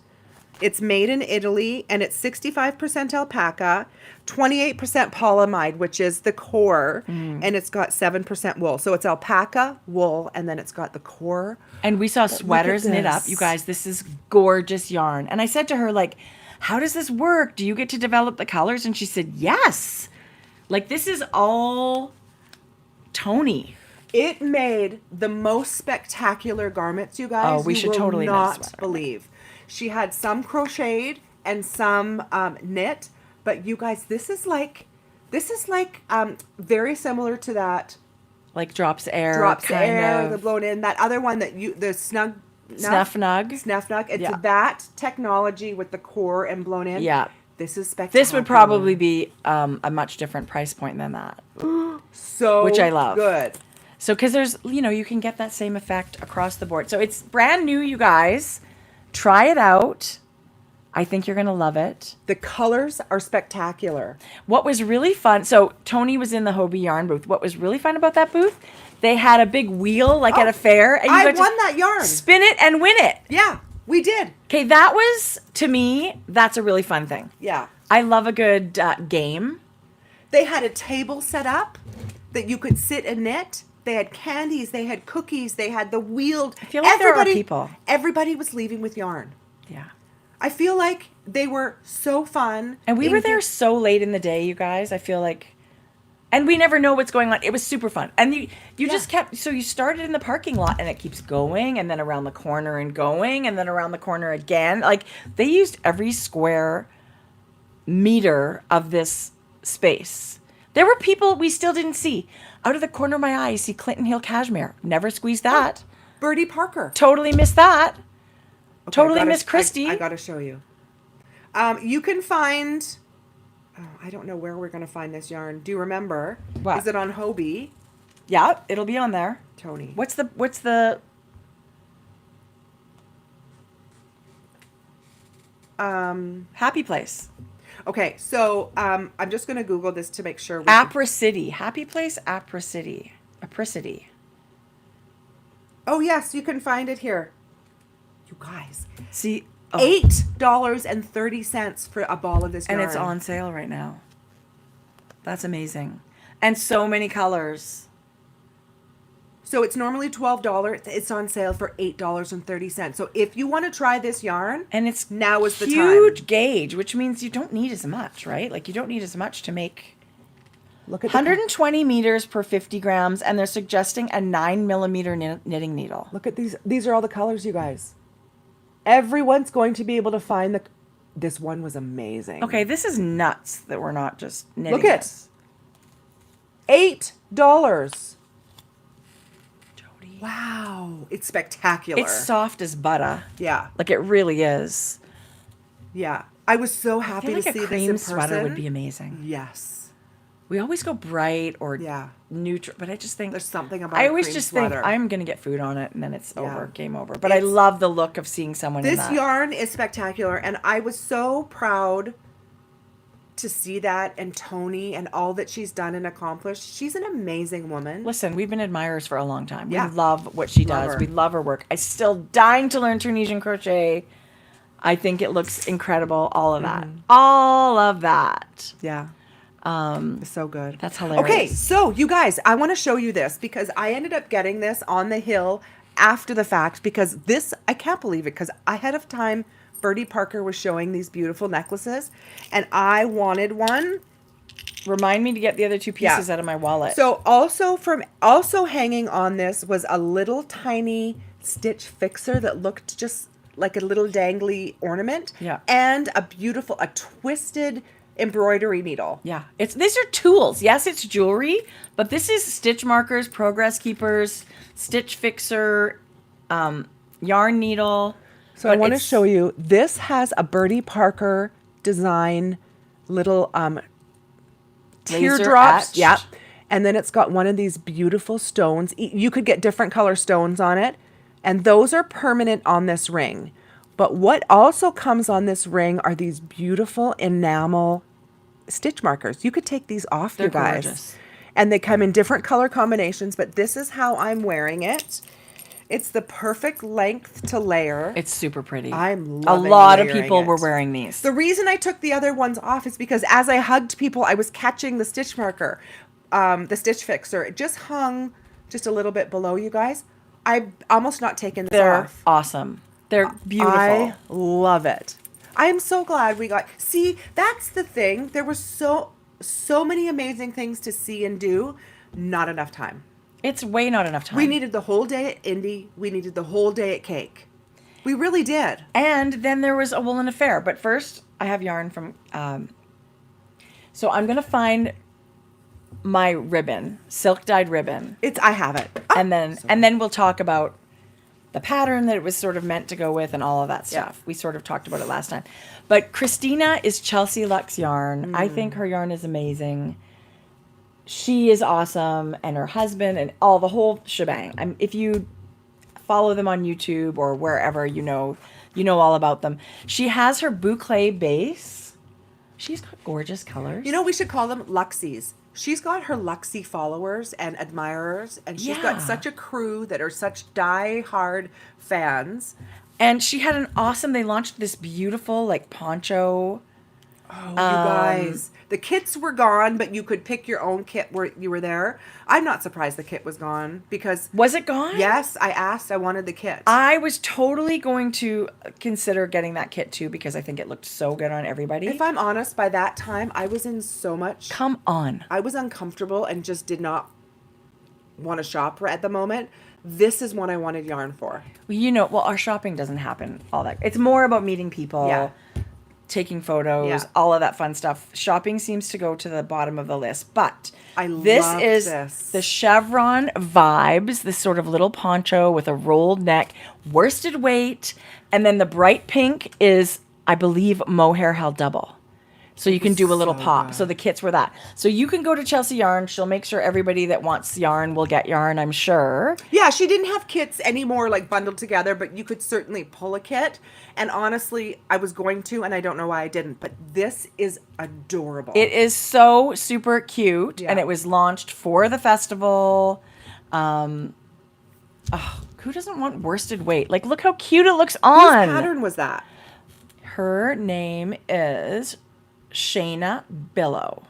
It's made in Italy, and it's 65% alpaca, 28% polyamide, which is the core, and it's got 7% wool. So it's alpaca, wool, and then it's got the core. And we saw sweaters knit up. this. You guys, this is gorgeous yarn. And I said to her, like, how does this work? Do you get to develop the colors? And she said, yes. Like, this is all Tony. It made the most spectacular garments, you guys. Oh, we you should will totally knit a not sweater. believe. She had some crocheted and some knit, but you guys, this is like very similar to that Like drops air. drops kind air, of. the blown in. That other one that the Snuff Nug. Snuff Nug. It's Yeah. that technology with the core and blown in. Yeah. This is spectacular. This would probably be a much different price point than that. so which I love. good. So, because there's, you can get that same effect across the board. So it's brand new, you guys. Try it out. I think you're going to love it. The colors are spectacular. What was really fun, so Tony was in the Hobie yarn booth. What was really fun about that booth, they had a big wheel like at a fair. And I got to won that yarn. Spin it and win it. Yeah, we did. Okay, that was, to me, that's a really fun thing. Yeah. I love a good game. They had a table set up that you could sit and knit. They had candies, they had cookies, they had the wheeled. I feel like there are people. Everybody was leaving with yarn. Yeah. I feel like they were so fun. And we were there so late in the day, you guys. I feel like, and we never know what's going on. It was super fun. And you just kept, so you started in the parking lot and it keeps going and then around the corner and going and then around the corner again. Like they used every square meter of this space. There were people we still didn't see. Out of the corner of my eye, you see Clinton Hill Cashmere. Never squeezed that. Birdie Parker. Totally missed that. Okay, Totally miss Christy. I got to show you. You can find, I don't know where we're going to find this yarn. Do you remember? What? Is it on Hobie? Yeah, it'll be on there. Tony. What's the Happy Place? Okay, so I'm just going to Google this to make sure. Apricity. Happy Place, Apricity. Apricity. Oh, yes, you can find it here. You guys. See, $8.30 for a ball of this yarn. And it's on sale right now. That's amazing. And so many colors. So it's normally $12. It's on sale for $8.30. So if you want to try this yarn, And it's now is the time. huge gauge, which means you don't need as much, right? Like you don't need as much to make Look at 120 meters per 50 grams, and they're suggesting a 9 millimeter knitting needle. Look at these. These are all the colors, you guys. Everyone's going to be able to find the. This one was amazing. Okay, this is nuts that we're not just knitting. Look at this. $8. Jodi. Wow, it's spectacular. It's soft as butter. Yeah, Like it really is. yeah. I was so I happy feel like to a see cream this in sweater person. would be amazing. Yes. We always go bright or Yeah. neutral, but I just think There's something about I a always cream just sweater. think I'm gonna get food on it and then it's Yeah. over, game over. But I It's- love the look of seeing someone in This that. yarn is spectacular, and I was so proud to see that, and Tony and all that she's done and accomplished. She's an amazing woman. Listen, we've been admirers for a long time. Yeah. We love what she Love does. her. We love her work. I'm still dying to learn Tunisian crochet. I think it looks incredible. All of that. All of that. Yeah. It's so good. That's hilarious. Okay, so you guys, I want to show you this because I ended up getting this on the hill after the fact because this, I can't believe it because ahead of time, Bertie Parker was showing these beautiful necklaces and I wanted one. Remind me to get the other two pieces out of my wallet. So also hanging on this was a little tiny stitch fixer that looked just like a little dangly ornament. Yeah. And a twisted embroidery needle. yeah, these are tools. Yes, it's jewelry, but this is stitch markers, progress keepers, stitch fixer, yarn needle. So I want to show you. This has a Bertie Parker design little teardrops. etched. Yeah. And then it's got one of these beautiful stones. You could get different color stones on it. And those are permanent on this ring. But what also comes on this ring are these beautiful enamel stitch markers. You could take these off, They're you guys. gorgeous. And they come in different color combinations, but this is how I'm wearing it. It's the perfect length to layer. It's super pretty. I'm A loving lot of layering people it. were wearing these. The reason I took the other ones off is because as I hugged people, I was catching the stitch marker, the stitch fixer. It just hung just a little bit below, you guys. I'm almost not taking this They're off. awesome. They're beautiful. I love it. I am so glad we got. See, that's the thing. There were so many amazing things to see and do. Not enough time. It's way not enough time. We needed the whole day at Indy. We needed the whole day at Cake. We really did. And then there was a woolen affair. But first, I have yarn from. So I'm gonna find my ribbon, silk dyed ribbon, I have it. and then we'll talk about the pattern that it was sort of meant to go with and all of that stuff. We sort of talked about it last time. But Christina is Chelsea Luxe yarn. I think her yarn is amazing. She is awesome, and her husband, and the whole shebang. If you follow them on YouTube or wherever, you know all about them. She has her boucle base. She's got gorgeous colors. You know, we should call them Luxies. She's got her Luxie followers and admirers, and she's got Yeah. such a crew that are such die-hard fans. And she had they launched this beautiful like poncho. Oh, you guys. The kits were gone, but you could pick your own kit where you were there. I'm not surprised the kit was gone because, Was it gone? yes, I wanted the kit. I was totally going to consider getting that kit too because I think it looked so good on everybody. If I'm honest, by that time, I was in so much. Come on. I was uncomfortable and just did not want to shop at the moment. This is what I wanted yarn for. Our shopping doesn't happen all that. It's more about meeting people, Yeah. taking photos, Yeah. all of that fun stuff. Shopping seems to go to the bottom of the list. But Loved is this. the chevron vibes, this sort of little poncho with a rolled neck, worsted weight, and then the bright pink is, I believe, mohair held double. So you can do a little so pop. good. So the kits were that. So you can go to Chelsea Yarn. She'll make sure everybody that wants yarn will get yarn, I'm sure. Yeah, she didn't have kits anymore like bundled together, but you could certainly pull a kit. And honestly, I was going to, and I don't know why I didn't, but this is adorable. It is so super cute, Yeah. and it was launched for the festival. Who doesn't want worsted weight? Like, look how cute it looks Whose on. pattern was that? Her name is Shayna Bilo.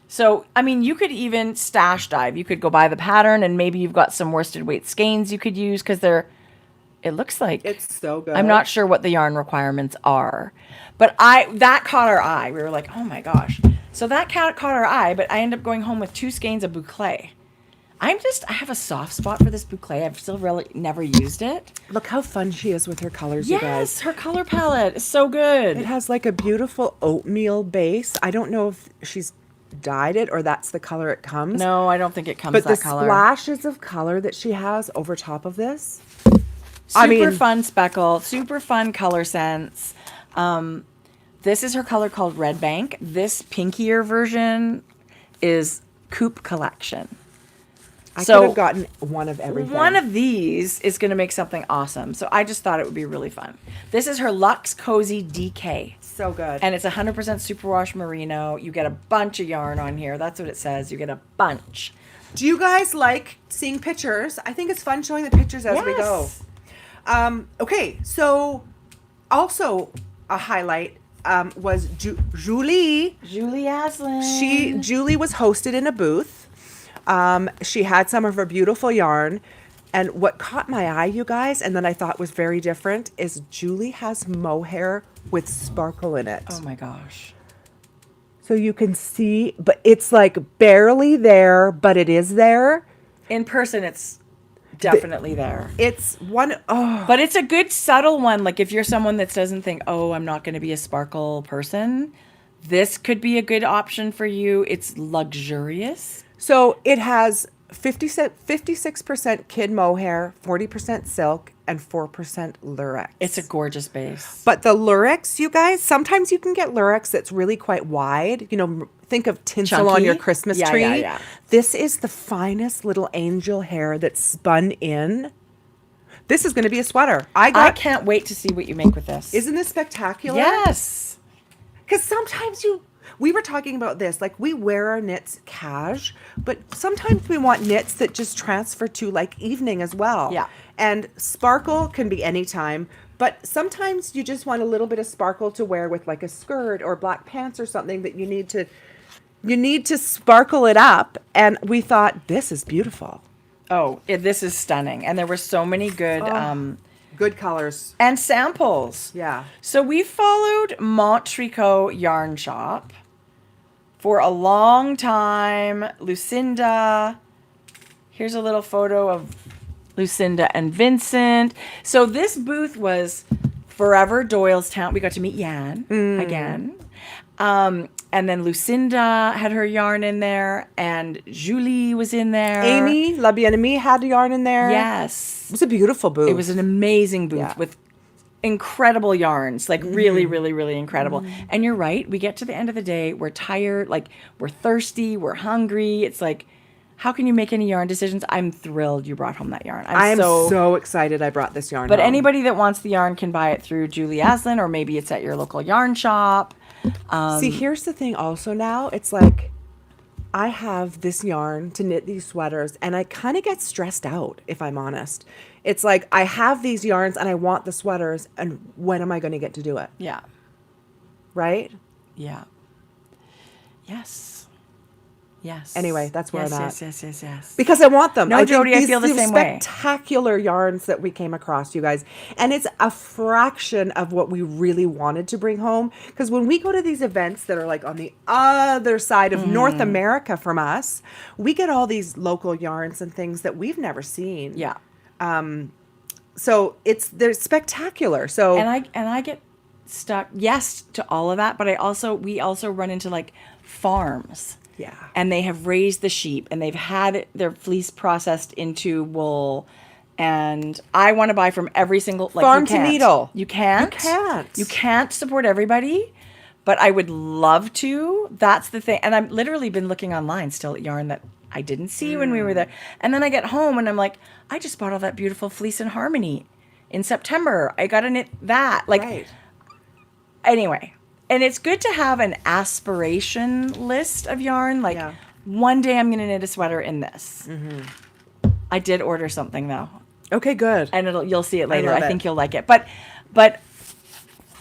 So, I mean, you could even stash dive. You could go buy the pattern, and maybe you've got some worsted weight skeins you could use because it looks like, It's so good. I'm not sure what the yarn requirements are, but that caught our eye. We were like, oh my gosh. So that caught our eye, but I ended up going home with 2 skeins of boucle. I have a soft spot for this boucle. I've still really never used it. Look how fun she is with her colors, you guys. Yes, her color palette is so good. It has like a beautiful oatmeal base. I don't know if she's dyed it or that's the color it comes. No, I don't think it comes but that the color. splashes of color that she has over top of this. Super fun speckle, super fun color sense. This is her color called Red Bank. This pinkier version is Coupe Collection. I could have gotten one of everything. One of these is going to make something awesome. So I just thought it would be really fun. This is her Luxe Cozy DK. So good. And it's 100% superwash merino. You get a bunch of yarn on here. That's what it says. You get a bunch. Do you guys like seeing pictures? I think it's fun showing the pictures as we go. Okay, so also a highlight was Julie. Julie Aslin. Julie was hosted in a booth. She had some of her beautiful yarn. And what caught my eye, you guys, and that I thought was very different, is Julie has mohair with sparkle in it. Oh my gosh. So you can see, but it's like barely there, but it is there. In person, it's definitely there. It's one, oh. But it's a good subtle one. Like if you're someone that doesn't think, oh, I'm not going to be a sparkle person, this could be a good option for you. It's luxurious. So it has 56% kid mohair, 40% silk, and 4% lurex. It's a gorgeous base. But the lurex, you guys, sometimes you can get lurex that's really quite wide. You know, think of tinsel on your Christmas tree. Yeah. This is the finest little angel hair that's spun in. This is going to be a sweater. I can't wait to see what you make with this. Isn't this spectacular? Yes. Because sometimes we were talking about this, like we wear our knits cash, but sometimes we want knits that just transfer to like evening as well. Yeah. And sparkle can be anytime, but sometimes you just want a little bit of sparkle to wear with like a skirt or black pants or something that you need to sparkle it up. And we thought, this is beautiful. Oh, this is stunning. And there were so many good good colors. and samples. Yeah. So we followed Montricot Yarn Shop for a long time. Lucinda. Here's a little photo of Lucinda and Vincent. So this booth was forever Doylestown. We got to meet Yan again. And then Lucinda had her yarn in there, and Julie was in there. Amy, La Bien-Aimée, had yarn in there. Yes. It was a beautiful booth. It was an amazing booth with incredible yarns, like really, really, really incredible. And you're right. We get to the end of the day, we're tired, like we're thirsty, we're hungry. It's like, how can you make any yarn decisions? I'm thrilled you brought home that yarn. I'm so excited I brought this yarn But home. anybody that wants the yarn can buy it through Julie Aslin, or maybe it's at your local yarn shop. See, here's the thing also now. It's like I have this yarn to knit these sweaters, and I kind of get stressed out, if I'm honest. It's like I have these yarns, and I want the sweaters, and when am I going to get to do it? Yeah. Right? Yeah. Yes. Yes. Anyway, that's where I'm at. Yes. Because I want them. No, Jodi, I feel the these same way. spectacular yarns that we came across, you guys. And it's a fraction of what we really wanted to bring home. Because when we go to these events that are like on the other side of North America from us, we get all these local yarns and things that we've never seen. Yeah. So they're spectacular. So And I get stuck, yes, to all of that, but we also run into like farms. Yeah. And they have raised the sheep, and they've had their fleece processed into wool. And I want to buy from every single farm to needle. You can't. You can't. You can't support everybody, but I would love to. That's the thing. And I've literally been looking online still at yarn that I didn't see when we were there. And then I get home and I'm like, I just bought all that beautiful fleece and harmony in September. I got to knit that. Right. Anyway. And it's good to have an aspiration list of yarn. One day I'm going to knit a sweater in this. I did order something, though. Okay, good. and you'll see it later. love I it. think you'll like it. But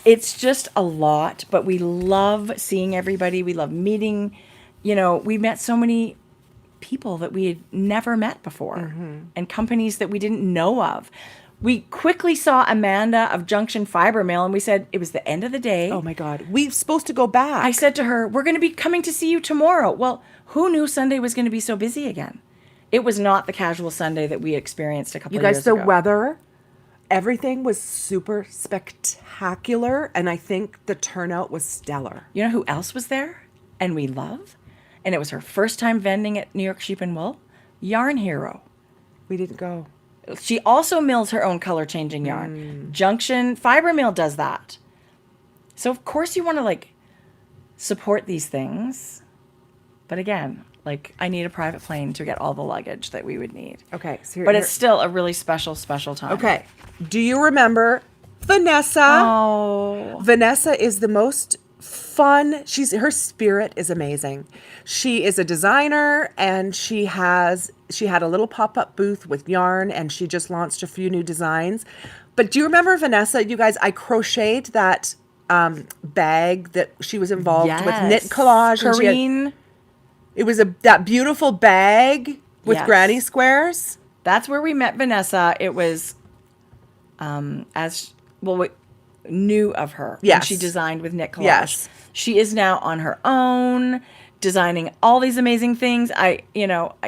it's just a lot, but we love seeing everybody. We love meeting. We met so many people that we had never met before and companies that we didn't know of. We quickly saw Amanda of Junction Fiber Mill and we said it was the end of the day. Oh my God. We're supposed to go back. I said to her, we're going to be coming to see you tomorrow. Well, who knew Sunday was going to be so busy again? It was not the casual Sunday that we experienced a couple You of guys, years the ago. weather, everything was super spectacular. And I think the turnout was stellar. You know who else was there and we love? And it was her first time vending at New York Sheep and Wool? Yarn Hero. We didn't go. She also mills her own color changing yarn. Junction Fiber Mill does that. So of course you want to support these things. But again, I need a private plane to get all the luggage that we would need. Okay. So But it's still a really special time. Okay. Do you remember Vanessa? Oh. Vanessa is the most fun. Her spirit is amazing. She is a designer and she had a little pop-up booth with yarn and she just launched a few new designs. But do you remember Vanessa? You guys, I crocheted that bag that she was involved with knit collage. And Corrine. it was that beautiful bag with Yes. granny squares. That's where we met Vanessa. It was we knew of her. Yes. And she designed with knit collage. Yes. She is now on her own, designing all these amazing things.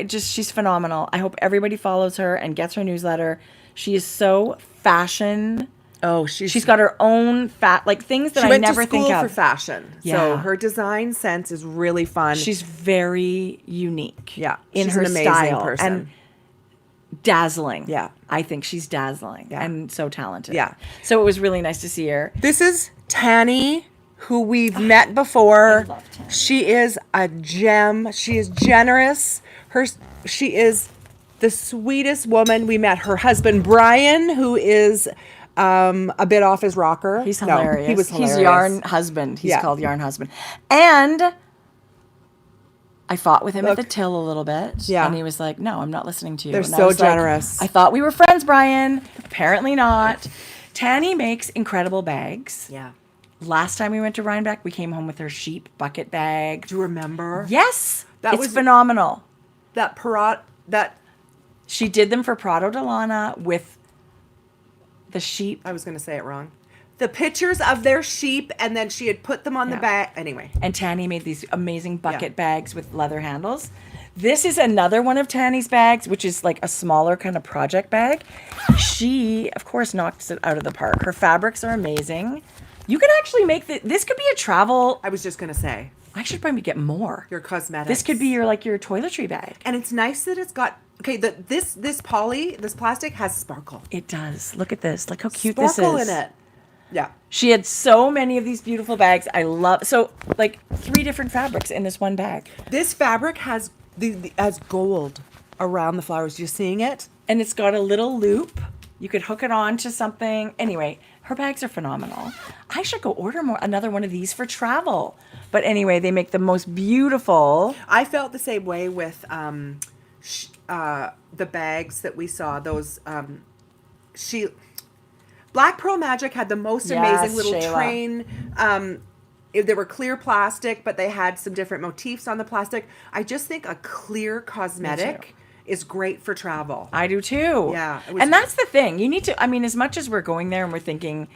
She's phenomenal. I hope everybody follows her and gets her newsletter. She is so fashion. Oh, She's got her own things that she I went never to school think of. for fashion. So Yeah. her design sense is really fun. She's very unique. Yeah. In She's her an amazing style person. and dazzling. Yeah. I think she's dazzling and so talented. Yeah. So it was really nice to see her. This is Tanny, who we've met before. I love Tanny. She is a gem. She is generous. She is the sweetest woman. We met her husband, Brian, who is a bit off his rocker. He's No, hilarious. he was hilarious. He's Yarn Husband. He's Yeah. called Yarn Husband. And I fought with him Look. at the till a little bit. Yeah. And he was like, no, I'm not listening to you. They're And I so was like, generous. I thought we were friends, Brian. Apparently not. Tanny makes incredible bags. Yeah. Last time we went to Rhinebeck, we came home with her sheep bucket bag. Do you remember? Yes. That It's was- phenomenal. That She did them for Prado de Lana with the sheep. I was going to say it wrong. The pictures of their sheep, and then she had put them on the Yeah. back. Anyway. And Tanny made these amazing bucket Yeah. bags with leather handles. This is another one of Tanny's bags, which is like a smaller kind of project bag. She, of course, knocks it out of the park. Her fabrics are amazing. You could actually make this could be a travel. I was just going to say, I should probably get more. your cosmetics. This could be your toiletry bag. And it's nice that it's got, this plastic has sparkle. It does. Look at this. Look how cute Sparkle this is. in it. Yeah. She had so many of these beautiful bags. I love 3 different fabrics in this one bag. This fabric has has gold around the flowers. You're seeing it? And it's got a little loop. You could hook it on to something. Anyway, her bags are phenomenal. I should go order another one of these for travel. But anyway, they make the most beautiful. I felt the same way with the bags that we saw. Those Black Pearl Magic had the most Yes, amazing little Shayla. train. They were clear plastic, but they had some different motifs on the plastic. I just think a clear cosmetic is great for travel. I do too. Yeah, it was- And that's the thing. You need to, as much as we're going there and we're thinking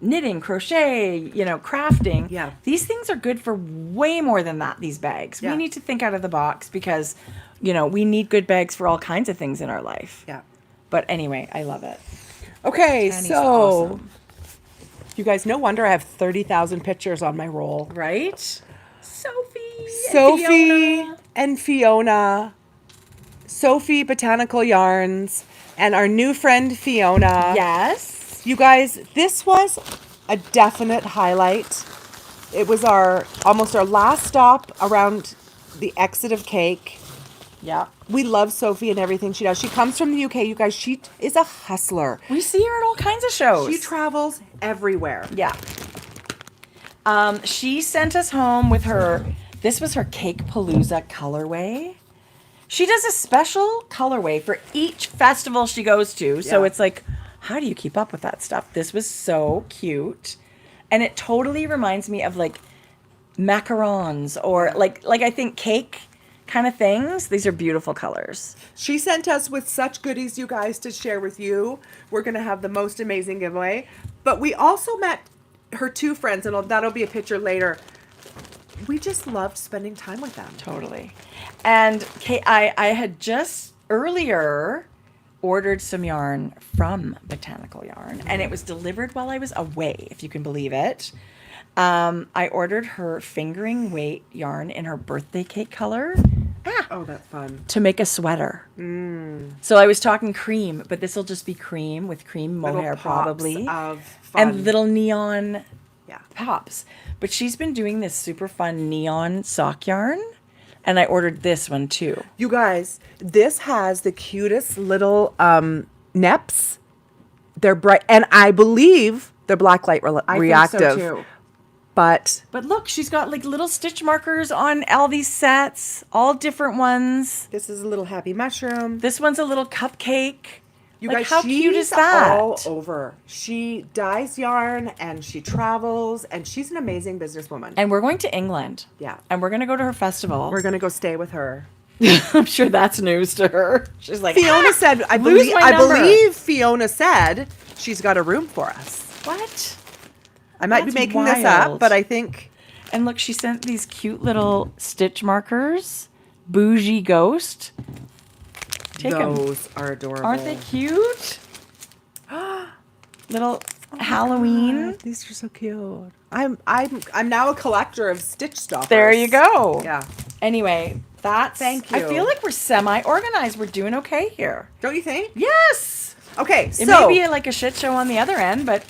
knitting, crochet, crafting. Yeah. These things are good for way more than that, these bags. Yeah. We need to think out of the box because, we need good bags for all kinds of things in our life. Yeah. But anyway, I love it. Okay, Tanny's so awesome. you guys, no wonder I have 30,000 pictures on my roll. Right? Sophie Sophie and Fiona. Sophie Botanical Yarns and our new friend Fiona. Yes. You guys, this was a definite highlight. It was almost our last stop around the exit of Cake. Yeah. We love Sophie and everything she does. She comes from the UK, you guys. She is a hustler. We see her at all kinds of shows. She travels everywhere. Yeah. She sent us home with this was her Cake Palooza colorway. She does a special colorway for each festival she goes to. So Yeah. it's like, how do you keep up with that stuff? This was so cute. And it totally reminds me of like macarons or like I think cake kind of things. These are beautiful colors. She sent us with such goodies, you guys, to share with you. We're going to have the most amazing giveaway. But we also met her two friends, and that'll be a picture later. We just loved spending time with them. Totally. And I had just earlier ordered some yarn from Botanical Yarn, and it was delivered while I was away, if you can believe it. I ordered her fingering weight yarn in her birthday cake color. Oh, that's fun. To make a sweater. So I was talking cream, but this will just be cream with cream mohair Pops probably. of fun. And little neon Yeah. pops. But she's been doing this super fun neon sock yarn, and I ordered this one too. You guys, this has the cutest little neps. They're bright, and I believe they're blacklight reactive. I think so too. But But look, she's got like little stitch markers on all these sets, all different ones. this is a little happy mushroom. This one's a little cupcake. You Like, guys, how cute is she's that? all over. She dyes yarn and she travels, and she's an amazing businesswoman. And we're going to England. Yeah. And we're going to go to her festival. We're gonna go stay with her. I'm sure that's news to her. She's like, Fiona said, I lose my number." believe Fiona said she's got a room for us. What? I might be That's making this up, wild. but I think And look, she sent these cute little stitch markers. Bougie Ghost. Take 'em. those are adorable. Aren't they cute? Little Halloween. These are so cute. I'm now a collector of stitch stoppers. There you go. Yeah. Anyway, that's. Thank I you. feel like we're semi-organized. We're doing okay here. Don't you think? Yes. Okay, It so may be like a shit show on the other end, but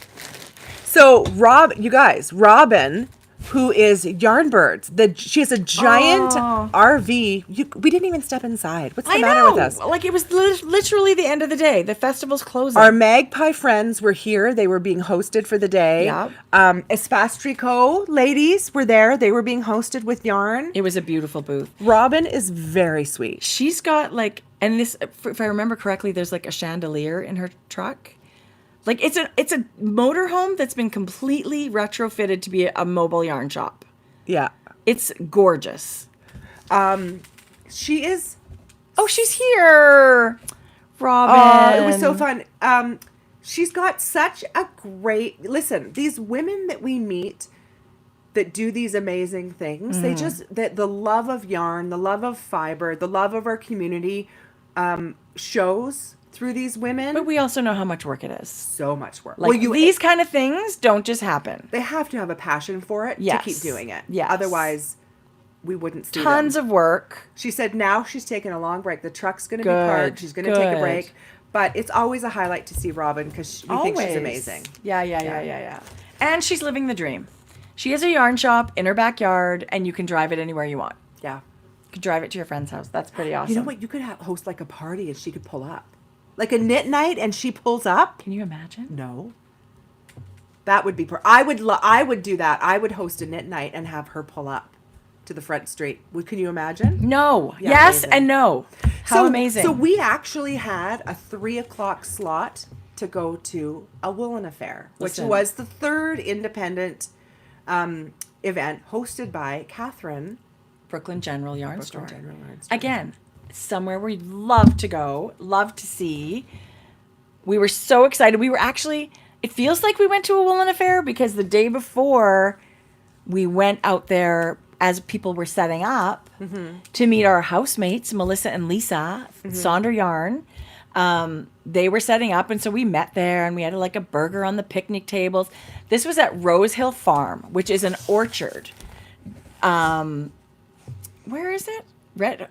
you guys, Robin, who is Yarnbirds, she has a giant Oh. RV. We didn't even step inside. What's the I matter know. with us? Like it was literally the end of the day. The festival's closing. Our Magpie friends were here. They were being hosted for the day. Yep. Espace ladies were there. They were being hosted with yarn. It was a beautiful booth. Robin is very sweet. She's got like, and this, if I remember correctly, there's like a chandelier in her truck. Like it's a motorhome that's been completely retrofitted to be a mobile yarn shop. Yeah. It's gorgeous. She is. Oh, she's here, Robin. It was so fun. She's got such a great. Listen, these women that we meet that do these amazing things, they just the love of yarn, the love of fiber, the love of our community shows through these women. But we also know how much work it is. So much work. Like these kind of things don't just happen. They have to have a passion for it Yes. to keep doing it. Yes. Otherwise, we wouldn't see Tons them. of work. She said now she's taking a long break. The truck's going to be Good, parked. She's going to take a good. break. But it's always a highlight to see Robin because we think she's amazing. Yeah. And she's living the dream. She has a yarn shop in her backyard, and you can drive it anywhere you want. Yeah. You can drive it to your friend's house. That's pretty awesome. You know what? You could host like a party and she could pull up. Like a knit night and she pulls up. Can you imagine? No. That would be I would do that. I would host a knit night and have her pull up to the front street. Can you imagine? No. Yeah, Yes amazing. and no. How amazing. So we actually had a 3:00 slot to go to a woolen affair, which Listen. was the third independent event hosted by Catherine. Brooklyn General Yarn Store. General Yarn Store. Again, somewhere we'd love to go, love to see. We were so excited. We were actually, it feels like we went to a woolen affair because the day before we went out there as people were setting up to meet our housemates, Melissa and Lisa, Sonder Yarn. They were setting up, and so we met there, and we had like a burger on the picnic tables. This was at Rose Hill Farm, which is an orchard. Where is it?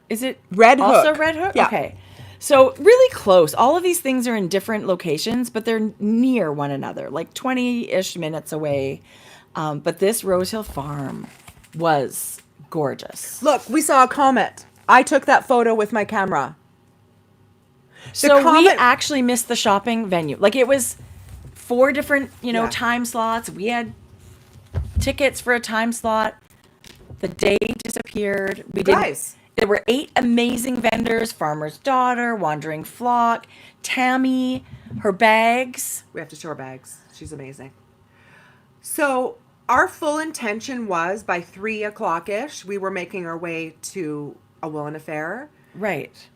Is it Red also Hook. Red Hook? Yeah. Okay. So really close. All of these things are in different locations, but they're near one another, like 20-ish minutes away. But this Rose Hill Farm was gorgeous. Look, we saw a comet. I took that photo with my camera. So we comet- actually missed the shopping venue. Like it was 4 different, Yeah. time slots. We had tickets for a time slot. The day disappeared. We didn't. Guys. There were 8 amazing vendors: Farmer's Daughter, Wandering Flock, Tammy, her bags. We have to show her bags. She's amazing. So our full intention was by 3:00-ish, we were making our way to a Will and a Fair. Right.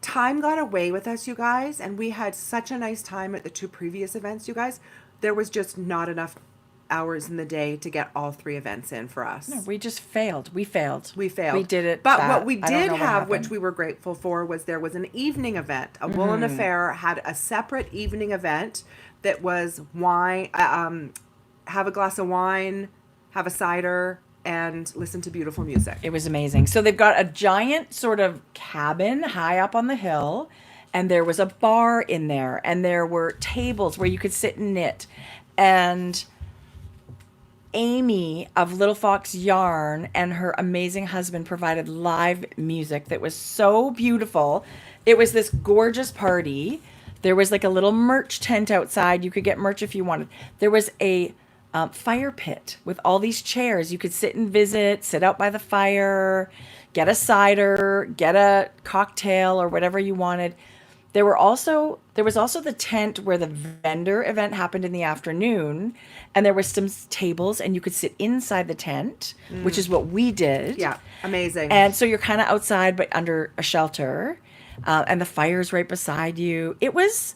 Time got away with us, you guys, and we had such a nice time at the 2 previous events, you guys. There was just not enough hours in the day to get all 3 events in for us. No, we just failed. We failed. We failed. We did it. But bad. what we I don't did know what have, which happened. we were grateful for, was there was an evening event. A Will and a Fair had a separate evening event that was wine, have a glass of wine, have a cider, and listen to beautiful music. It was amazing. So they've got a giant sort of cabin high up on the hill, and there was a bar in there, and there were tables where you could sit and knit. And Amy of Little Fox Yarn and her amazing husband provided live music that was so beautiful. It was this gorgeous party. There was like a little merch tent outside. You could get merch if you wanted. There was a fire pit with all these chairs. You could sit and visit, sit out by the fire, get a cider, get a cocktail or whatever you wanted. There was also the tent where the vendor event happened in the afternoon, and there were some tables, and you could sit inside the tent, which is what we did. Yeah, amazing. And so you're kind of outside, but under a shelter, and the fire's right beside you. It was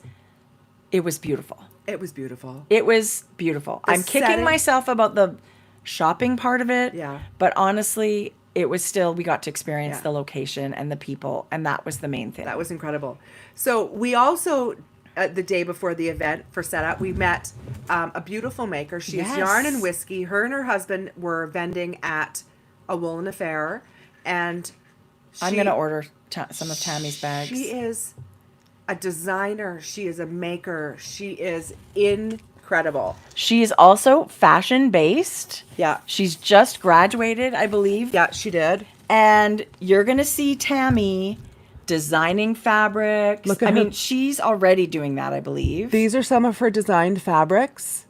beautiful. It was beautiful. It was beautiful. I'm kicking setting- myself about the shopping part of it. Yeah. But honestly, it was still, we got to experience Yeah. the location and the people, and that was the main thing. That was incredible. So we also, the day before the event for setup, we met a beautiful maker. She's Yes. Yarn and Whiskey. Her and her husband were vending at a Wool and a Fair, and I'm going to order some of Tammy's bags. She is a designer. She is a maker. She is incredible. She is also fashion based. Yeah. She's just graduated, I believe. Yeah, she did. And you're going to see Tammy designing fabrics. Look at I her. mean, she's already doing that, I believe. These are some of her designed fabrics.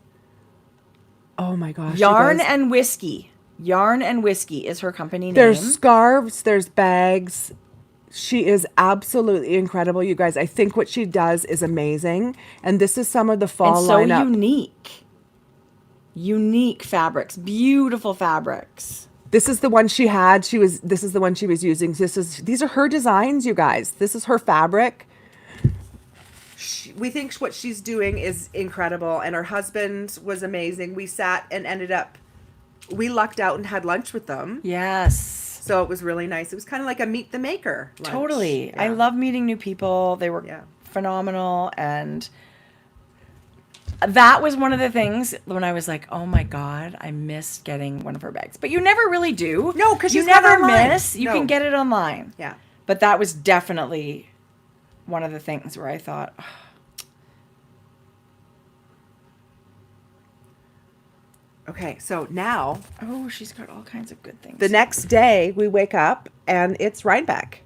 Oh my gosh. you Yarn guys. and Whiskey. Yarn and Whiskey is her company name. There's scarves, there's bags. She is absolutely incredible, you guys. I think what she does is amazing. And this is some of the fall and so lineup. unique. Unique fabrics. Beautiful fabrics. This is the one she had. This is the one she was using. These are her designs, you guys. This is her fabric. We think what she's doing is incredible, and her husband was amazing. We sat and we lucked out and had lunch with them. Yes. So it was really nice. It was kind of like a meet the maker lunch. Totally. Yeah. I love meeting new people. They were Yeah. phenomenal. And that was one of the things when I was like, oh my God, I missed getting one of her bags. But you never really do. No, 'cause you she's got it never online. miss. You No. can get it online. Yeah. But that was definitely one of the things where I thought, oh. Okay, so now Oh, she's got all kinds of good things. the next day we wake up and it's Rhinebeck.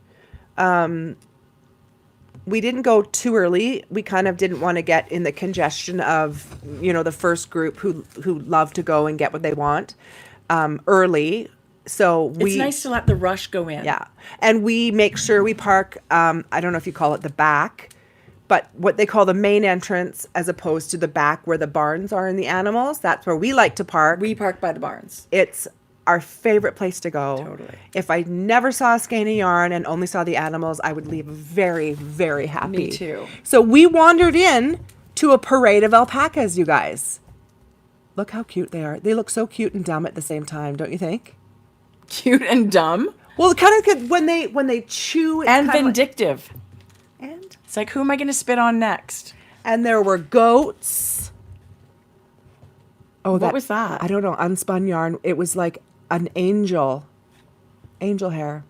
We didn't go too early. We kind of didn't want to get in the congestion of, the first group who love to go and get what they want early. So It's nice to let the rush go in. Yeah. And we make sure we park, I don't know if you call it the back, but what they call the main entrance as opposed to the back where the barns are in the animals. That's where we like to park. We park by the barns. It's our favorite place to go. Totally. If I never saw a skein of yarn and only saw the animals, I would leave very, very happy. Me too. So we wandered in to a parade of alpacas, you guys. Look how cute they are. They look so cute and dumb at the same time, don't you think? Cute and dumb. Well, kind of when they chew it's And kinda like- vindictive. and It's like, who am I going to spit on next? and there were goats. Oh, What was that? I don't know. Unspun yarn. It was like an angel hair.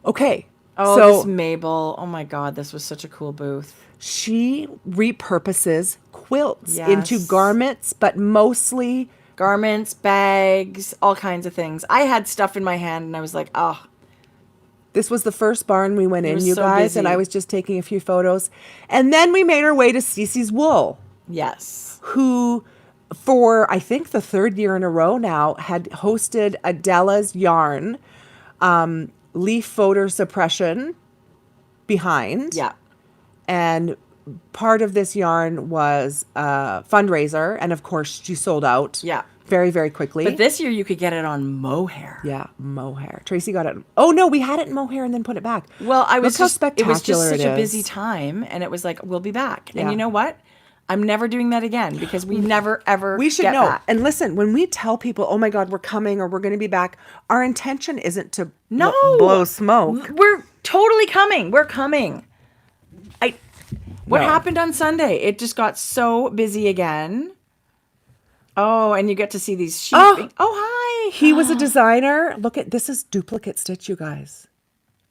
Okay. Oh, so this Mabel. Oh my God, this was such a cool booth. she repurposes quilts Yes. into garments, but mostly Garments, bags, all kinds of things. I had stuff in my hand and I was like, oh, this was the first barn we went in, was you so guys, and busy. I was just taking a few photos. And then we made our way to Cece's Wool, yes. who for I think the third year in a row now had hosted Adela's Yarn leaf photo suppression behind. Yeah. And part of this yarn was a fundraiser. And of course, she sold out Yeah. very, very quickly. But this year you could get it on mohair. Yeah, mohair. Tracie got it. Oh, no, we had it in mohair and then put it back. Well, Look how spectacular it was just such a is. busy time, and it was like, we'll be back. Yeah. And you know what? I'm never doing that again because we never, ever We should get know. back. And listen, when we tell people, oh my God, we're coming or we're going to be back, our intention isn't to No. blow smoke. We're totally coming. We're coming. What No. happened on Sunday? It just got so busy again. Oh, and you get to see these sheep. Oh. Hi. He was a designer. Look at this is duplicate stitch, you guys.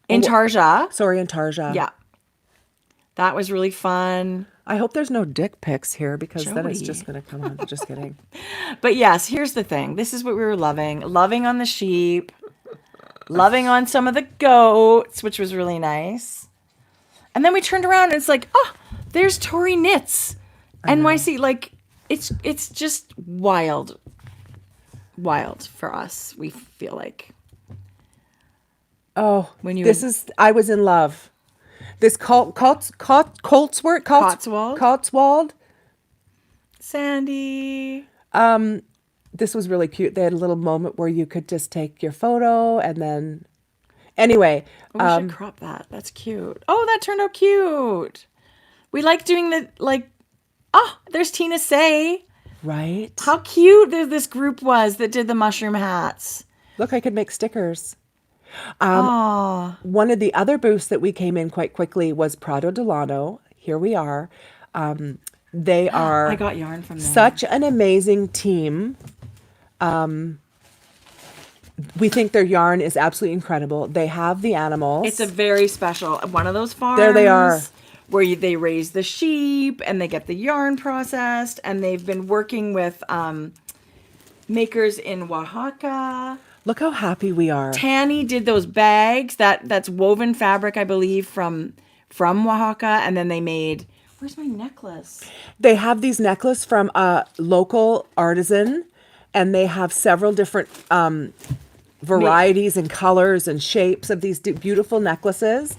In Tarja. Sorry, in Tarja. Yeah. That was really fun. I hope there's no dick pics here because then it's Jodi. just going to come on. Just kidding. But yes, here's the thing. This is what we were loving. Loving on the sheep. Loving on some of the goats, which was really nice. And then we turned around and it's like, oh, there's Tori Knits. NYC. Like, it's just wild. Wild for us, we feel like. Oh, When you this would- is, I was in love. This Cotswold. Sandy. This was really cute. They had a little moment where you could just take your photo and then, anyway, We should crop that. That's cute. Oh, that turned out cute. We like doing there's Tina Say. right? How cute this group was that did the mushroom hats. Look, I could make stickers. Oh, One of the other booths that we came in quite quickly was Prado Delano. Here we are. They are I got yarn from them. such an amazing team. We think their yarn is absolutely incredible. They have the animals. It's a very special one of those farms. There they are. Where they raise the sheep and they get the yarn processed, and they've been working with makers in Oaxaca. Look how happy we are. Tanny did those bags. That's woven fabric, I believe, from Oaxaca, and then they made. Where's my necklace? They have these necklaces from a local artisan, and they have several different varieties and colors and shapes of these beautiful necklaces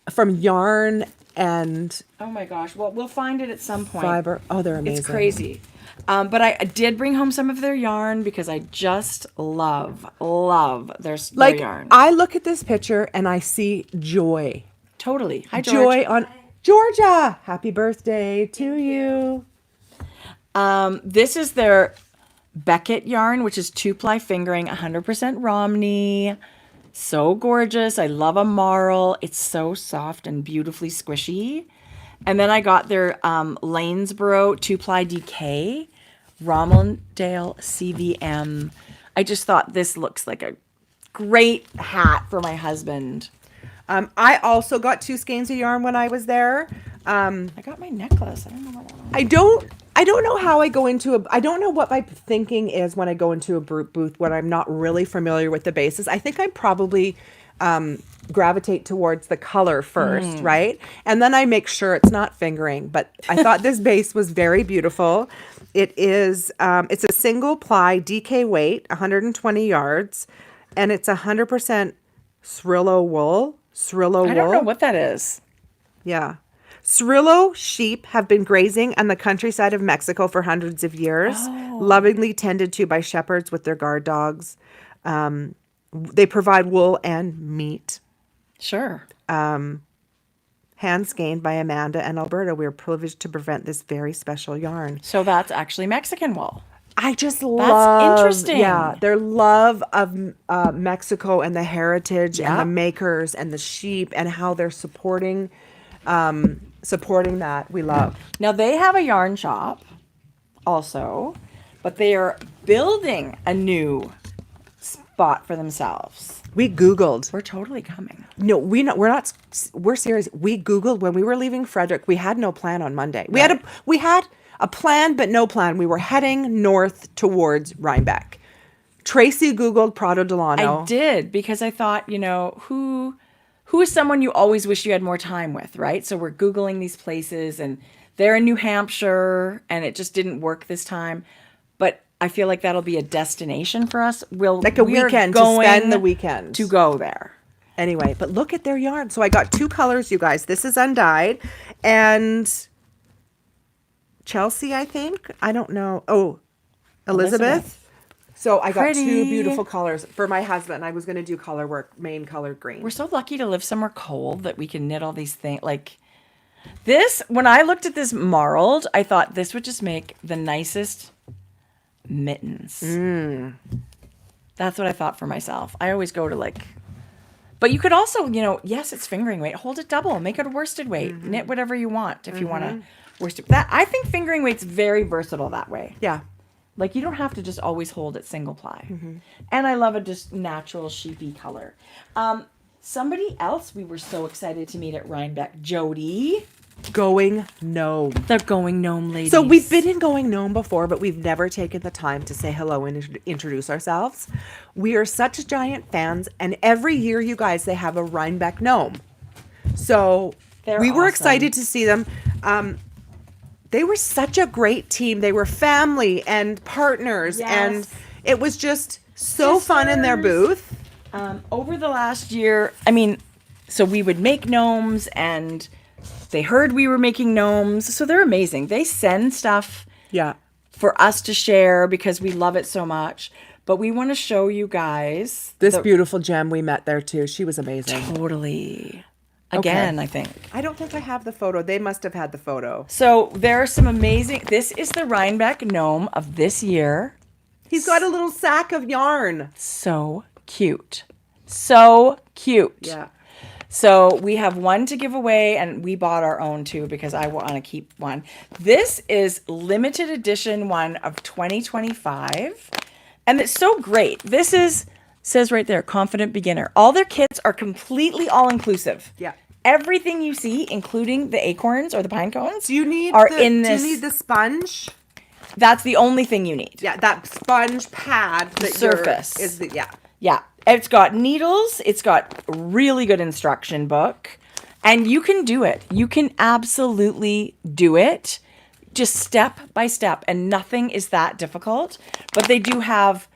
from yarn and Oh my gosh! Well, we'll find it at some point. fiber. Oh, they're amazing. It's crazy. But I did bring home some of their yarn because I just love their Like, yarn. I look at this picture and I see joy. Totally. Hi, George. Joy on Georgia. Happy birthday to you. This is their Beckett yarn, which is 2-ply fingering, 100% Romney. So gorgeous. I love a marl. It's so soft and beautifully squishy. And then I got their Lanesboro 2-ply DK, Romandale CVM. I just thought this looks like a great hat for my husband. I also got 2 skeins of yarn when I was there. I got my necklace. I don't know what that was. I don't know how I go into I don't know what my thinking is when I go into a booth when I'm not really familiar with the bases. I think I probably gravitate towards the color first, right? And then I make sure it's not fingering. But I thought this base was very beautiful. It is, it's a single ply DK weight, 120 yards, and it's 100% Cirillo wool. I don't know what that is. Yeah. Cirillo sheep have been grazing on the countryside of Mexico for hundreds of years, lovingly tended to by shepherds with their guard dogs. They provide wool and meat. Sure. Hand skeined by Amanda and Alberta. We are privileged to present this very special yarn. So that's actually Mexican wool. I just love, interesting. Yeah, their love of Mexico and the heritage and Yeah. the makers and the sheep and how they're supporting that. We love. Now they have a yarn shop also, but they are building a new spot for themselves. We Googled. We're totally coming. No, we're not. We're serious. We Googled when we were leaving Frederick. We had no plan on Monday. We had a plan, but no plan. We were heading north towards Rhinebeck. Tracie Googled Prado Delano. I did because I thought, who is someone you always wish you had more time with, right? So we're Googling these places and they're in New Hampshire and it just didn't work this time. But I feel like that'll be a destination for us. Like a we are weekend to going spend the weekend. to go there. Anyway, but look at their yarn. So I got 2 colors, you guys. This is undyed, and Chelsea, I think. I don't know. Oh, Elizabeth. So I got Pretty. 2 beautiful colors for my husband. I was going to do color work, main colored green. We're so lucky to live somewhere cold that we can knit all these things. Like this, when I looked at this marled, I thought this would just make the nicest mittens. That's what I thought for myself. I always go to like, but you could also, yes, it's fingering weight. Hold it double. Make it a worsted weight. Knit whatever you want if you want to worsted. That I think fingering weight's very versatile that way. Yeah. Like you don't have to just always hold it single ply. And I love a just natural sheepy color. Somebody else we were so excited to meet at Rhinebeck, Jodi. Going gnome. They're going gnome ladies. So we've been in Going Gnome before, but we've never taken the time to say hello and introduce ourselves. We are such giant fans, and every year, you guys, they have a Rhinebeck gnome. So They're we were awesome. excited to see them. They were such a great team. They were family and partners, and Yes. it was just so fun in their Sisters. booth. Over the last year, I mean, so we would make gnomes and they heard we were making gnomes. So they're amazing. They send stuff Yeah. for us to share because we love it so much. But we want to show you guys This beautiful gem we met there too. She was amazing. totally. Again, Okay. I think. I don't think I have the photo. They must have had the photo. So there are some amazing. This is the Rhinebeck gnome of this year. He's got a little sack of yarn. So cute. So cute. Yeah. So we have one to give away, and we bought our own too because I want to keep one. This is limited edition one of 2025, and it's so great. This says right there, confident beginner. All their kits are completely all inclusive. Yeah. Everything you see, including the acorns or the pine cones, Do you need are the, in this. Do you need the sponge? That's the only thing you need. Yeah, that sponge pad. That Surface. is the yeah. Yeah. It's got needles. It's got a really good instruction book. And you can do it. You can absolutely do it. Just step by step. And nothing is that difficult. But they do have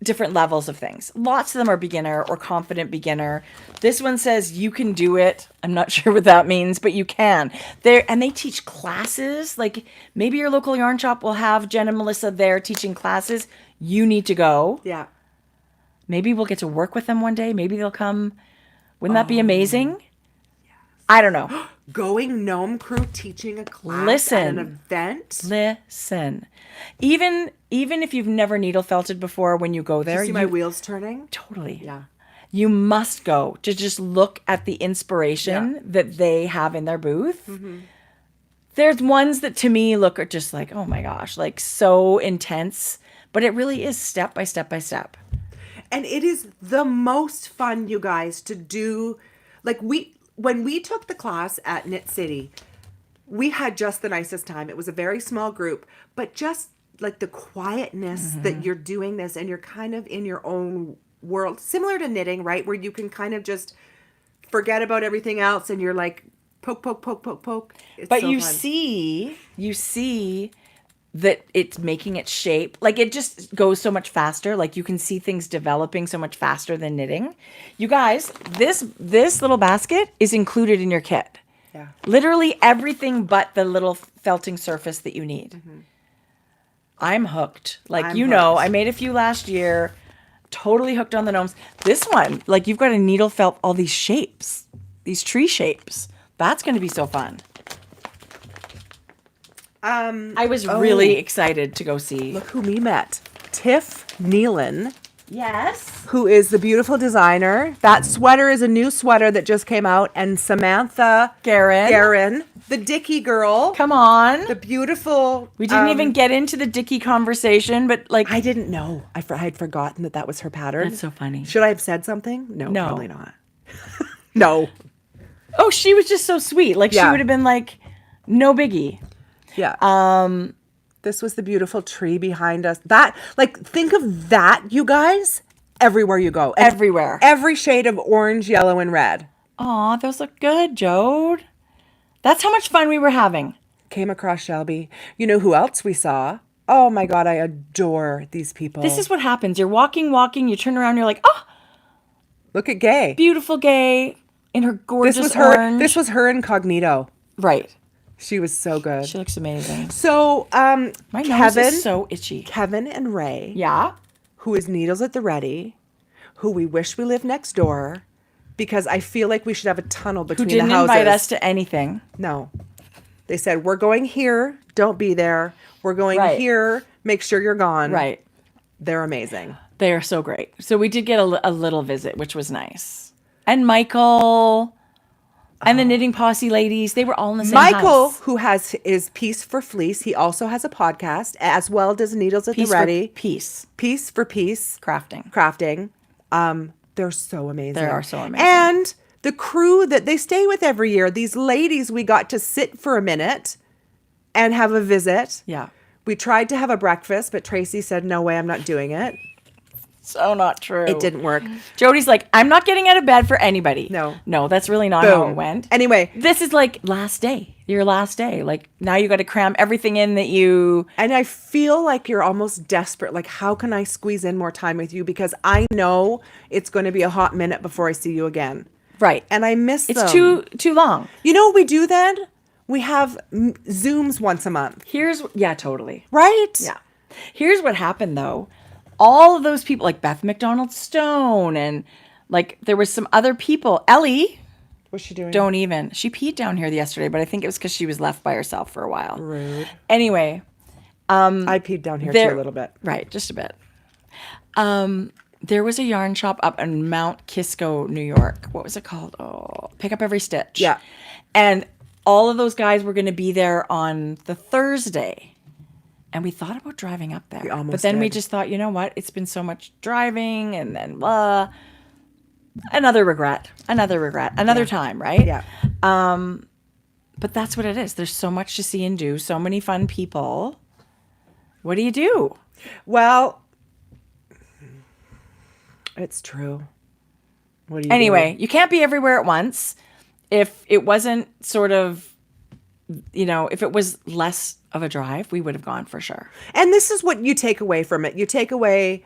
different levels of things. Lots of them are beginner or confident beginner. This one says you can do it. I'm not sure what that means, but you can. They teach classes. Like maybe your local yarn shop will have Jen and Melissa there teaching classes. You need to go. Yeah. Maybe we'll get to work with them one day. Maybe they'll come. Wouldn't that be amazing? Yes. I don't know. Going Gnome Crew teaching a class Listen. at an event. Listen. Even if you've never needle felted before, when you go there, See my wheels turning? totally. Yeah. You must go to just look at the inspiration that they have in their booth. There's ones that to me look are just like, oh my gosh, like so intense, but it really is step by step by step. And it is the most fun, you guys, to do. Like when we took the class at Knit City, we had just the nicest time. It was a very small group, but just like the quietness that you're doing this and you're kind of in your own world, similar to knitting, right? Where you can kind of just forget about everything else and you're like poke, poke, poke, poke, poke. It's But so you fun. see that it's making its shape. Like it just goes so much faster. Like you can see things developing so much faster than knitting. You guys, this little basket is included in your kit. Yeah. Literally everything but the little felting surface that you need. I'm hooked. Like, I'm I hooked. made a few last year. Totally hooked on the gnomes. This one, like you've got a needle felt all these shapes, these tree shapes. That's going to be so fun. I was really excited to go see. Look who we met. Tiff Nealon, Yes. who is the beautiful designer. That sweater is a new sweater that just came out. And Samantha Garen. the Dicky girl. Come on. The beautiful. We didn't even get into the Dickie conversation, but like, I didn't know. I had forgotten that was her pattern. that's so funny. Should I have said something? No, No. probably not. No. Oh, she was just so sweet. Like she Yeah. would have been like, no biggie. Yeah. This was the beautiful tree behind us. That, like, think of that, you guys, everywhere you go. And Everywhere. every shade of orange, yellow, and red. Aw, those look good, Jode. That's how much fun we were having. Came across Shelby. You know who else we saw? Oh my God, I adore these people. This is what happens. You're walking, you turn around, you're like, oh, Look at Gay. Beautiful Gay in her gorgeous This was her. orange. This was her incognito. Right. She was so good. She looks amazing. So, My nose is so itchy. Kevin and Ray, Yeah. who is Needles at the Ready, who we wish we lived next door, because I feel like we should have a tunnel Who between didn't the houses. invite us to anything. No. They said, we're going here. Don't be there. We're going Right. here. Make sure you're gone. Right. They're amazing. They are so great. So we did get a little visit, which was nice. And Michael and the Knitting Posse ladies, they were all in the same Michael, house. who has is Piece for Fleece, he also has a podcast, as well as Needles at the Ready. Peace. Piece for Piece. Crafting. Crafting. They're so amazing. They are so amazing. And the crew that they stay with every year, these ladies, we got to sit for a minute and have a visit. Yeah. We tried to have a breakfast, but Tracie said, no way, I'm not doing it. So not true. It didn't work. Jodi's like, I'm not getting out of bed for anybody. No, that's really not how it Boom. went. Anyway. This is like last day. Your last day. Like now you got to cram everything in that you. And I feel like you're almost desperate. Like, how can I squeeze in more time with you? Because I know it's going to be a hot minute before I see you again. Right. And I miss It's them. too long. You know what we do then? We have Zooms once a month. Yeah, totally. Right? Yeah. Here's what happened though. All of those people, like Beth McDonald Stone, and like there was some other people. Ellie, What's she doing? don't even. She peed down here yesterday, but I think it was because she was left by herself for a while. Rude. Anyway, I peed down here too a little bit. Right, just a bit. There was a yarn shop up in Mount Kisco, New York. What was it called? Oh, Pick Up Every Stitch. Yeah. And all of those guys were going to be there on the Thursday. And we thought about driving up there. But then we just thought, you know what? It's been so much driving and then blah. Another regret. Another time, right? Yeah. But that's what it is. There's so much to see and do. So many fun people. What do you do? Well, it's true. What do you Anyway, you can't be everywhere at once. If it wasn't sort of, if it was less of a drive, we would have gone for sure. And this is what you take away from it. You take away,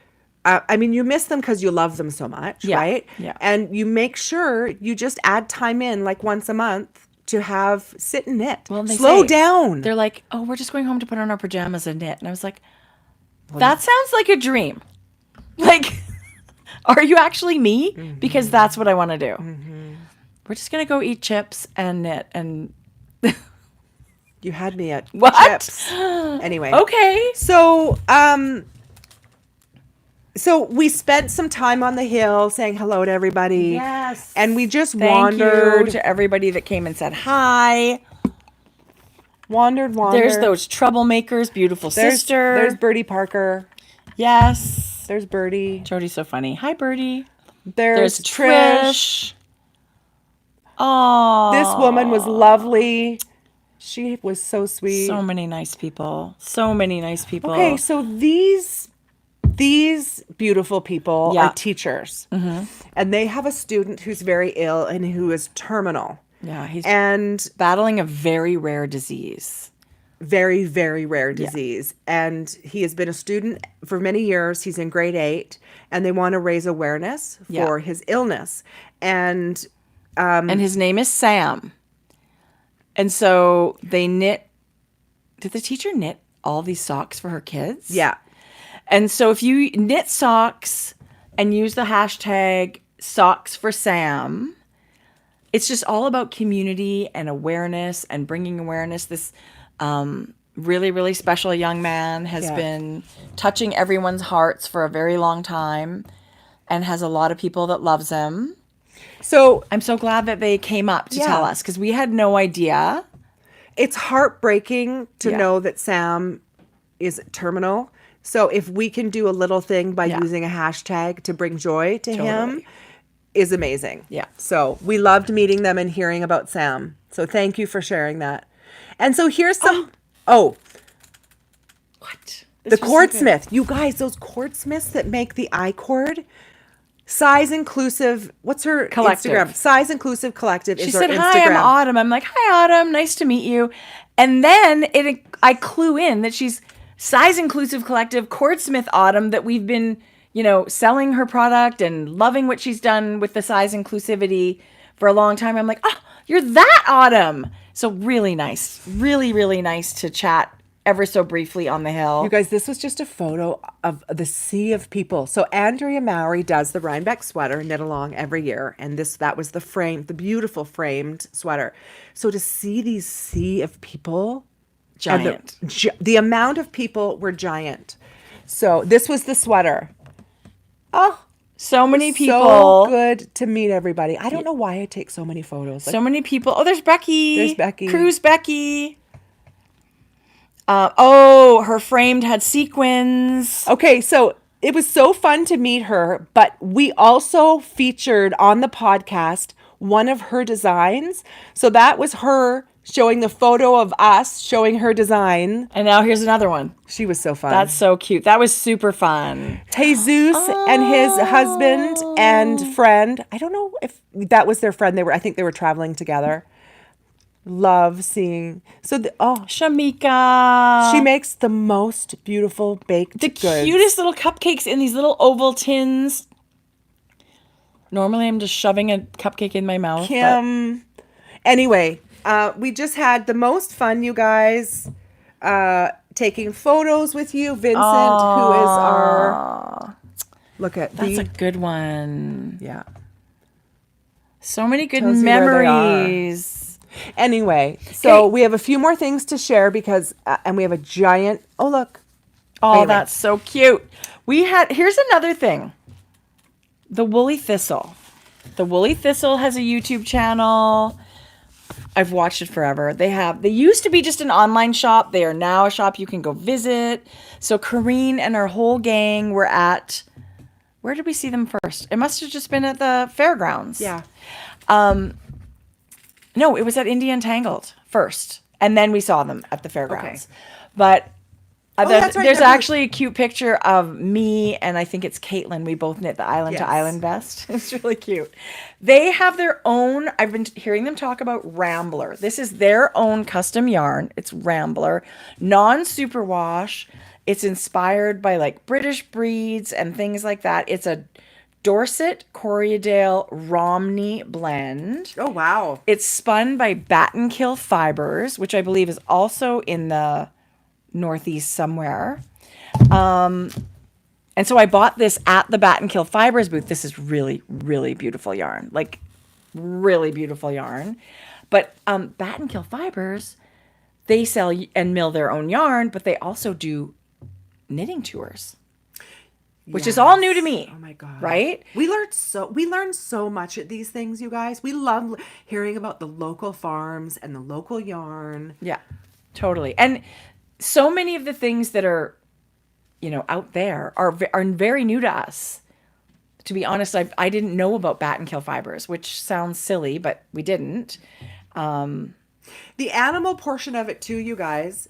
you miss them because you love them so much, right? Yeah. And you make sure you just add time in like once a month to have sit and knit. Well, and they Slow say- down. They're like, oh, we're just going home to put on our pajamas and knit. And I was like, that sounds like a dream. Like, are you actually me? Mm-hmm. Because that's what I want to do. Mm-hmm. We're just going to go eat chips and knit. And you had me at what? chips. Anyway. Okay. So we spent some time on the hill saying hello to everybody. Yes. And we just Thank wandered. you to everybody that came and said hi. Wandered. There's those troublemakers, beautiful sister. There's Birdie Parker. Yes. There's Birdie. Jodi's so funny. Hi, Birdie. There's Trish. Oh. This woman was lovely. She was so sweet. So many nice people. Okay, so these beautiful people are teachers. Mm-hmm. And they have a student who's very ill and who is terminal. Yeah, he's battling a very rare disease. Very, very rare disease. Yeah. And he has been a student for many years. He's in grade 8, and they want to raise awareness for his illness. And his name is Sam. And so they knit. Did the teacher knit all these socks for her kids? Yeah. And so if you knit socks and use the hashtag socks for Sam, it's just all about community and awareness and bringing awareness. This really, really special young man has been touching everyone's hearts for a very long time and has a lot of people that loves him. So I'm so glad that they came up to tell us because we had no idea. It's heartbreaking to know that Sam is terminal. So if we can do a little thing by using a hashtag to bring joy to him is amazing. Yeah. So we loved meeting them and hearing about Sam. So thank you for sharing that. And so here's some What? The cordsmith. You guys, those cordsmiths that make the I-cord. Size Inclusive. What's her Collective. Instagram? Size Inclusive Collective She is her said, Instagram. hi, I'm Autumn. I'm like, hi, Autumn. Nice to meet you. And then I clue in that she's Size Inclusive Collective, Cordsmith Autumn, that we've been, selling her product and loving what she's done with the size inclusivity for a long time. I'm like, oh, you're that Autumn. So really nice. Really, really nice to chat ever so briefly on the hill. You guys, this was just a photo of the sea of people. So Andrea Mowry does the Rhinebeck sweater knit along every year, and that was the beautiful framed sweater. So to see these sea of people, Giant. the amount of people were giant. So this was the sweater. Oh, so many people. So good to meet everybody. I don't know why I take so many photos. So many people. Oh, there's Becky. There's Becky. Cruise Becky. Her framed had sequins. Okay, so it was so fun to meet her, but we also featured on the podcast one of her designs. So that was her showing the photo of us showing her design. And now here's another one. She was so fun. That's so cute. That was super fun. Jesus and his husband and friend. I don't know if that was their friend. I think they were traveling together. Love seeing. Shamika. She makes the most beautiful baked goods. Cutest little cupcakes in these little oval tins. Normally I'm just shoving a cupcake in my mouth. Kim. Anyway, we just had the most fun, you guys, taking photos with you. Vincent, who is our... Look at That's a good one. Yeah. So many good Tells you where they memories. Anyway, so we have a few more things to share because, and we have a giant, oh, look. Oh, that's so cute. Here's another thing. The Woolly Thistle. The Woolly Thistle has a YouTube channel. I've watched it forever. They used to be just an online shop. They are now a shop you can go visit. So Kareen and her whole gang were at, where did we see them first? It must have just been at the Fairgrounds. Yeah. No, it was at Untangled first. And then we saw them at the Fairgrounds. Okay. But that's right. there's actually a cute picture of me and I think it's Caitlin. We both knit the Island to Island vest. It's really cute. They have their own, I've been hearing them talk about Rambler. This is their own custom yarn. It's Rambler, non-superwash. It's inspired by like British breeds and things like that. It's a Dorset, Corriedale, Romney blend. Oh, wow. It's spun by Battenkill Fibres, which I believe is also in the Northeast somewhere. And so I bought this at the Battenkill Fibres booth. This is really, really beautiful yarn. Like, really beautiful yarn. But Battenkill Fibres, they sell and mill their own yarn, but they also do knitting tours. Which is all new to me. Oh my God. Right? We learned so much at these things, you guys. We love hearing about the local farms and the local yarn. Yeah, totally. And so many of the things that are, out there are very new to us. To be honest, I didn't know about Battenkill Fibres, which sounds silly, but we didn't. The animal portion of it too, you guys.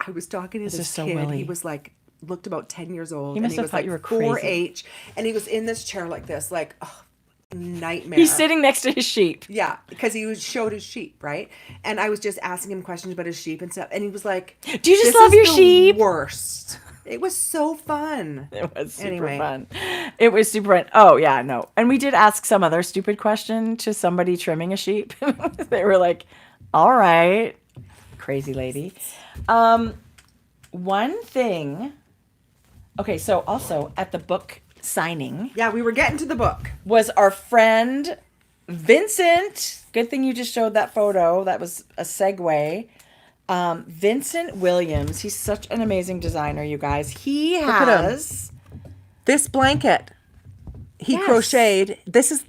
I was talking to this kid. Willy. He was like, looked about 10 years old. He must and have was thought like you were crazy. 4-H, and he was in this chair like this, like, nightmare. He's sitting next to his sheep. Yeah, because he showed his sheep, right? And I was just asking him questions about his sheep and stuff, and he was like, "Do you just love your sheep?" Worst. It was so fun. It was super fun. It was super fun. Oh yeah, no. And we did ask some other stupid question to somebody trimming a sheep. They were like, "All right, crazy lady." One thing. Okay, so also at the book signing. Yeah, we were getting to the book. Was our friend Vincent. Good thing you just showed that photo. That was a segue. Vincent Williams. He's such an amazing designer, you guys. He has this blanket. He crocheted.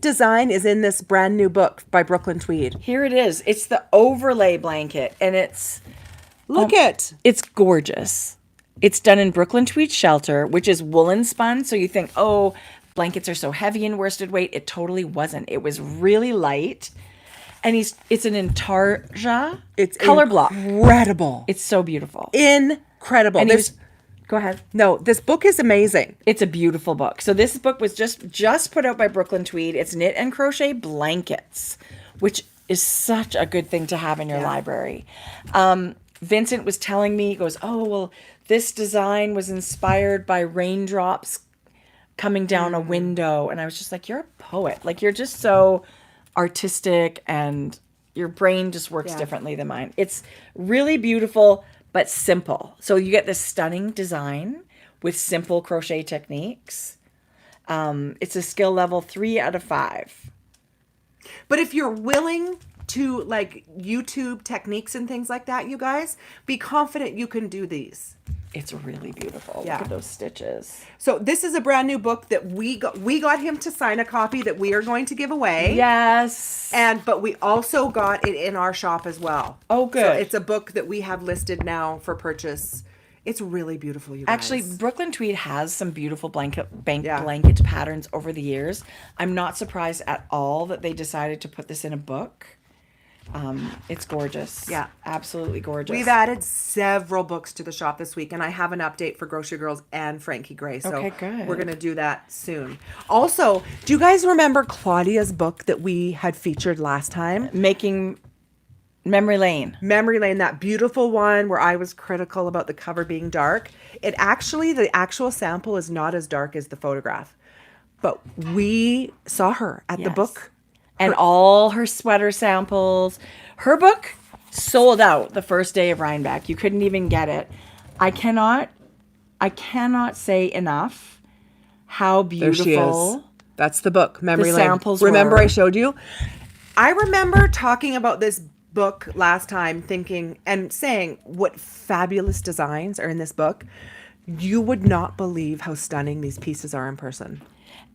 Design is in this brand new book by Brooklyn Tweed. Here it is. It's the overlay blanket, and it's it's gorgeous. It's done in Brooklyn Tweed Shelter, which is woolen spun. So you think, oh, blankets are so heavy in worsted weight. It totally wasn't. It was really light. And it's an intarsia. It's color block. Incredible. It's so beautiful. Incredible. And go ahead. No, this book is amazing. It's a beautiful book. So this book was just put out by Brooklyn Tweed. It's knit and crochet blankets, which is such a good thing to have in your library. Vincent was telling me, he goes, oh, well, this design was inspired by raindrops coming down a window. And I was just like, you're a poet. Like, you're just so artistic, and your brain just works differently than mine. It's really beautiful, but simple. So you get this stunning design with simple crochet techniques. It's a skill level 3 out of 5. But if you're willing to like YouTube techniques and things like that, you guys, be confident you can do these. It's really beautiful. Yeah. Look at those stitches. So this is a brand new book that we got him to sign a copy that we are going to give away. Yes. But we also got it in our shop as well. Oh, good. So it's a book that we have listed now for purchase. It's really beautiful, you guys. Actually, Brooklyn Tweed has some beautiful blanket patterns over the years. I'm not surprised at all that they decided to put this in a book. It's gorgeous. Yeah. Absolutely gorgeous. We've added several books to the shop this week, and I have an update for Grocery Girls and Frankie Gray. So Okay, good. we're going to do that soon. Also, do you guys remember Claudia's book that we had featured last time? Making Memory Lane. Memory Lane, that beautiful one where I was critical about the cover being dark. The actual sample is not as dark as the photograph. But we saw her at the book. And all her sweater samples. Her book sold out the first day of Rhinebeck. You couldn't even get it. I cannot say enough how beautiful. There she is. That's the book, Memory Lane. Samples Remember were. I showed you? I remember talking about this book last time, thinking and saying what fabulous designs are in this book. You would not believe how stunning these pieces are in person.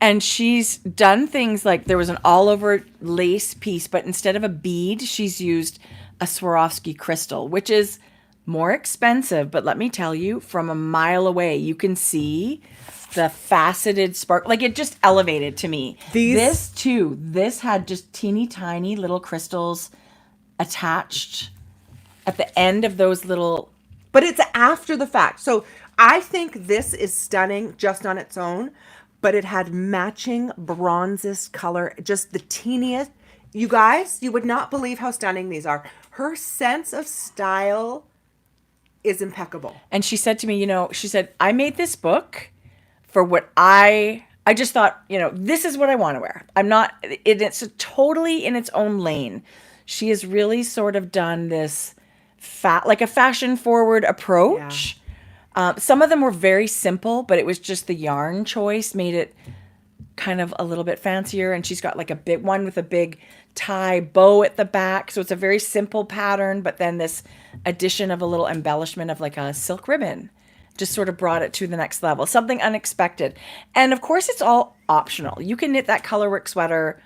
And she's done things like there was an all over lace piece, but instead of a bead, she's used a Swarovski crystal, which is more expensive. But let me tell you, from a mile away, you can see the faceted spark. Like, it just elevated to me. This had just teeny tiny little crystals attached at the end of those little. But it's after the fact. So I think this is stunning just on its own. But it had matching bronzes color, just the teeniest. You guys, you would not believe how stunning these are. Her sense of style is impeccable. And she said to me, she said, I made this book for what I just thought, this is what I want to wear. I'm not, it's totally in its own lane. She has really sort of done this like a fashion forward approach. Yeah. Some of them were very simple, but it was just the yarn choice made it kind of a little bit fancier. And she's got like a big one with a big tie bow at the back. So it's a very simple pattern, but then this addition of a little embellishment of like a silk ribbon just sort of brought it to the next level. Something unexpected. And of course, it's all optional. You can knit that colorwork sweater.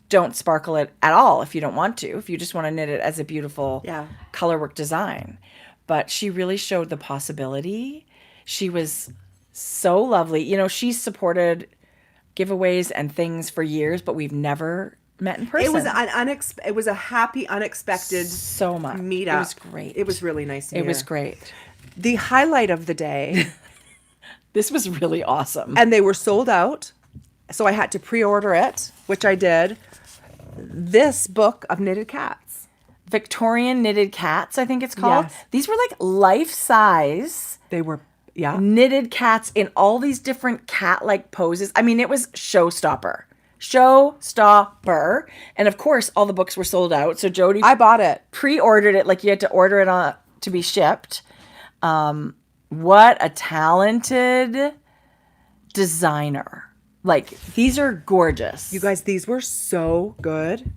Don't sparkle it at all if you don't want to, if you just want to knit it as a beautiful colorwork design. But she really showed the possibility. She was so lovely. She's supported giveaways and things for years, but we've never met in person. It was a happy, unexpected so much meetup. It was great. It was really nice to hear. It was great. The highlight of the day. This was really awesome. And they were sold out, so I had to pre-order it, which I did. This book of knitted cats. Victorian knitted cats, I think it's called. Yes. These were like life-size. They were, knitted cats in all these different cat-like poses. I mean, it was showstopper. Showstopper. And of course, all the books were sold out. So Jodi, I bought it. Pre-ordered it, like you had to order it to be shipped. What a talented designer. Like, these are gorgeous. You guys, these were so good.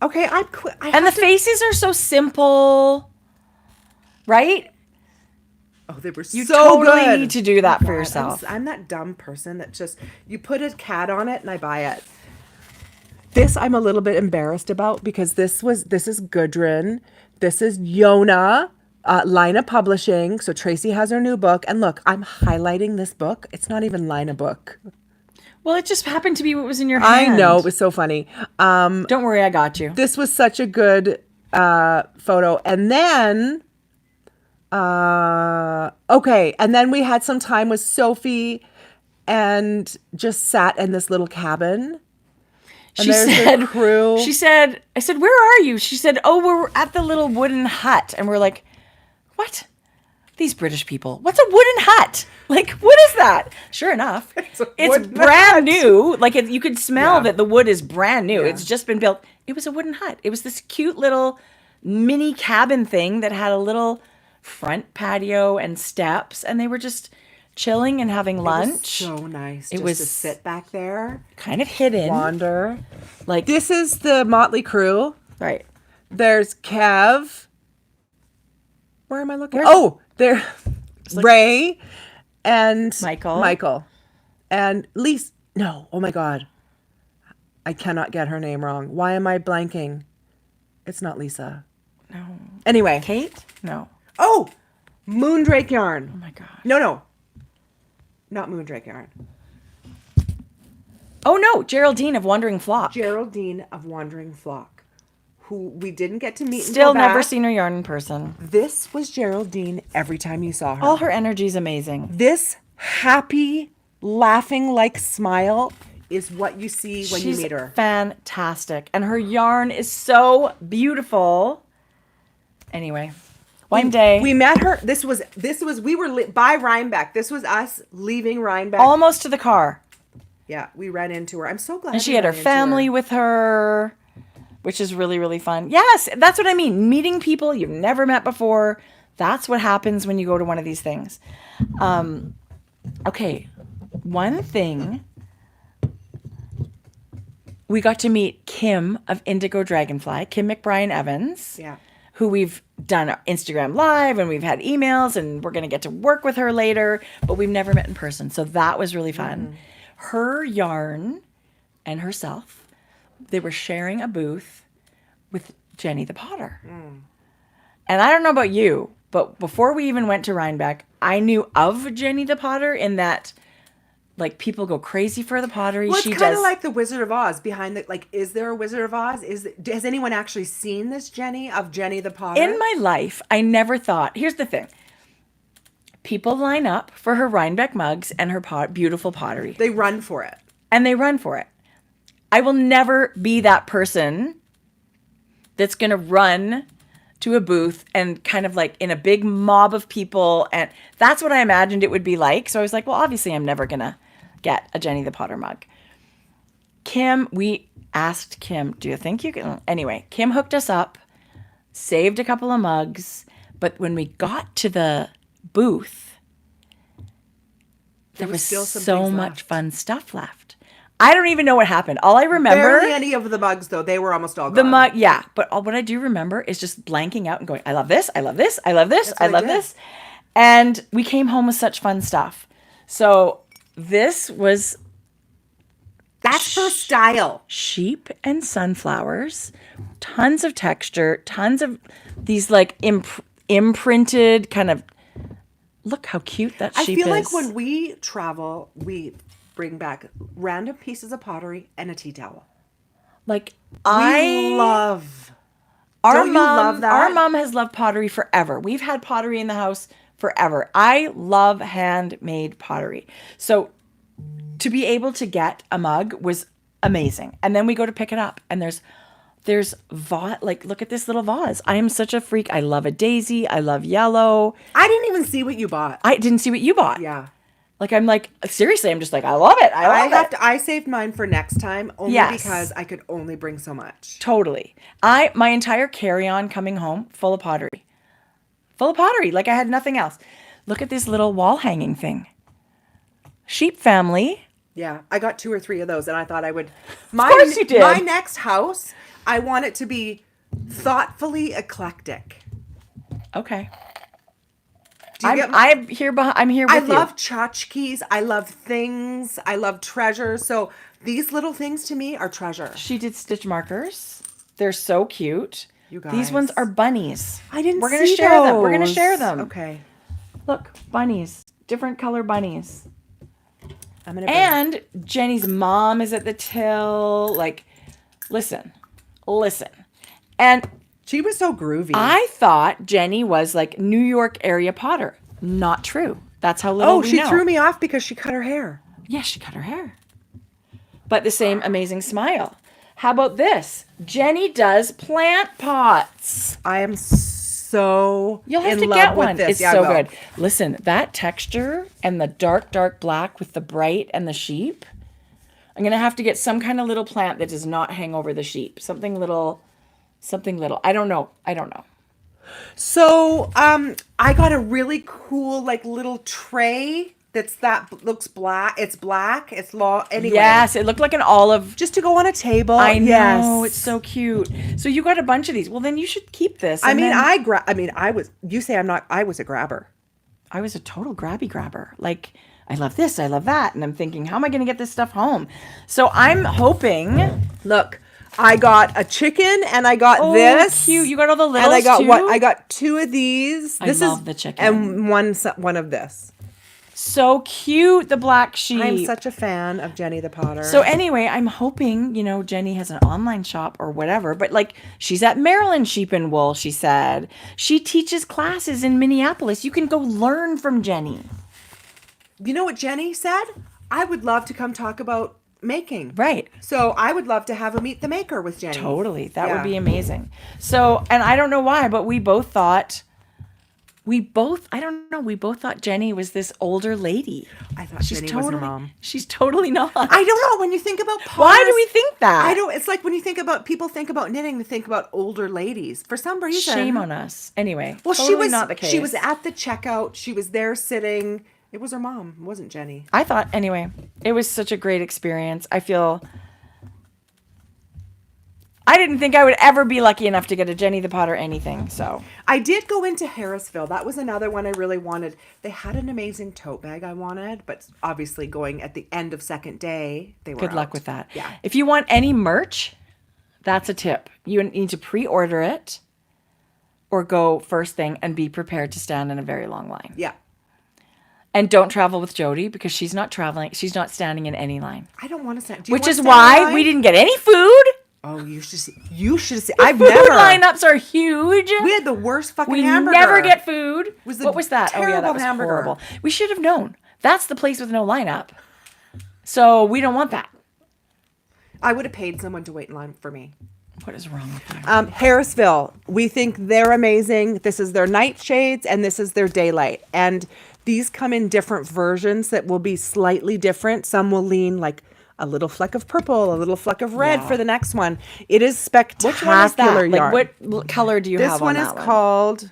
Okay, and the faces are so simple, right? Oh, they were you so totally good. Need to do that for yourself. I'm that dumb person that just, you put a cat on it and I buy it. This I'm a little bit embarrassed about because this is Gudrun. This is Yona, Lina Publishing. So Tracie has her new book. And look, I'm highlighting this book. It's not even Lina book. Well, it just happened to be what was in your hand. I know. It was so funny. Don't worry, I got you. This was such a good photo. And then, and then we had some time with Sophie and just sat in this little cabin. And she said, the crew. I said, where are you? She said, oh, we're at the little wooden hut. And we're like, what? these British people, what's a wooden hut? Like, what is that? Sure enough, it's wooden brand hut. new. Like, you could smell Yeah. that the wood is brand new. Yeah. It's just been built. It was a wooden hut. It was this cute little mini cabin thing that had a little front patio and steps, and they were just chilling and having lunch. So nice. It Just was to sit back there, kind of hidden. wander. Like, This is the Motley Crew. right. There's Kev. Where am I looking? Where's- Oh, there. Ray and Michael. And Lisa. No. Oh my God. I cannot get her name wrong. Why am I blanking? It's not Lisa. No. Anyway. Kate? No. Oh, Moondrake Yarn. Oh my God. No. Not Moondrake Yarn. Oh no, Geraldine of Wandering Flock. Geraldine of Wandering Flock, who we didn't get to meet. Still until never back. seen her yarn in person. This was Geraldine every time you saw her. All her energy is amazing. This happy, laughing like smile is what you see when you She's meet her. fantastic. And her yarn is so beautiful. Anyway, one day. We met her. This was we were by Rhinebeck. This was us leaving Rhinebeck. almost to the car. Yeah, we ran into her. I'm so glad. And she we had her ran into family with her, which is really, really fun. Yes, that's what I mean. Meeting people you've never met before. That's what happens when you go to one of these things. Okay, one thing. We got to meet Kim of Indigo Dragonfly, Kim McBrien Evans. Yeah. Who we've done Instagram Live and we've had emails and we're going to get to work with her later, but we've never met in person. So that was really fun. Her yarn and herself, they were sharing a booth with Jenny the Potter. And I don't know about you, but before we even went to Rhinebeck, I knew of Jenny the Potter in that like people go crazy for the pottery. Well, it's She kind of does like the Wizard of Oz behind the, like, is there a Wizard of Oz? Has anyone actually seen this Jenny the Potter? in my life, I never thought. Here's the thing. People line up for her Rhinebeck mugs and her beautiful pottery. They run for it. And they run for it. I will never be that person that's going to run to a booth and kind of like in a big mob of people. And that's what I imagined it would be like. So I was like, well, obviously I'm never going to get a Jenny the Potter mug. Kim, we asked Kim, do you think you can? Anyway, Kim hooked us up, saved a couple of mugs. But when we got to the booth, there was still some so things much left. fun stuff left. I don't even know what happened. All I remember, Barely any of the mugs, though. They were almost all gone. the mug, yeah. But what I do remember is just blanking out and going, I love this, I love this, I love this, I what I love did. this. And we came home with such fun stuff. So this was That's her style. sheep and sunflowers, tons of texture, tons of these like imprinted kind of, look how cute that I sheep feel is. like when we travel, we bring back random pieces of pottery and a tea towel. Like I love. Our Don't you mom, love that? Our mom has loved pottery forever. We've had pottery in the house forever. I love handmade pottery. So to be able to get a mug was amazing. And then we go to pick it up and there's like, look at this little vase. I am such a freak. I love a daisy. I love yellow. I didn't even see what you bought. I didn't see what you bought. Yeah. Like, I'm like, seriously, I'm just like, I love it. I love it. I saved mine for next time only Yes. because I could only bring so much. Totally. My entire carry-on coming home full of pottery. Full of pottery. Like I had nothing else. Look at this little wall hanging thing. Sheep family. Yeah, I got 2 or 3 of those, and I thought I would. Of course you did. My next house, I want it to be thoughtfully eclectic. Okay. Do you get I'm here behind. I'm here with I you. love tchotchkes. I love things. I love treasures. So these little things to me are treasure. She did stitch markers. They're so cute. You These guys. ones are bunnies. I didn't. We're gonna see share them. We're gonna those. share them. Okay. Look, bunnies. Different color bunnies. I'm gonna. And Jenny's mom is at the till. Like, listen. And She was so groovy. I thought Jenny was like New York area potter. Not true. That's how little we she know. threw me off because she cut her hair. Yeah, she cut her hair. But the same amazing smile. How about this? Jenny does plant pots. I am so You'll have in to love get with one. this. It's Yeah, I so will. good. Listen, that texture and the dark, dark black with the bright and the sheep. I'm going to have to get some kind of little plant that does not hang over the sheep. Something little. I don't know. So, I got a really cool like little tray that looks black. It's black. It's long. Anyway, Yes, it looked like an olive. just to go on a table. I know, Yes. it's so cute. So you got a bunch of these. Well, then you should keep this. I and mean, then- I was. You say I'm not. I was a grabber. I was a total grabby grabber. Like, I love this, I love that. And I'm thinking, how am I going to get this stuff home? So I'm hoping. Look, I got a chicken and I got Oh, this. cute. You got all the littles And I got too? what? I got two of these. I love the chicken. And one of this. So cute, the black sheep. I'm such a fan of Jenny the Potter. So anyway, I'm hoping, Jenny has an online shop or whatever, but like she's at Maryland Sheep and Wool, she said. She teaches classes in Minneapolis. You can go learn from Jenny. You know what Jenny said? I would love to come talk about making. Right. So I would love to have a meet the maker with Jenny. Totally. That Yeah. would be amazing. So, and I don't know why, but we both thought Jenny was this older lady. I thought Jenny was her mom. She's totally not. I don't know. When you think about potters, Why do we think that? I don't. It's like when you think about people think about knitting, they think about older ladies for some reason. Shame on us. Anyway, Well, totally not the case. She was at the checkout. She was there sitting. It was her mom. It wasn't Jenny. I thought, anyway, it was such a great experience. I didn't think I would ever be lucky enough to get a Jenny the Potter anything, so. I did go into Harrisville. That was another one I really wanted. They had an amazing tote bag I wanted, but obviously going at the end of second day, they were Good luck out. with that. Yeah. If you want any merch, that's a tip. You need to pre-order it or go first thing and be prepared to stand in a very long line. Yeah. And don't travel with Jodi because she's not traveling. She's not standing in any line. I don't want to stand. Which is why we didn't get any food. Oh, you should see. You should see. Food lineups are huge. We had the worst fucking We hamburger. never get food. Was What was that? Oh yeah, that terrible was hamburger. horrible. We should have known. That's the place with no lineup. So we don't want that. I would have paid someone to wait in line for me. What is wrong with that? Harrisville, we think they're amazing. This is their nightshades and this is their daylight. And these come in different versions that will be slightly different. Some will lean like a little fleck of purple, a little fleck of red Yeah. for the next one. It is spectacular Which one is that? yarn. Like what color do you This have one on is that one? called,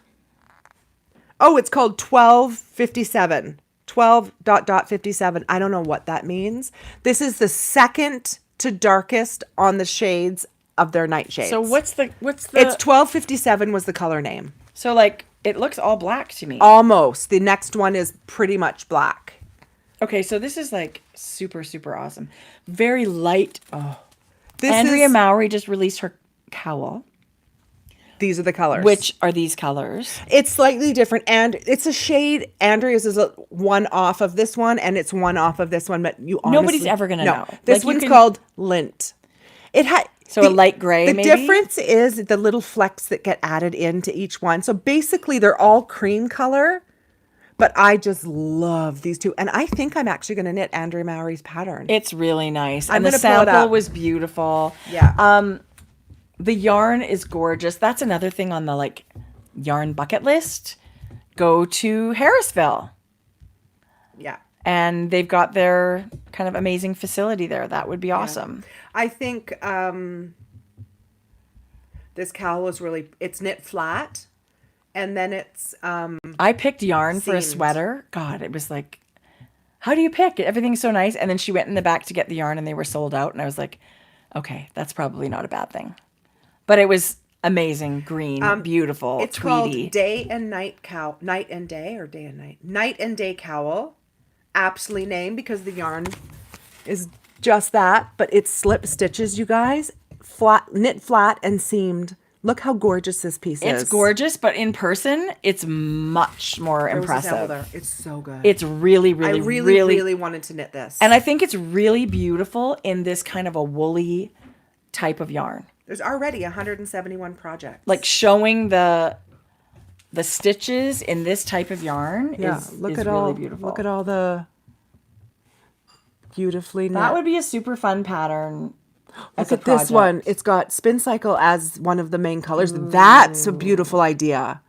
it's called 1257. 12.57. I don't know what that means. This is the second to darkest on the shades of their nightshades. So what's the It's 1257 was the color name. So like it looks all black to me. Almost. The next one is pretty much black. Okay, so this is like super, super awesome. Very light. This Andrea is, Mowry just released her cowl. these are the colors. Which are these colors? It's slightly different, and it's a shade. Andrea's is one off of this one, and it's one off of this one. But you honestly, Nobody's ever gonna know. This Like, you one's can- called lint. It had So a light gray, The maybe? difference is the little flecks that get added into each one. So basically, they're all cream color. But I just love these two, and I think I'm actually going to knit Andrea Mowry's pattern. It's really nice. I'm And the gonna pull it sample up. was beautiful. Yeah. The yarn is gorgeous. That's another thing on the like yarn bucket list. Go to Harrisville. Yeah. And they've got their kind of amazing facility there. That would be awesome. I think this cowl is it's knit flat, and then it's I picked yarn for a Seamed. sweater. God, it was like, how do you pick? Everything's so nice. And then she went in the back to get the yarn and they were sold out. And I was like, okay, that's probably not a bad thing. But it was amazing, green, beautiful, it's tweedy. called Day and Night Cowl, Night and Day or Day and Night, Night and Day Cowl, aptly named because the yarn is just that, but it's slip stitches, you guys, knit flat and seamed. Look how gorgeous this piece is. It's gorgeous, but in person, it's much more There was a sample impressive. there. It's so good. It's really, I really, really wanted to knit this. and I think it's really beautiful in this kind of a woolly type of yarn. There's already 171 projects. Like showing the stitches in this type of yarn is really beautiful. Look at all the beautifully knit. That would be a super fun pattern. Look at this one. It's got spin cycle as one of the main colors. That's a beautiful idea.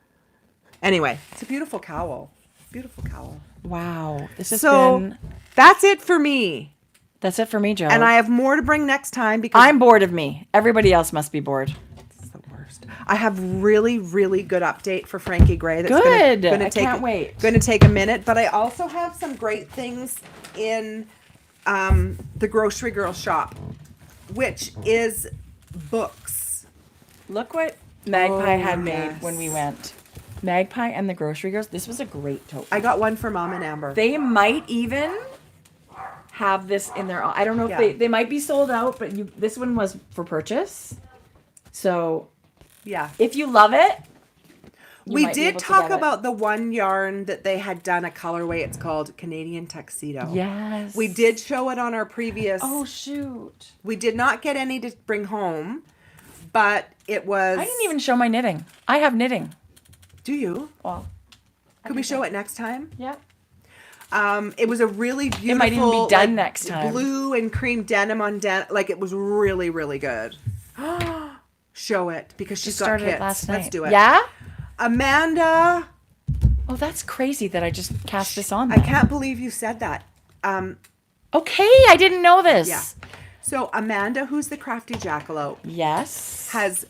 Anyway, it's a beautiful cowl. Beautiful cowl. Wow. This has So been... that's it for me. That's it for me, Joe. And I have more to bring next time because I'm bored of me. Everybody else must be bored. it's the worst. I have really, really good update for Frankie Gray. That's Good. Gonna I can't wait. Going to take a minute, but I also have some great things in the Grocery Girl shop, which is books. Look what Magpie had made yes. when we went. Magpie and the Grocery Girls. This was a great tote. I got one for Mom and Amber. They might even have this in their... I don't know if they might be sold out, but this one was for purchase. So yeah. if you love it, We did talk about the one yarn that they had done a colorway. It's called Canadian Tuxedo. Yes. We did show it on our previous... Oh, shoot. We did not get any to bring home, but it was... I didn't even show my knitting. I have knitting. Do you? Well, Could we show it next time? yeah. It was a really beautiful... It might even be done next time. Blue and cream denim on denim. Like, it was really, really good. Show it, because she's got Started kits. it last night. Let's do it. Yeah? Amanda... Oh, that's crazy that I just cast this on. I Them. can't believe you said that. Okay, I didn't know this. Yeah. So Amanda, who's the Crafty Jackalope, Yes. has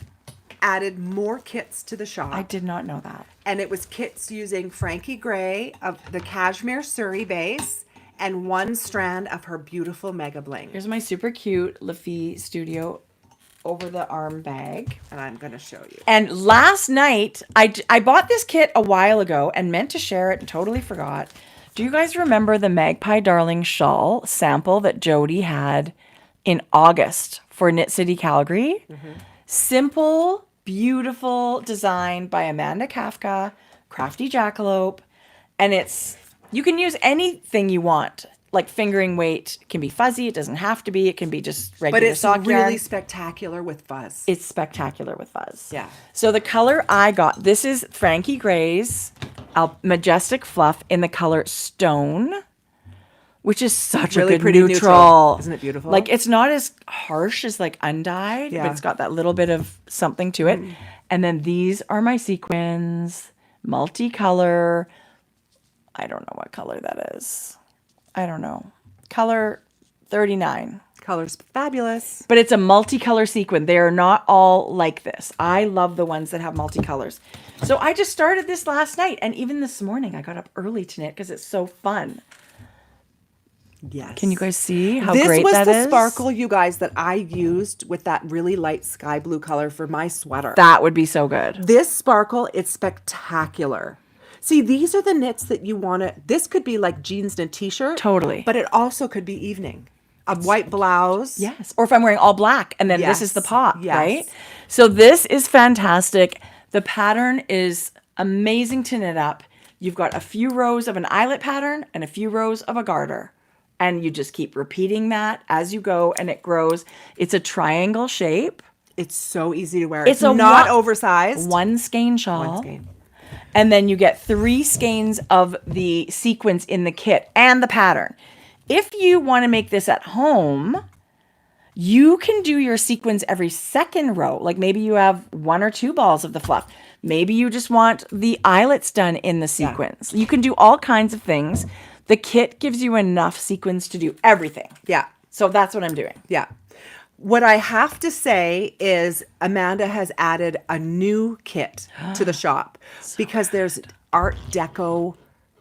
added more kits to the shop. I did not know that. And it was kits using Frankie Gray of the Cashmere Surrey base and one strand of her beautiful Mega Bling. Here's my super cute Lafitte Studio over the arm bag. And I'm going to show you. And last night, I bought this kit a while ago and meant to share it and totally forgot. Do you guys remember the Magpie Darling shawl sample that Jodi had in August for Knit City Calgary? Mm-hmm. Simple, beautiful design by Amanda Kafka, Crafty Jackalope. And you can use anything you want. Like fingering weight can be fuzzy. It doesn't have to be. It can be just regular But it's sock really yarn. spectacular with fuzz. It's spectacular with fuzz. Yeah. So the color I got, this is Frankie Gray's Majestic Fluff in the color Stone, which is such Really a good pretty neutral. Isn't it beautiful? Like, it's not as harsh as like Undyed, Yeah. but it's got that little bit of something to it. And then these are my sequins, multicolor. I don't know what color that is. I don't know. Color 39. Color's fabulous. But it's a multicolor sequin. They are not all like this. I love the ones that have multicolors. So I just started this last night. And even this morning, I got up early to knit because it's so fun. Yes. Can you guys see how this great was that the is? sparkle, you guys, that I used with that really light sky blue color for my sweater. That would be so good. This sparkle, it's spectacular. See, these are the knits that you want to... This could be like jeans and a t-shirt. Totally. But it also could be evening. A white blouse. Yes. Or if I'm wearing all black and then this is the pop, Yes. right? So this is fantastic. The pattern is amazing to knit up. You've got a few rows of an eyelet pattern and a few rows of a garter. And you just keep repeating that as you go and it grows. It's a triangle shape. It's so easy to wear. It's a not oversized. One skein shawl. One skein. And then you get 3 skeins of the sequins in the kit and the pattern. If you want to make this at home, you can do your sequins every second row. Like maybe you have 1 or 2 balls of the fluff. Maybe you just want the eyelets done in the sequins. You can do all kinds of things. The kit gives you enough sequins to do everything. Yeah. So that's what I'm doing. Yeah. What I have to say is Amanda has added a new kit to the shop because there's Art Deco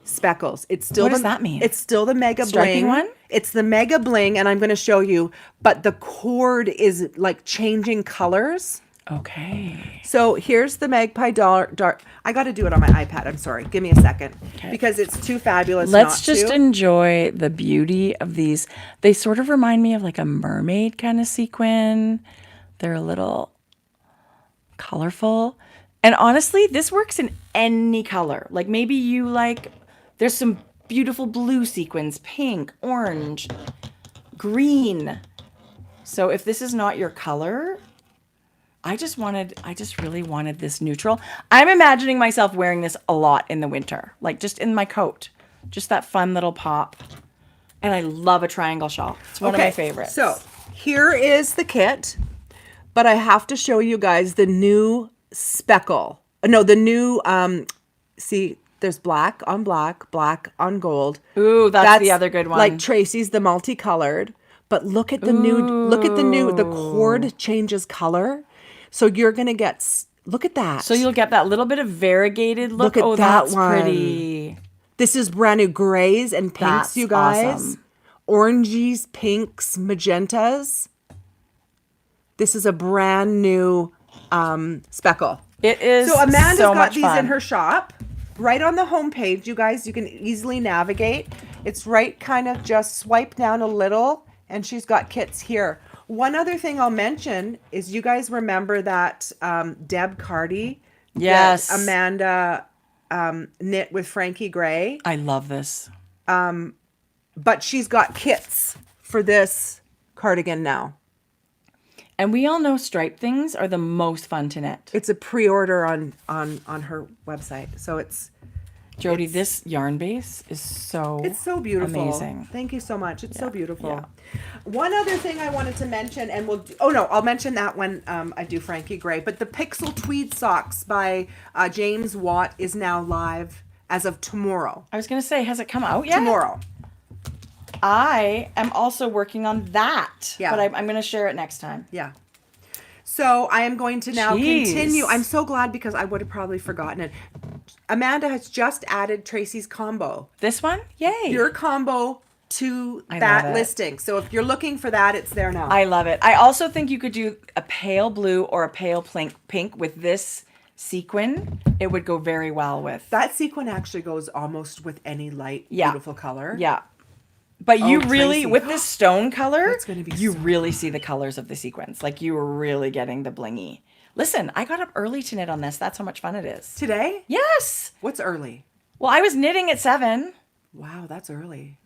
speckles. It's still What does that mean? It's still the Mega Stripy Bling one? It's the Mega Bling, and I'm going to show you. But the cord is like changing colors. Okay. So here's the Magpie dark. I got to do it on my iPad. I'm sorry. Give me a second because it's too fabulous. Let's not just to. enjoy the beauty of these. They sort of remind me of like a mermaid kind of sequin. They're a little colorful. And honestly, this works in any color. Like maybe you like, there's some beautiful blue sequins, pink, orange, green. So if this is not your color, I just really wanted this neutral. I'm imagining myself wearing this a lot in the winter, like just in my coat, just that fun little pop. And I love a triangle shawl. It's one of my favorites. So here is the kit, but I have to show you guys the new speckle. No, the new see, there's black on black, black on gold. Ooh, that's the other good one. Like Tracie's the multicolored. But look at the the cord changes color. So you're going to get, look at that. So you'll get that little bit of variegated look. Look at that that's one. pretty. This is brand new grays and pinks, That's you guys. awesome. Oranges, pinks, magentas. This is a brand new speckle. It is So Amanda's so got much these fun. in her shop. Right on the homepage, you guys, you can easily navigate. It's right kind of just swipe down a little, and she's got kits here. One other thing I'll mention is you guys remember that Deb Carty Yes. that Amanda knit with Frankie Gray? I love this. But she's got kits for this cardigan now. And we all know striped things are the most fun to knit. It's a pre-order on her website. So it's Jodi, this yarn base is so beautiful. amazing. Thank you so much. It's so beautiful. yeah. One other thing I wanted to mention, and I'll mention that when I do Frankie Gray. But the Pixel Tweed Socks by James Watt is now live as of tomorrow. I was going to say, has it come out yet? Tomorrow. I am also working on that. Yeah. But I'm going to share it next time. Yeah. So I am going to now Jeez. continue. I'm so glad because I would have probably forgotten it. Amanda has just added Tracie's combo. This one? Yay. Your combo to I that love it. listing. So if you're looking for that, it's there now. I love it. I also think you could do a pale blue or a pale pink with this sequin. It would go very well with. That sequin actually goes almost with any light, Yeah. beautiful color. Yeah. But you really, Tracie. with this stone color, That's gonna be you so really see the colors of the sequins. Like you are really getting the blingy. Listen, I got up early to knit on this. That's how much fun it is. Today? Yes. What's early? Well, I was knitting at 7 Wow, that's early.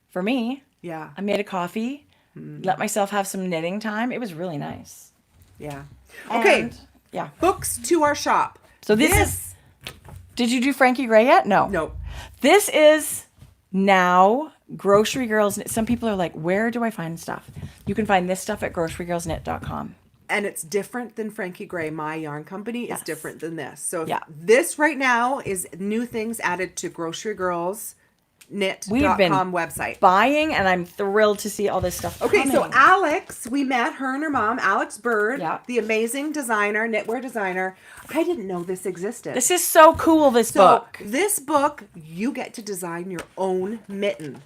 for me. Yeah. I made a coffee, let myself have some knitting time. It was really nice. Yeah. Okay. And, yeah. Books to our shop. So this is, did you do Frankie Gray yet? No. No. This is now Grocery Girls. Some people are like, where do I find stuff? You can find this stuff at grocerygirlsknit.com. And it's different than Frankie Gray. My yarn company is Yes. different than this. So Yeah. this right now is new things added to We've been grocerygirlsknit.com website. buying, and I'm thrilled to see all this stuff. Okay, so coming. Alex, we met her and her mom, Alex Bird, Yeah. the amazing designer, knitwear designer. I didn't know this existed. This is so cool, this So book. this book, you get to design your own mitten.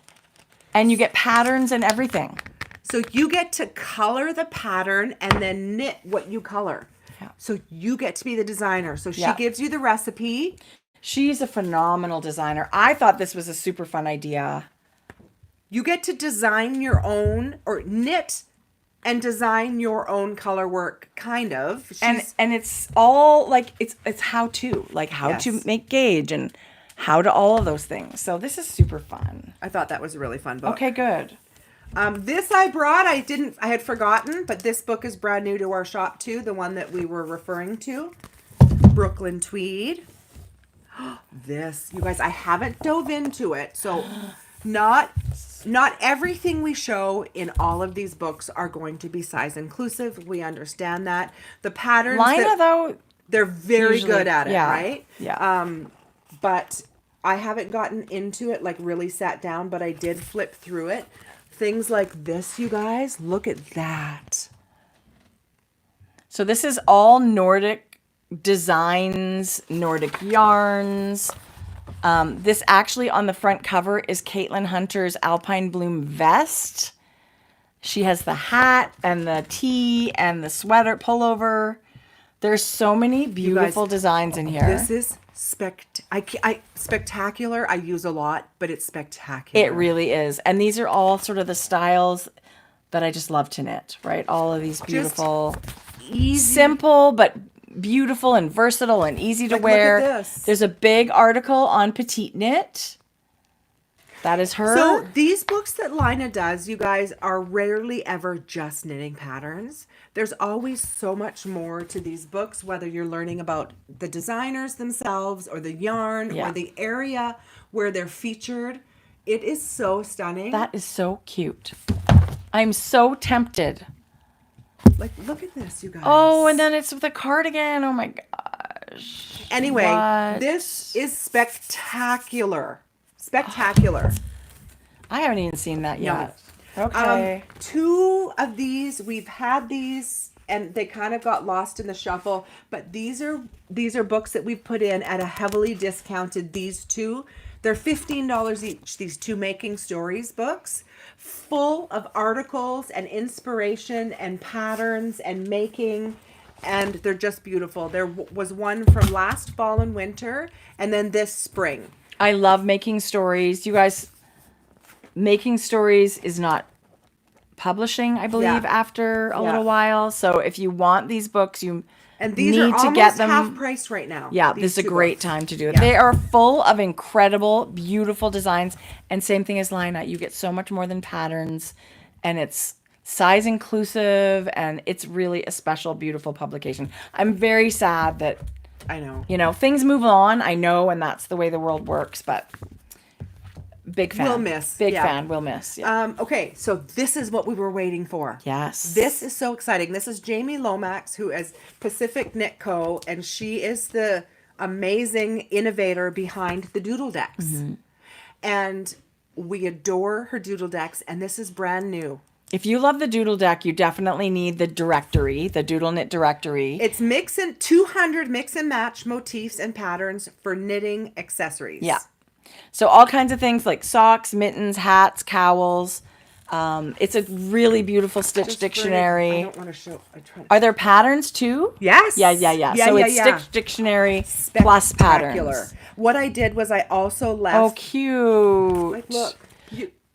And you get patterns and everything. So you get to color the pattern and then knit what you color. Yeah. So you get to be the designer. So she Yeah. gives you the recipe. She's a phenomenal designer. I thought this was a super fun idea. You get to design your own or knit and design your own color work, kind of. And it's all like it's how to, like how to Yes. make gauge and how to all of those things. So this is super fun. I thought that was a really fun book. Okay, good. This I brought, I had forgotten, but this book is brand new to our shop too, the one that we were referring to. Brooklyn Tweed. This, you guys, I haven't dove into it, so not everything we show in all of these books are going to be size inclusive. We understand that. The patterns, Lina, though, they're very usually- good at it, yeah, right? yeah. But I haven't gotten into it, like really sat down, but I did flip through it. Things like this, you guys, look at that. So this is all Nordic designs, Nordic yarns. This actually on the front cover is Caitlin Hunter's Alpine Bloom vest. She has the hat and the tee and the sweater pullover. There's so many beautiful designs in here. This is spectacular. I use a lot, but it's spectacular. It really is. And these are all sort of the styles that I just love to knit, right? All of these beautiful, easy. simple, but beautiful and versatile and easy to Like, wear. look at this. There's a big article on Petite Knit. That is her. So these books that Lina does, you guys, are rarely ever just knitting patterns. There's always so much more to these books, whether you're learning about the designers themselves or the yarn Yeah. or the area where they're featured. It is so stunning. That is so cute. I'm so tempted. Like, look at this, you guys. Oh, and then it's with a cardigan. Oh my gosh. gosh. Anyway, What? this is spectacular. Spectacular. I haven't even seen that No. yet. Okay. 2 of these, we've had these and they kind of got lost in the shuffle, but these are books that we've put in at a heavily discounted. These 2, they're $15 each, these 2 Making Stories books, full of articles and inspiration and patterns and making, and they're just beautiful. There was one from last fall and winter, and then this spring. I love Making Stories. You guys, Making Stories is not publishing, I believe, after a little while. So if you want these books, you And these need are to almost get them half price right now. Yeah, these this is a 2 great books. time to do it. Yeah. They are full of incredible, beautiful designs. And same thing as Lina, you get so much more than patterns. And it's size inclusive. And it's really a special, beautiful publication. I'm very sad that, I know. things move on. I know, and that's the way the world works. But big fan. We'll miss. Big Yeah. fan. We'll miss. Yeah. Okay, so this is what we were waiting for. Yes. This is so exciting. This is Jamie Lomax, who is Pacific Knit Co., and she is the amazing innovator behind the doodle decks. Mm-hmm. And we adore her doodle decks, and this is brand new. If you love the doodle deck, you definitely need the directory, the Doodle Knit directory. It's 200 mix and match motifs and patterns for knitting accessories. Yeah. So all kinds of things like socks, mittens, hats, cowls. It's a really beautiful stitch Just dictionary. I don't want to show. Are there patterns too? Yes. Yeah. Yeah, So yeah, it's yeah. stitch dictionary plus Spectacular. patterns. What I did was I also Oh, left. cute. Like, look.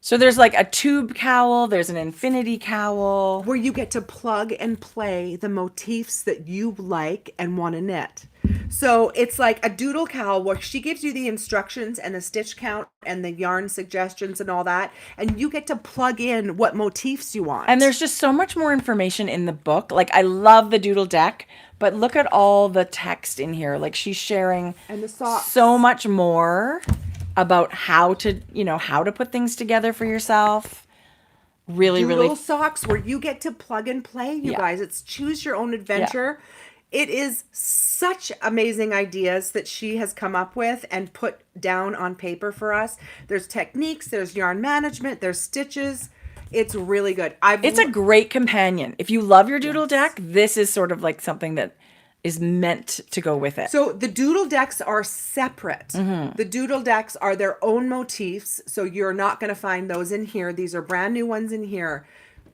So there's like a tube cowl. There's an infinity cowl. Where you get to plug and play the motifs that you like and want to knit. So it's like a doodle cowl where she gives you the instructions and the stitch count and the yarn suggestions and all that. And you get to plug in what motifs you want. And there's just so much more information in the book. Like, I love the doodle deck, but look at all the text in here. Like, she's sharing And the socks. so much more about how to put things together for yourself. Really, doodle really. socks where you get to plug and play, you Yeah. guys. It's choose your own adventure. It is such amazing ideas that she has come up with and put down on paper for us. There's techniques, there's yarn management, there's stitches. It's really good. It's a great companion. If you love your doodle deck, this is sort of like something that is meant to go with it. So the doodle decks are separate. The doodle decks are their own motifs, so you're not going to find those in here. These are brand new ones in here.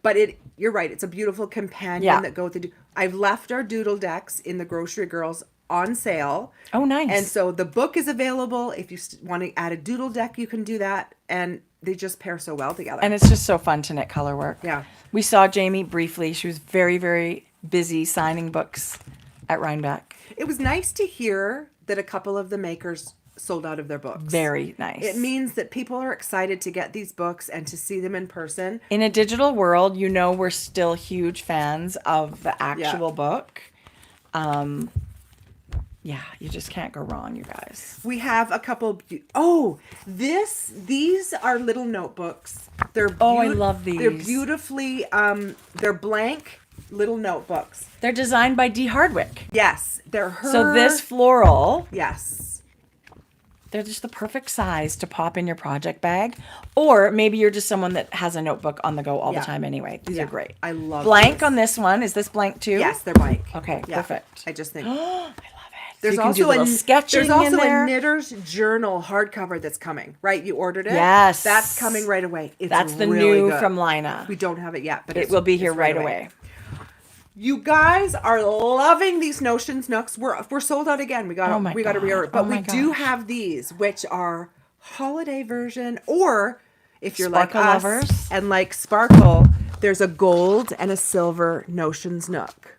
But you're right, it's a beautiful companion that go with the I've left our doodle decks in the Grocery Girls on sale. Oh, nice. And so the book is available. If you want to add a doodle deck, you can do that. And they just pair so well together. And it's just so fun to knit color work. Yeah. We saw Jamie briefly. She was very, very busy signing books at Rhinebeck. It was nice to hear that a couple of the makers sold out of their books. Very nice. It means that people are excited to get these books and to see them in person. In a digital world, we're still huge fans of the actual book. Yeah, you just can't go wrong, you guys. We have a couple. These are little notebooks. I love these. They're beautifully. They're blank little notebooks. They're designed by Dee Hardwick. Yes, they're her. So this floral, Yes. they're just the perfect size to pop in your project bag. Or maybe you're just someone that has a notebook on the go all the time anyway. These are great. I love blank these. on this one. Is this blank too? Yes, they're blank. Okay, Yeah. perfect. I just think. I love it. There's you can do also little sketching there's also in there. a Knitter's Journal hardcover that's coming. Right, you ordered it. Yes. That's coming right away. It's That's the really new good. from Lina. We don't have it yet, but It will be here right away. You guys are loving these Notions Nooks. We're sold out again. We got to reorder. But Oh my we do gosh. have these, which are holiday version, or if you're Sparkle like us lovers. and like sparkle, there's a gold and a silver Notions Nook.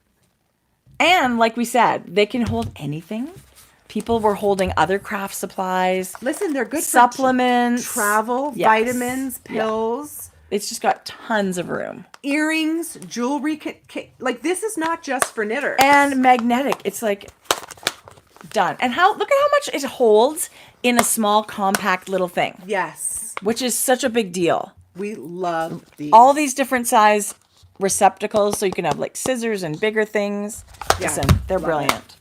And like we said, they can hold anything. People were holding other craft supplies. Listen, they're good Supplements. for travel, Yes. vitamins, Yeah. pills. It's just got tons of room. Earrings, jewelry, like this is not just for knitters. And magnetic. It's like done. And look at how much it holds in a small, compact little thing, Yes, which is such a big deal. we love these. All these different size receptacles, so you can have like scissors and bigger things. Yeah, Listen, they're love brilliant.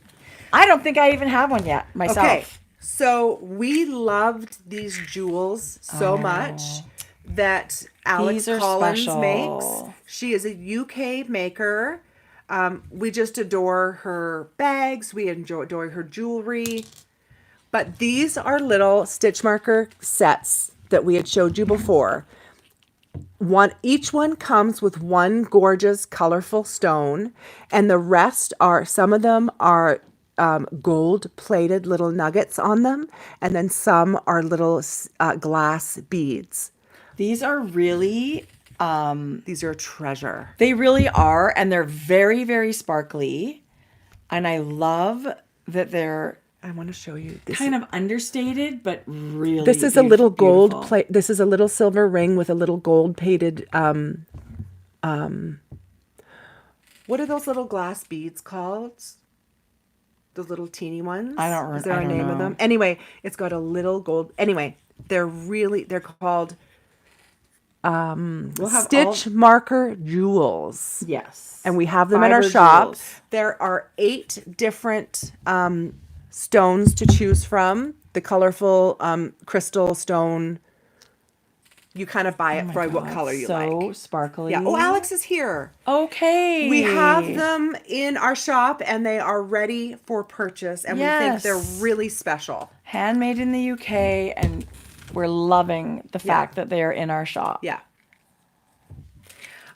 I don't think I even have one yet myself. Okay, so we loved these jewels so much that Alex These are Collins special. makes. She is a UK maker. We just adore her bags. We adore her jewelry. But these are little stitch marker sets that we had showed you before. Each one comes with one gorgeous, colorful stone, and the rest are, some of them are gold-plated little nuggets on them, and then some are little glass beads. These are really, These are a treasure. they really are, and they're very, very sparkly. And I love that they're I want to show you this. kind of understated, but really This is a little gold beautiful. plate. This is a little silver ring with a little gold plated. What are those little glass beads called? Those little teeny ones. I don't Is there I a don't name of know. them? Anyway, it's got a little gold. Anyway, they're called We'll have stitch marker jewels. Yes. And we have them in our Fiber shop. jewels. There are 8 different stones to choose from. The colorful crystal stone. You kind of buy it for what color you like. So sparkly. Yeah. Oh, Alex is here. Okay. We have them in our shop and they are ready for purchase. And we think they're Yes. really special. Handmade in the UK, and we're loving the fact that they are in our shop. Yeah.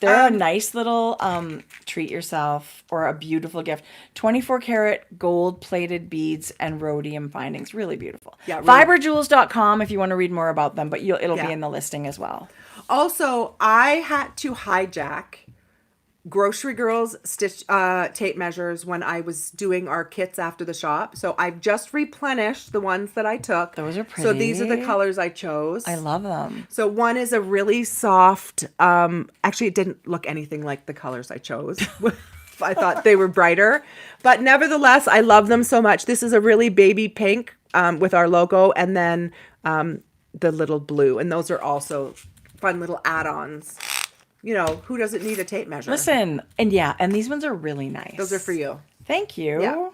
They're a nice little treat yourself or a beautiful gift. 24 karat gold plated beads and rhodium findings. Really beautiful. Yeah, really. Fiberjewels.com if you want to read more about them, but it'll Yeah. be in the listing as well. Also, I had to hijack Grocery Girl's stitch tape measures when I was doing our kits after the shop. So I've just replenished the ones that I took. Those are So these are the pretty. colors I chose. I love them. So one is a really soft, actually it didn't look anything like the colors I chose. I thought they were brighter, but nevertheless, I love them so much. This is a really baby pink with our logo, and then the little blue. And those are also fun little add-ons. You know, who doesn't need a tape measure? Listen, and these ones are really nice. Those are for you. Thank you. Yeah.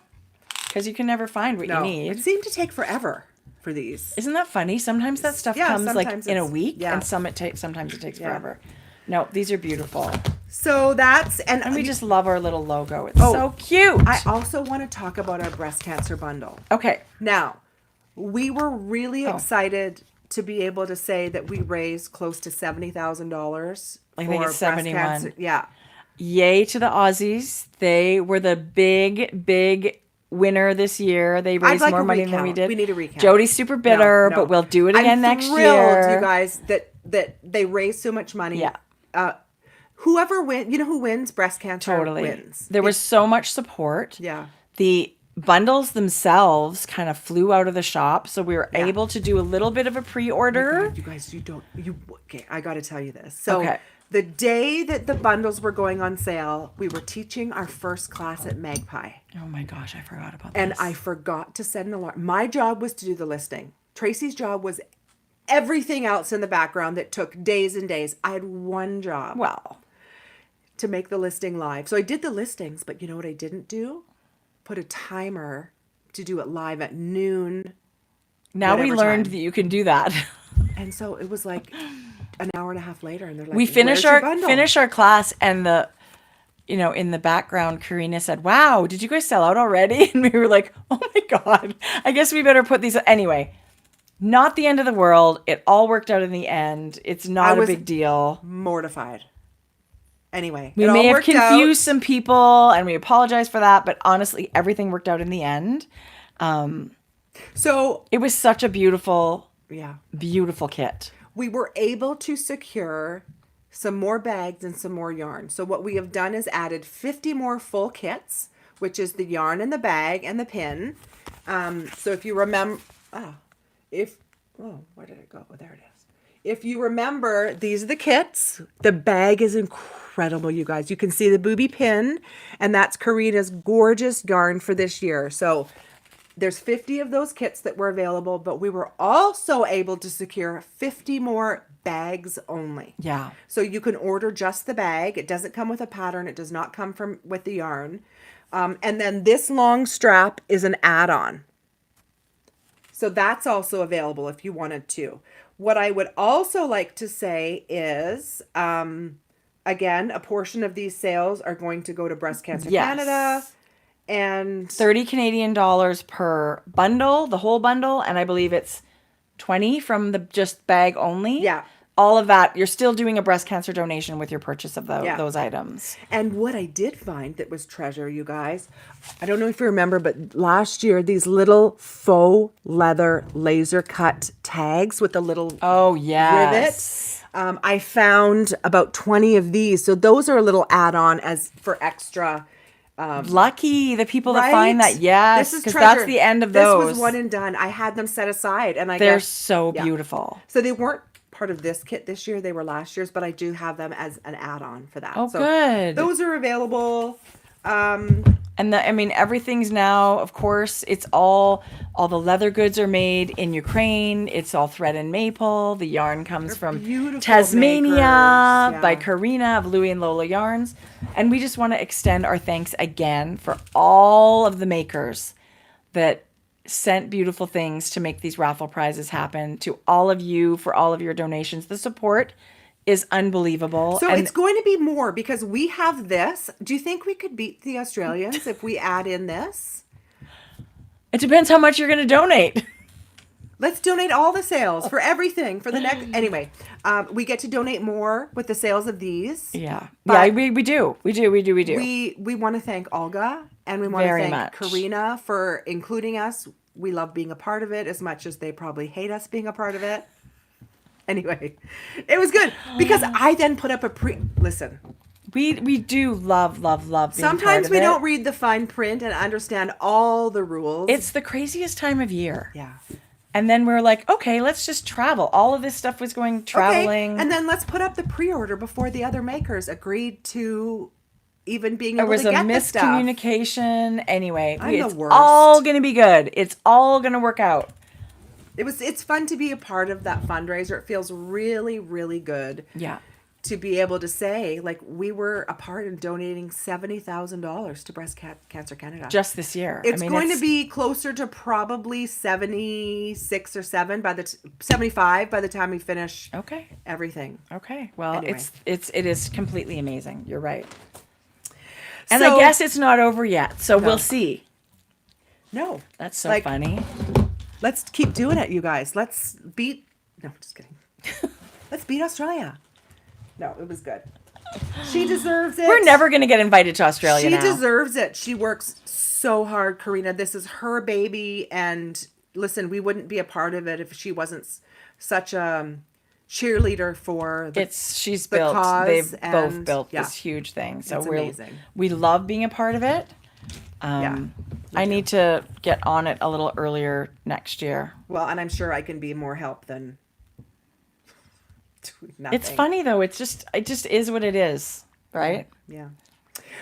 Because you can never find what you It need. seemed to take forever for these. Isn't that funny? Sometimes that stuff Yeah, comes like sometimes in a it's- week, yeah. and sometimes it takes forever. No, these are beautiful. So that's, And we just love our little logo. It's Oh, so cute. I also want to talk about our breast cancer bundle. Okay. Now, we were really excited to be able to say that we raised close to $70,000 I think it's 71. Yeah. Yay to the Aussies. They were the big winner this year. They raised like more a money than we recount. did. We need a recount. Jody's super bitter, No. but we'll do it again next I'm thrilled, year. you guys, that they raised so much money. Yeah. Whoever wins, you know who wins? Breast cancer Totally. wins. There was so much support. Yeah. The bundles themselves kind of flew out of the shop, so we were Yeah. able to do a little bit of a pre-order. You guys, okay, I got to tell you this. So Okay. the day that the bundles were going on sale, we were teaching our first class at Magpie. Oh my gosh, I forgot about And this. I forgot to set an alarm. My job was to do the listing. Tracie's job was everything else in the background that took days and days. I had one job. Well, To make the listing live. So I did the listings, but you know what I didn't do? Put a timer to do it live at noon. now we Whatever learned time. that you can do that. And so it was like an hour and a half later, and they're like, We "Where's your bundle?" finish our class, and in the background, Karina said, "Wow, did you guys sell out already?" And we were like, "Oh my god, I guess we better put these." Anyway, not the end of the world. It all worked out in the end. It's not a was- big deal. Mortified. Anyway, We it all may have worked out. confused some people, and we apologize for that. But honestly, everything worked out in the end. So It was such a beautiful, yeah, beautiful kit. we were able to secure some more bags and some more yarn. So what we have done is added 50 more full kits, which is the yarn and the bag and the pin. So if you remember, where did it go? Oh, there it is. If you remember, these are the kits. The bag is incredible, you guys. You can see the booby pin, and that's Karina's gorgeous yarn for this year. So there's 50 of those kits that were available, but we were also able to secure 50 more bags only. Yeah. So you can order just the bag. It doesn't come with a pattern. It does not come with the yarn. And then this long strap is an add-on. So that's also available if you wanted to. What I would also like to say is, again, a portion of these sales are going to go to Breast Cancer Canada. And 30 Canadian dollars per bundle, the whole bundle. And I believe it's 20 from the just bag only. Yeah. All of that, you're still doing a breast cancer donation with your purchase of those items. And what I did find that was treasure, you guys, I don't know if you remember, but last year, these little faux leather laser cut tags with the little rivets. I found about 20 of these. So those are a little add-on as for extra. Lucky the people that find that. Yes, because that's the end of those. This was one and done. I had them set aside, and they're so beautiful. So they weren't part of this kit this year. They were last year's, but I do have them as an add-on for that. Oh, so good. Those are available. And everything's now, of course, it's all the leather goods are made in Ukraine. It's all thread and maple. The yarn comes from Tasmania by Karina of Louie and Lola Yarns. And we just want to extend our thanks again for all of the makers that sent beautiful things to make these raffle prizes happen, to all of you for all of your donations. The support is unbelievable. So it's going to be more because we have this. Do you think we could beat the Australians if we add in this? It depends how much you're going to donate. Let's donate all the sales for everything for the next. Anyway, we get to donate more with the sales of these. Yeah. Yeah, we do. We do. We want to thank Olga and we want to thank Karina for including us. We love being a part of it as much as they probably hate us being a part of it. Anyway, it was good because I then put up listen. We do love being Sometimes part we of it. don't read the fine print and understand all the rules. It's the craziest time of year. Yeah. And then we're like, okay, let's just travel. All of this stuff was going traveling. Okay. And then let's put up the pre-order before the other makers agreed to even being able to get the stuff. There was a miscommunication. Anyway, it's the worst. all going to be good. It's all going to work out. It's fun to be a part of that fundraiser. It feels really, really good. Yeah. To be able to say, like, we were a part in donating $70,000 to Breast Cancer Canada. Just this year. It's going to be closer to probably 76 or 75 by the time we finish everything. Okay. Well, anyway. it is completely amazing. You're right. And I guess it's not over yet. So we'll see. No. That's so funny. Let's keep doing it, you guys. Let's beat... No, just kidding. Let's beat Australia. No, it was good. She deserves it. We're never going to get invited to Australia now. She deserves it. She works so hard, Karina. This is her baby. And listen, we wouldn't be a part of it if she wasn't such a cheerleader for the cause. They've both built this huge thing. So it's amazing. We love being a part of it. I need to get on it a little earlier next year. Well, and I'm sure I can be more help than nothing. It's funny though. It just is what it is, right? Yeah.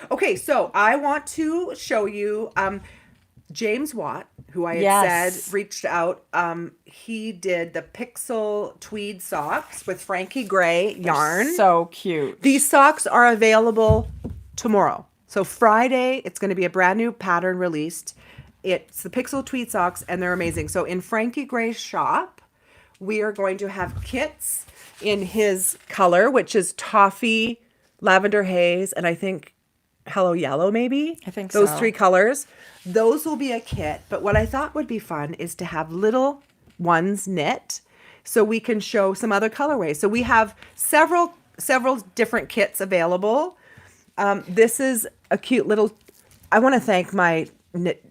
Okay, so I want to show you James Watt, who I had said reached out. He did the pixel tweed socks with Frankie Gray yarn. So cute. These socks are available tomorrow. So Friday, it's going to be a brand new pattern released. It's the pixel tweed socks, and they're amazing. So in Frankie Gray's shop, we are going to have kits in his color, which is toffee, lavender haze, and I think hello yellow maybe. I think those three colors. Those will be a kit. But what I thought would be fun is to have little ones knit, so we can show some other colorways. So we have several different kits available. This is a cute little, I want to thank my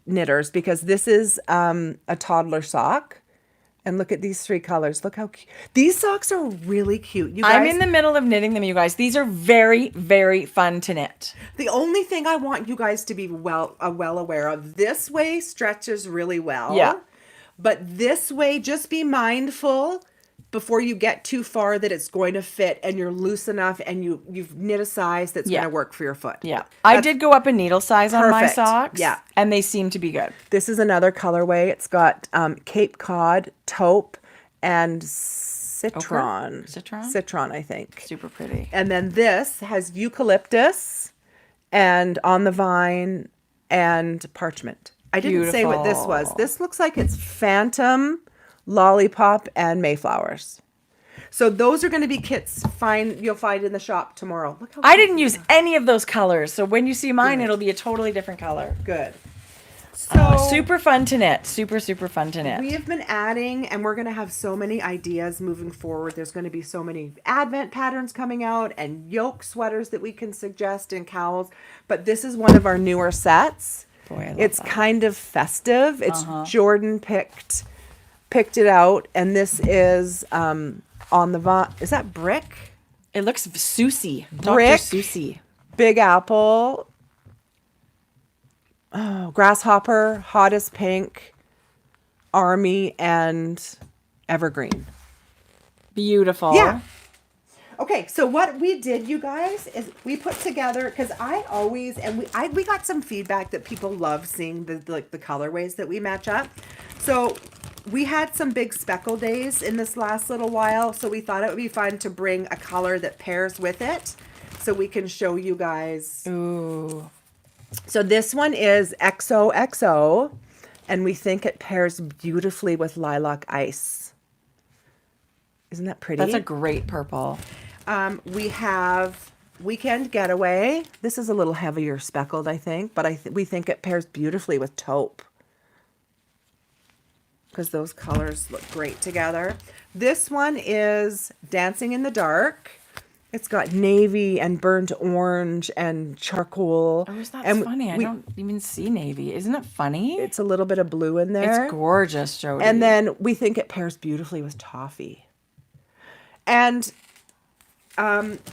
knitters because this is a toddler sock. And look at these three colors. Look how cute. These socks are really cute. You guys, I'm in the middle of knitting them, you guys. These are very, very fun to knit. The only thing I want you guys to be well aware of, this way stretches really well. Yeah. But this way, just be mindful before you get too far that it's going to fit and you're loose enough and you've knit a size that's going to work for your foot. Yeah. I did go up a needle size on my socks. Yeah. And they seem to be good. This is another colorway. It's got Cape Cod, taupe, and citron. Citron? Citron, I think. Super pretty. And then this has eucalyptus and on the vine and parchment. I didn't say what this was. Beautiful. This looks like it's phantom, lollipop, and mayflowers. So those are going to be kits you'll find in the shop tomorrow. Look how I didn't use any of those colors, so when you see mine, Good. it'll be a totally different color. good. So Super fun to knit. Super fun to knit. we have been adding, and we're going to have so many ideas moving forward. There's going to be so many advent patterns coming out and yoke sweaters that we can suggest and cowls. But this is one of our newer sets. Boy, I love It's that. kind of festive. It's Jordan picked it out, and this is on the is that brick? It looks Susie. Brick. Dr. Susie. Big apple. Oh, grasshopper, hottest pink, army, and evergreen. Beautiful. Yeah. Okay, so what we did, you guys, is we put together, because I always, and we got some feedback that people love seeing the colorways that we match up. So we had some big speckle days in this last little while, so we thought it would be fun to bring a color that pairs with it, so we can show you guys. Ooh. So this one is XOXO, and we think it pairs beautifully with lilac ice. Isn't that pretty? That's a great purple. We have Weekend Getaway. This is a little heavier speckled, I think, but we think it pairs beautifully with taupe, because those colors look great together. This one is Dancing in the Dark. It's got navy and burnt orange and charcoal. Oh, is that and funny? I don't even see navy. Isn't it funny? It's a little bit of blue in there. It's gorgeous, Jodi. And then we think it pairs beautifully with toffee. And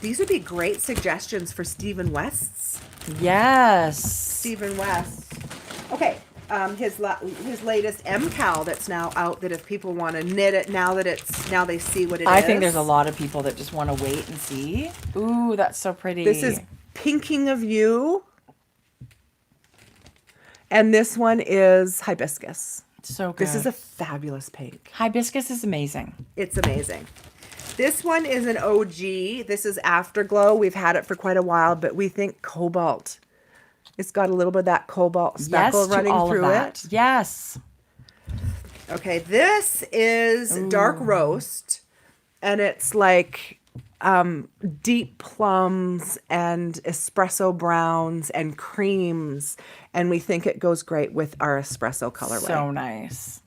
these would be great suggestions for Stephen West's. yes. Stephen West. Okay, his latest MCAL that's now out. That if people want to knit it now they see what it is. I think there's a lot of people that just want to wait and see. Ooh, that's so pretty. This is Pinking of You, and this one is Hibiscus. so good. This is a fabulous pink. Hibiscus is amazing. It's amazing. This one is an OG. This is Afterglow. We've had it for quite a while, but we think cobalt. It's got a little bit of that cobalt speckle Yes, to running all of through that. it. Yes. Okay, this is Dark Roast, and it's like deep plums and espresso browns and creams, and we think it goes great with our espresso colorway. So nice.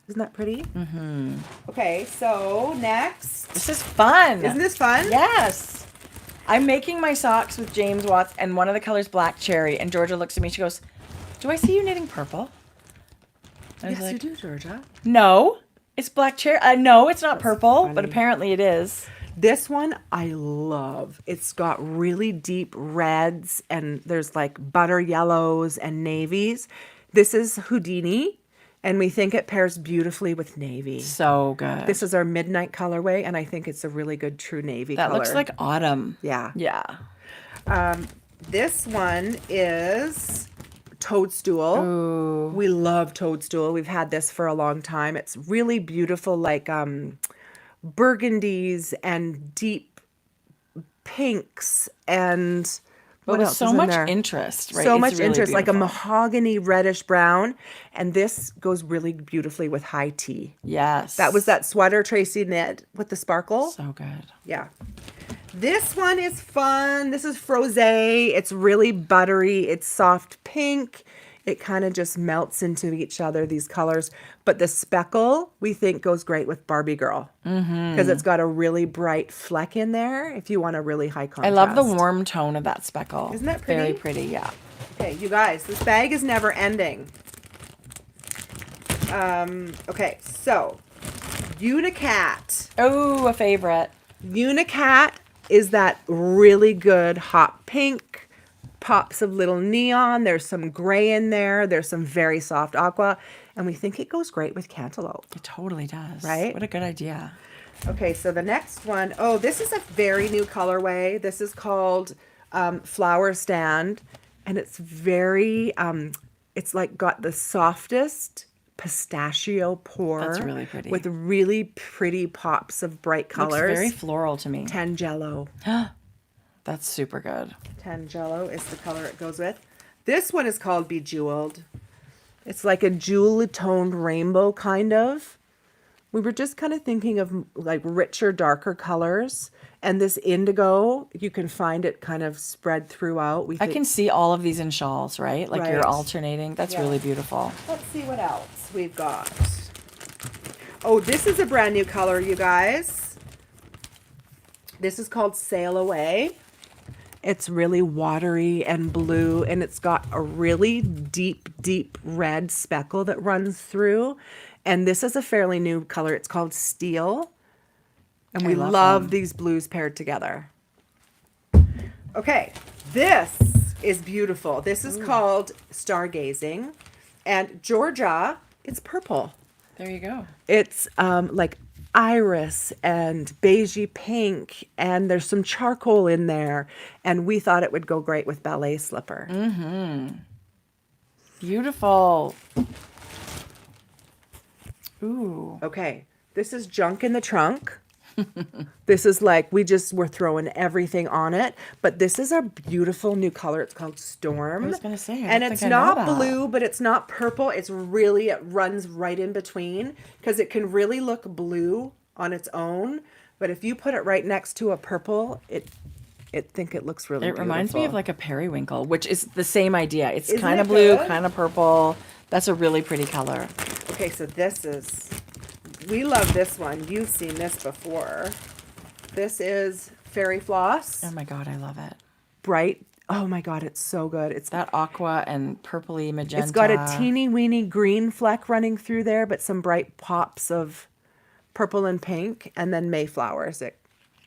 Isn't that pretty? Mm-hmm. Okay, so next. This is fun. Isn't this fun? Yes. I'm making my socks with James Watts, and one of the colors black cherry. And Georgia looks at me. She goes, "Do I see you knitting purple?" I was Yes, like, you do, Georgia. "No, it's black cherry. No, it's not purple, funny. but apparently it is." This one I love. It's got really deep reds, and there's like butter yellows and navies. This is Houdini, and we think it pairs beautifully with navy. So good. This is our midnight colorway, and I think it's a really good true navy that color. looks like autumn. Yeah. Yeah. This one is Toadstool. Ooh. We love Toadstool. We've had this for a long time. It's really beautiful, like burgundies and deep pinks and But what with else so is in much there? interest, right? So It's much really interest, like a beautiful. mahogany reddish brown, and this goes really beautifully with high tea. Yes. That was that sweater Tracie knit with the sparkle. So good. Yeah. This one is fun. This is Frosé. It's really buttery. It's soft pink. It kind of just melts into each other, these colors. But the speckle, we think, goes great with Barbie Girl. Because it's got a really bright fleck in there if you want a really high I contrast. love the warm tone of that speckle. Isn't that Very pretty? pretty, yeah. Okay, you guys, this bag is never ending. Okay, so Unicat. Oh, a favorite. Unicat is that really good hot pink, pops of little neon. There's some gray in there. There's some very soft aqua. And we think it goes great with cantaloupe. It totally does. Right? What a good idea. Okay, so the next one, oh, this is a very new colorway. This is called Flower Stand. And it's very, it's like got the softest pistachio pour. That's really pretty. With really pretty pops of bright colors. Looks very floral to me. Tangelo. That's super good. Tangelo is the color it goes with. This one is called Bejeweled. It's like a jewel toned rainbow kind of. We were just kind of thinking of like richer, darker colors. And this indigo, you can find it kind of spread throughout. I can see all of these in shawls, right? Like Right. you're alternating. That's Yeah. really beautiful. Let's see what else we've got. Oh, this is a brand new color, you guys. This is called Sail Away. It's really watery and blue, and it's got a really deep, deep red speckle that runs through. And this is a fairly new color. It's called Steel. And we love these blues paired together. Okay, this is beautiful. This is called Stargazing. And Georgia, it's purple. There you go. It's like iris and beigey pink, and there's some charcoal in there. And we thought it would go great with ballet slipper. Beautiful. Ooh. Okay, this is Junk in the Trunk. This is like, we just were throwing everything on it. But this is a beautiful new color. It's called Storm. I was going to say, And it's not blue, but it's not purple. It's really, it runs right in between because it can really look blue on its own. But if you put it right next to a purple, it think it looks really beautiful. It reminds me of like a periwinkle, which is the same idea. It's Isn't kind it of blue, good? kind of purple. That's a really pretty color. Okay, so this is, we love this one. You've seen this before. This is Fairy Floss. Oh my God, I love it. Bright. Oh my God, it's so good. It's That aqua and purpley magenta. It's got a teeny weeny green fleck running through there, but some bright pops of purple and pink, and then Mayflowers.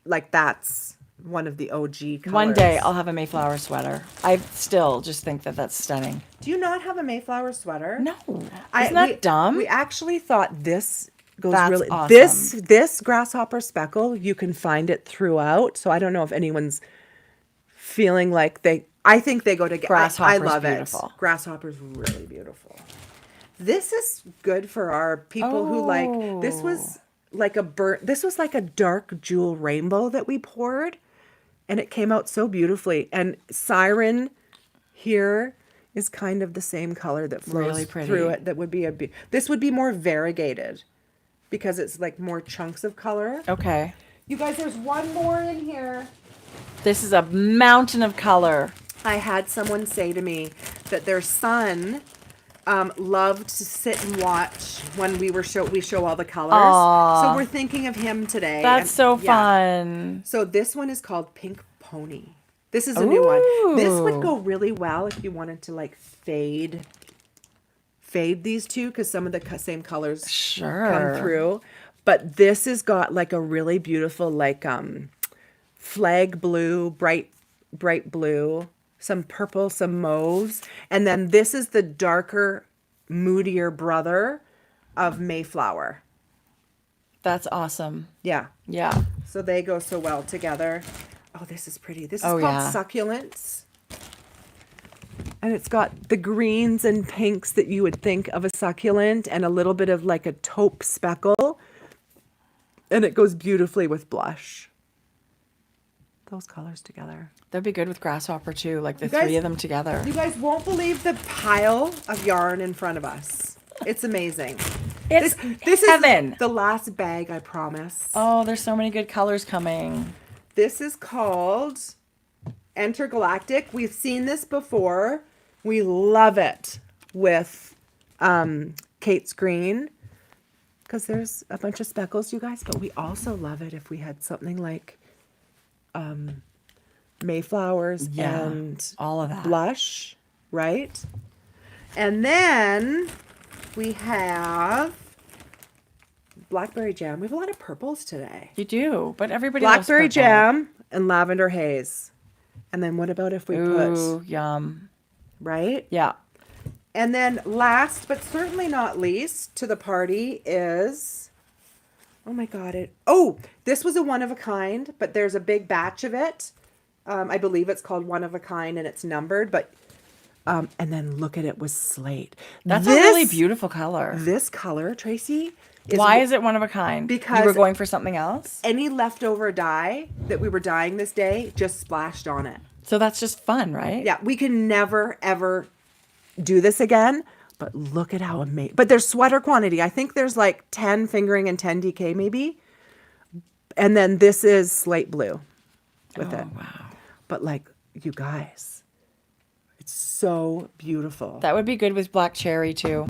That's one of the OG colors. One day I'll have a Mayflower sweater. I still just think that that's stunning. Do you not have a Mayflower sweater? No. Isn't that dumb? We actually thought this goes That's really awesome. This grasshopper speckle, you can find it throughout. So I don't know if anyone's feeling like I think they go together. I love beautiful. it. Grasshopper's really beautiful. This is good for our people who like, this was like a dark jewel rainbow that we poured, and it came out so beautifully. And Siren here is kind of the same color that flows Really pretty. through it. That would be this would be more variegated because it's like more chunks of color. Okay. You guys, there's one more in here. This is a mountain of color. I had someone say to me that their son loved to sit and watch when we show all the colors. Aww. So we're thinking of him today. That's so yeah. fun. So this one is called Pink Pony. This is a new one. This would Ooh. go really well if you wanted to like fade these two because some of the same colors come through. But this has got like a really beautiful like flag blue, bright blue, some purple, some mauves, and then this is the darker, moodier brother of Mayflower. That's awesome. Yeah. Yeah. So they go so well together. Oh, this is pretty. This is called yeah. Succulents. And it's got the greens and pinks that you would think of a succulent and a little bit of like a taupe speckle. And it goes beautifully with blush. Those colors together. That'd be good with grasshopper too, like the You guys- three of them together. You guys won't believe the pile of yarn in front of us. It's amazing. It's This heaven. is the last bag, I promise. Oh, there's so many good colors coming. This is called Intergalactic. We've seen this before. We love it with Kate's Green because there's a bunch of speckles, you guys, but we also love it if we had something like Mayflowers and all of that. blush, right? And then we have Blackberry Jam. We have a lot of purples today. You do, but everybody loves Blackberry purple. Jam and Lavender Haze. And then what about if we Ooh, put, yum. right? Yeah. And then last, but certainly not least, to the party is, oh my God, this was a one of a kind, but there's a big batch of it. I believe it's called one of a kind and it's numbered, but, and then look at it with slate. That's a really beautiful color. This color, Tracie, Why is it one of a kind? Because you were going for something else? any leftover dye that we were dyeing this day just splashed on it. So that's just fun, right? Yeah, we can never, ever do this again. But look at how amazing. But there's sweater quantity. I think there's like 10 fingering and 10 DK maybe. And then this is slate blue with it. Wow. But like, you guys, it's so beautiful. That would be good with black cherry too.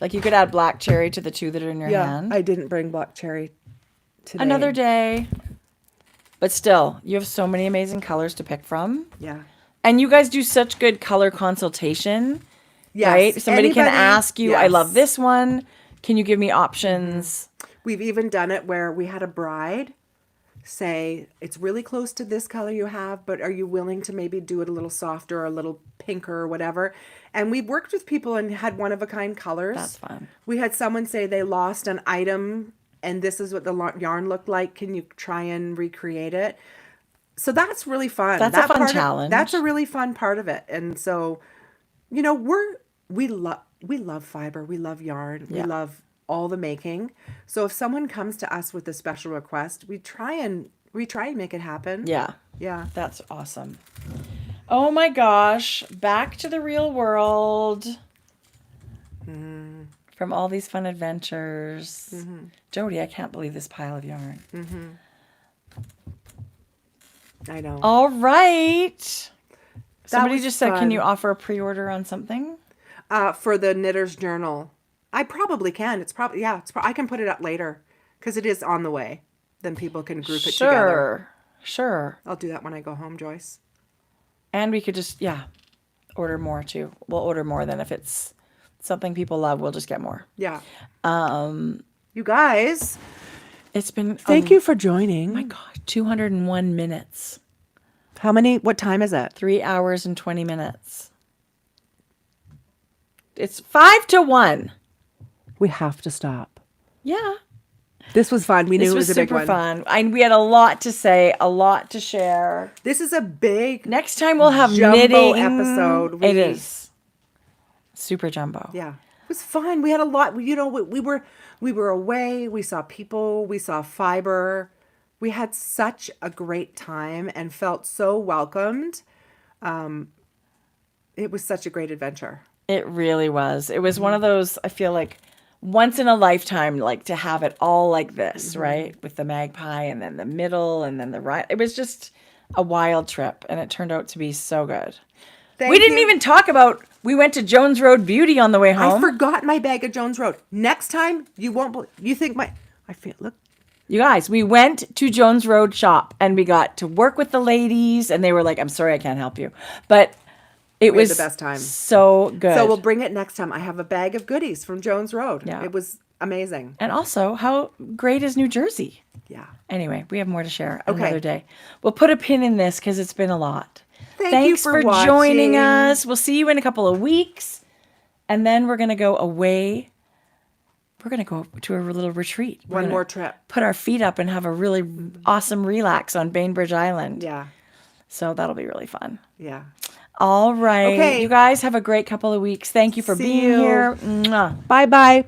Like you could add black cherry to the two that are in your hand. I didn't bring black cherry today. Another day. But still, you have so many amazing colors to pick from. Yeah. And you guys do such good color consultation. Yes. Right? Somebody can ask you, I yes. love this one. Can you give me options? We've even done it where we had a bride say, it's really close to this color you have, but are you willing to maybe do it a little softer or a little pinker or whatever? And we've worked with people and had one-of-a-kind colors. That's fun. We had someone say they lost an item and this is what the yarn looked like. Can you try and recreate it? So that's really fun. That's a fun challenge. That's a really fun part of it. And so, you know, we love fiber. We love yarn. Yeah. We love all the making. So if someone comes to us with a special request, we try and make it happen. Yeah. Yeah. That's awesome. Oh my gosh. Back to the real world. From all these fun adventures. Jodi, I can't believe this pile of yarn. I know. All right. Somebody was just said, can fun. you offer a pre-order on something? For the Knitter's Journal. I probably can. It's probably, I can put it up later because it is on the way. Then people can group it together. Sure. I'll do that when I go home, Joyce. And we could just, order more too. We'll order more than if it's something people love, we'll just get more. Yeah. You guys, It's been, thank you for joining. oh my God, 201 minutes. What time is it? 3 hours and 20 minutes. It's 5 to 1. We have to stop. Yeah. This was fun. We knew This it was was a big super one. fun. And we had a lot to say, a lot to share. This is a big Next time we'll have jumbo knitting. episode. It is. Super jumbo. Yeah. It was fun. We had a lot. You know, we were away. We saw people. We saw fiber. We had such a great time and felt so welcomed. It was such a great adventure. It really was. It was one of those, I feel like, once in a lifetime, like to have it all like this, right? With the Magpie and then the middle and then the right. It was just a wild trip and it turned out to be so good. Thank We didn't you. even talk about, we went to Jones Road Beauty on the way I home. forgot my bag at Jones Road. Next time, you won't believe. You think look. You guys, we went to Jones Road Shop and we got to work with the ladies and they were like, I'm sorry, I can't help you. But it We had was the best time. so good. So we'll bring it next time. I have a bag of goodies from Jones Road. Yeah. It was amazing. And also, how great is New Jersey? Yeah. Anyway, we have more to share Okay. another day. We'll put a pin in this because it's been a lot. Thanks for watching. joining us. We'll see you in a couple of weeks. And then we're going to go away. We're going to go to a little retreat. We're One gonna more trip. Put our feet up and have a really awesome relax on Bainbridge Island. Yeah. So that'll be really fun. Yeah. All right. Okay. You guys have a great couple of weeks. Thank you for See being you. here. Mwah. Bye-bye.